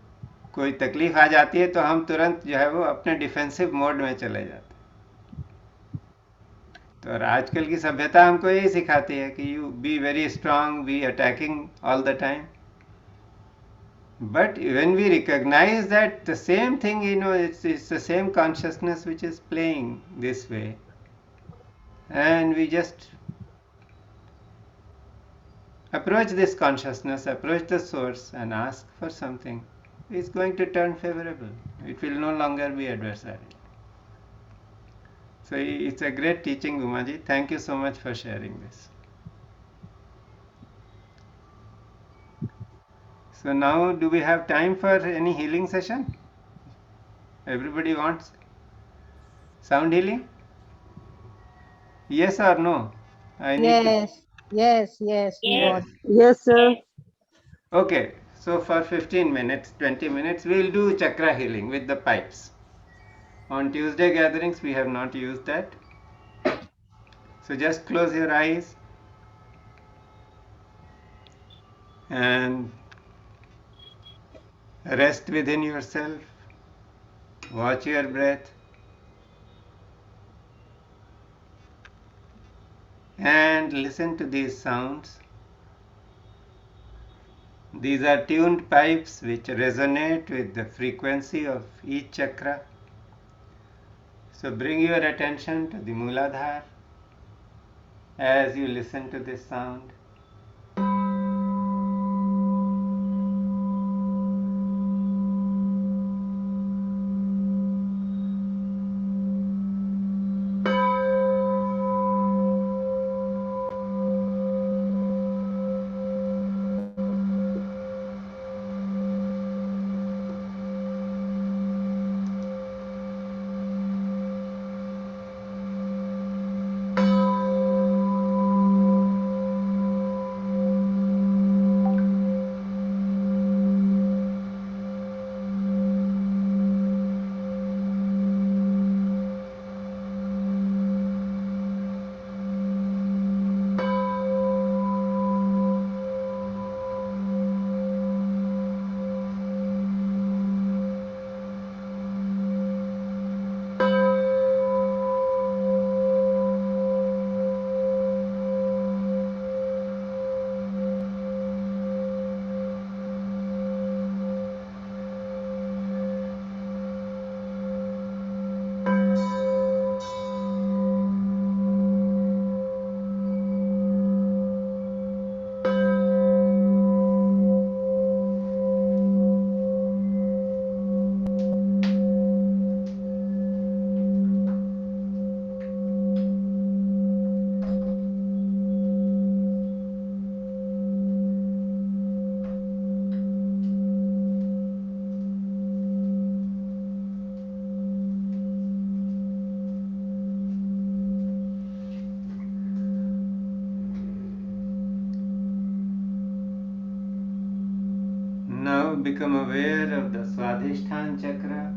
[SPEAKER 1] कोई तकलीफ आ जाती है तो हम तुरंत जो है वो अपने डिफेंसिव मोड में चले जाते हैं. तो और आजकल की सभ्यता हमको यही सिखाती है कि you be very strong, be attacking all the time. But when we recognize that the same thing, it's the same consciousness which is playing this way, and we just approach this consciousness, approach the source and ask for something, it's going to turn favorable. It will no longer be adversarial. So it's a great teaching, Umaji. Thank you so much for sharing this. So now, do we have time for any healing session? Everybody wants sound healing? Yes or no? I need to.
[SPEAKER 4] Yes, we
[SPEAKER 9] Yes.
[SPEAKER 4] want.
[SPEAKER 3] Yes, sir.
[SPEAKER 1] Okay, so for 15 minutes, 20 minutes, we'll do chakra healing with the pipes. On Tuesday gatherings, we have not used that. So just close your eyes and rest within yourself. Watch your breath. And listen to these sounds. These are tuned pipes which resonate with the frequency of each chakra. So bring your attention to the Mooladhara as you listen to this sound. Now become aware of the Swadhisthana chakra.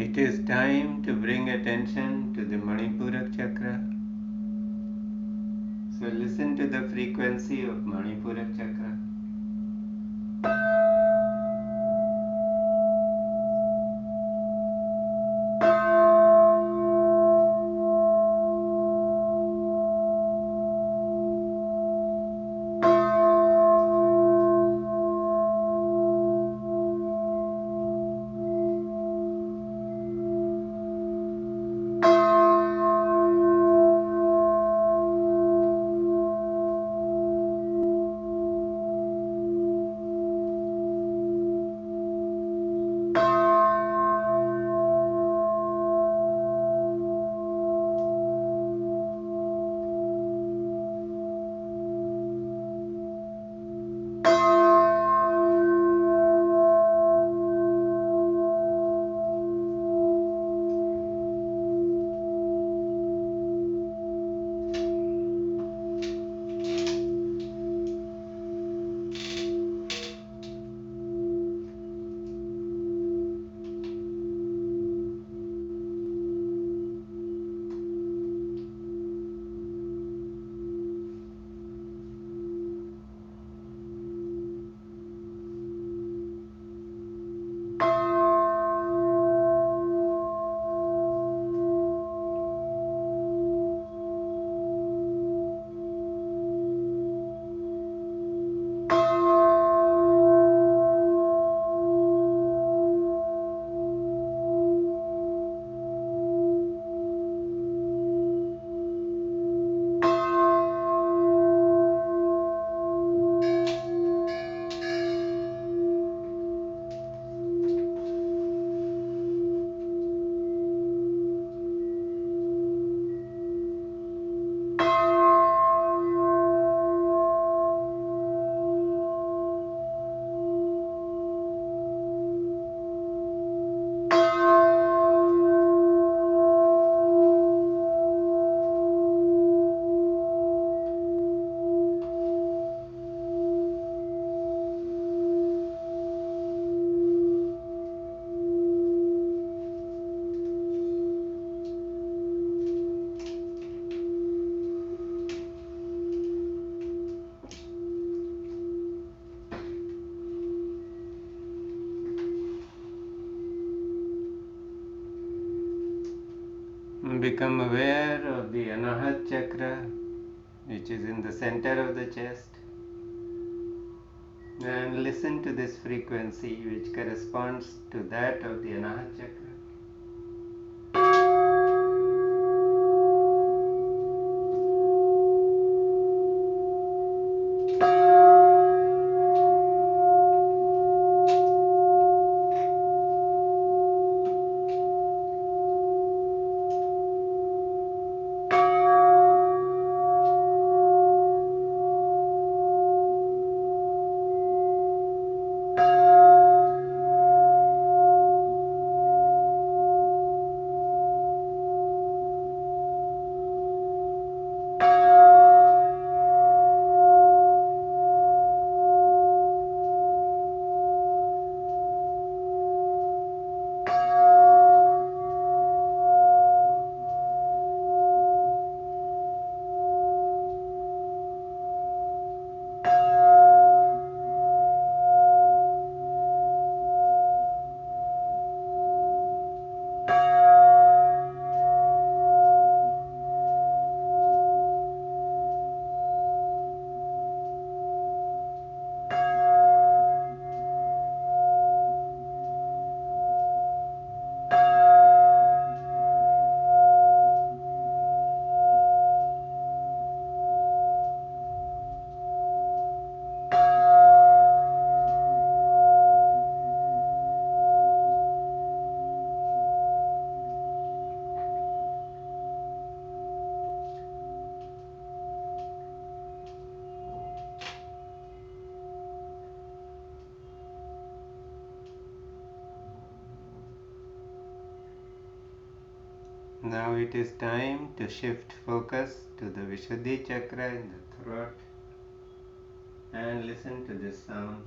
[SPEAKER 1] It is time to bring attention to the Manipurak chakra. So listen to the frequency of Manipurak chakra. Become aware of the Anahat chakra, which is in the center of the chest, and listen to this frequency which corresponds to that of the Anahat chakra. Now it is time to shift focus to the Vishuddhi chakra in the throat and listen to this sound.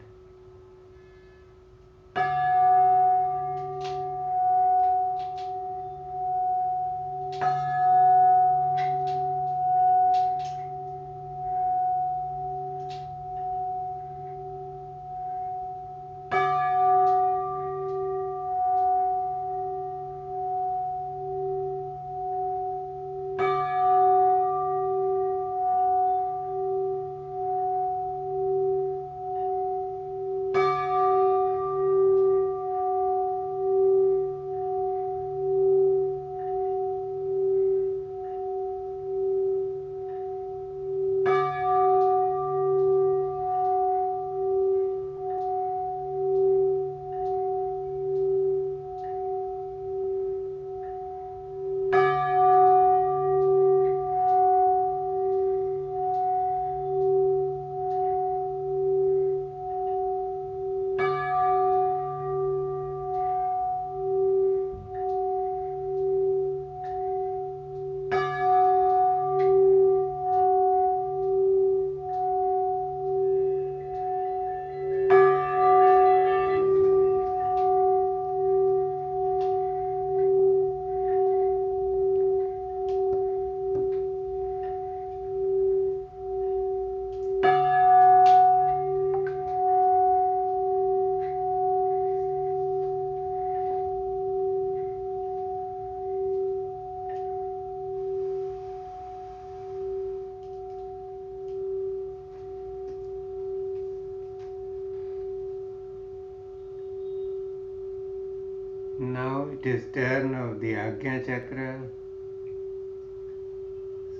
[SPEAKER 1] Now it is turn of the Agnya Chakra.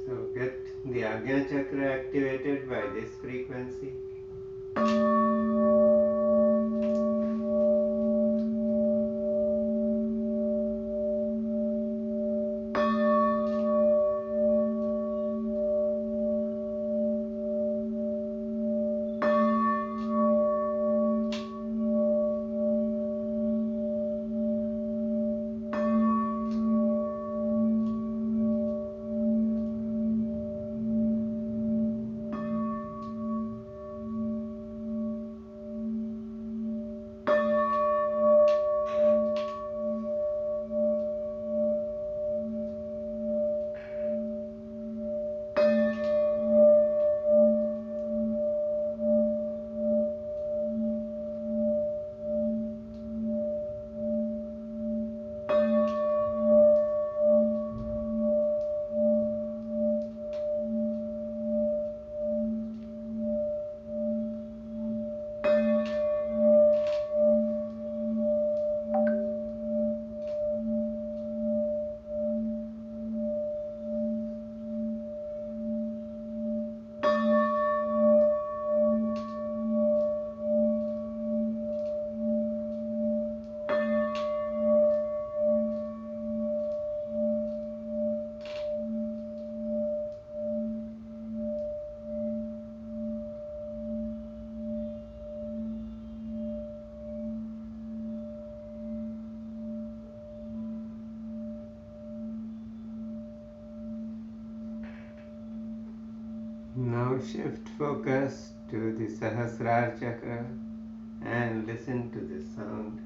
[SPEAKER 1] So get the Agnya Chakra activated by this frequency. Now shift focus to the Sahasrara Chakra and listen to the sound.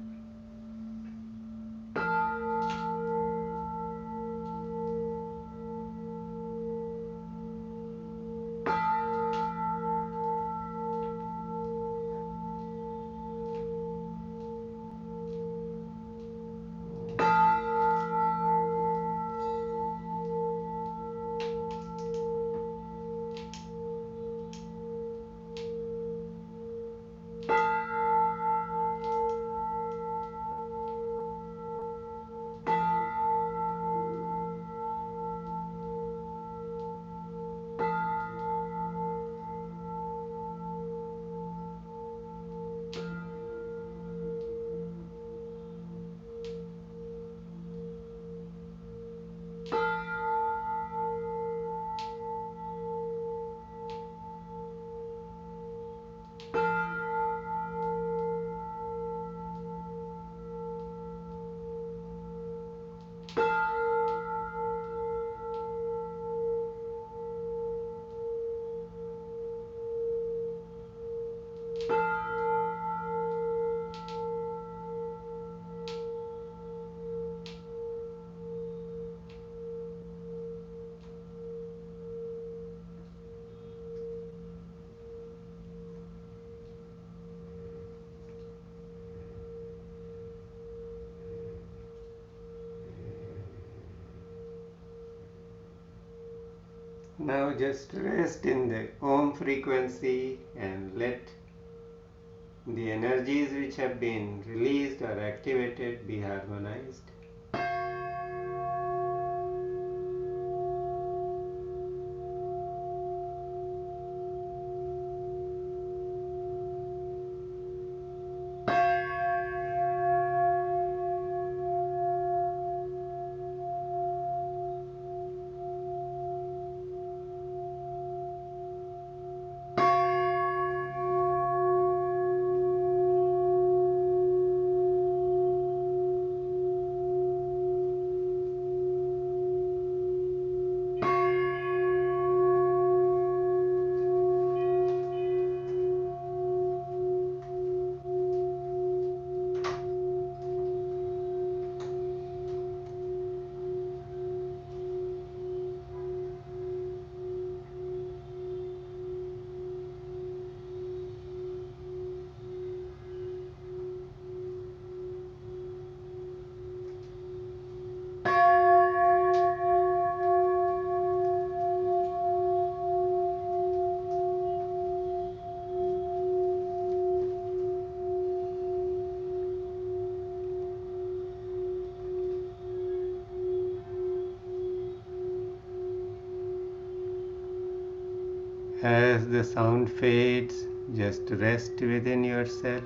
[SPEAKER 1] Now just rest in the Om frequency and let the energies which have been released or activated be harmonized. As the sound fades, just rest within yourself.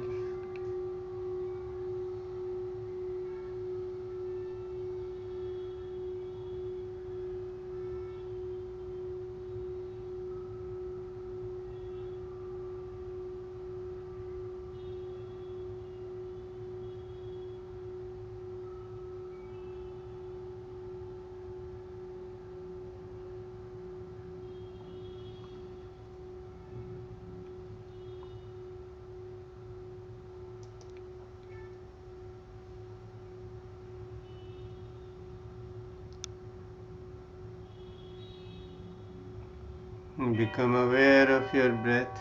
[SPEAKER 1] Become aware of your breath.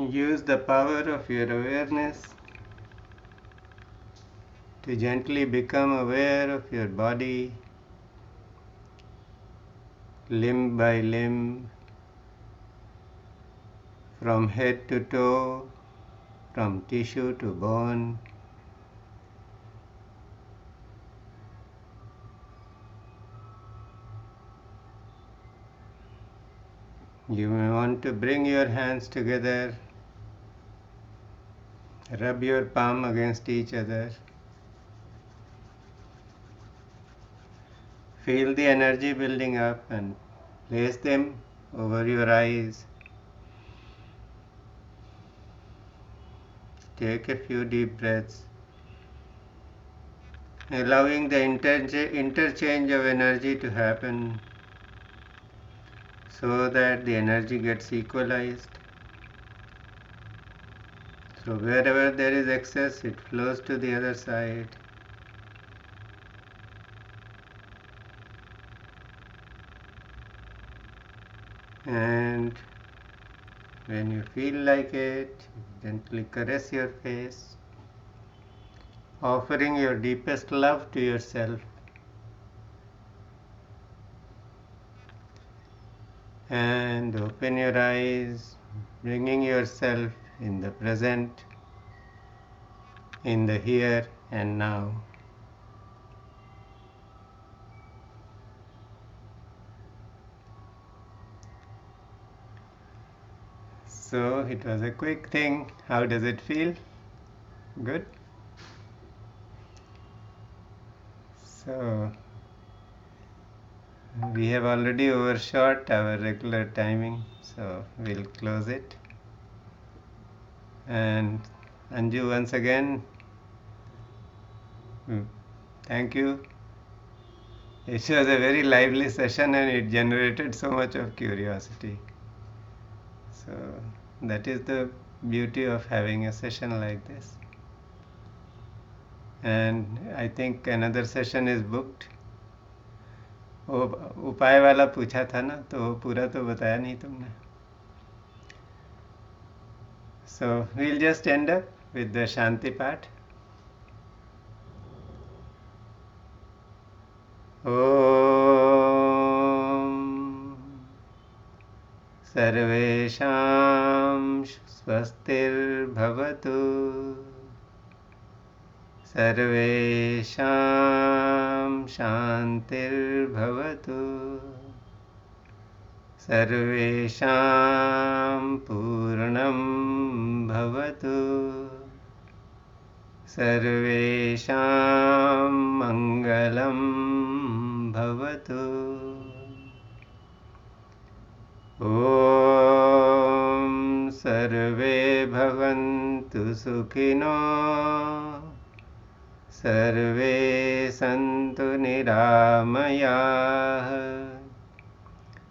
[SPEAKER 1] Use the power of your awareness to gently become aware of your body, limb by limb, from head to toe, from tissue to bone. You may want to bring your hands together, rub your palm against each other. Feel the energy building up and place them over your eyes. Take a few deep breaths, allowing the interchange of energy to happen so that the energy gets equalized. So wherever there is excess, it flows to the other side. And when you feel like it, gently caress your face, offering your deepest love to yourself. And open your eyes, bringing yourself in the present, in the here and now. So it was a quick thing. How does it feel? Good? So we have already overshot our regular timing, so we'll close it. And Anju, once again, thank you. It was a very lively session and it generated so much of curiosity. So that is the beauty of having a session like this. And I think another session is booked. वो उपाय वाला पूछा था ना, तो वो पूरा तो बताया नहीं तुमने. So we'll just end up with the Shanti Path. Om Sarvesham Swastirbhavatu Sarvesham Shantirbhavatu Sarvesham Purnam Bhavatu Sarvesham Mangalam Bhavatu. Om Sarve Bhavantu Sukhino Sarve Santu Niramayah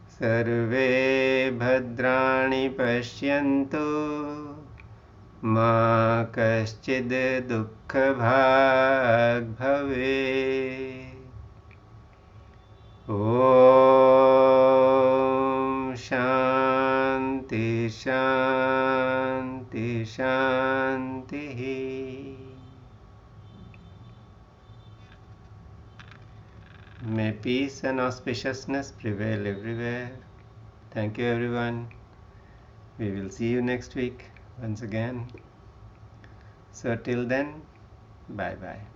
[SPEAKER 1] Sarve Bhadrani Pashyantu Ma Kaschid Dukkha Bhag Bhave. Om Shanti Shanti Shanti. May peace and auspiciousness prevail everywhere. Thank you, everyone. We will see you next week once again. So till then, bye bye.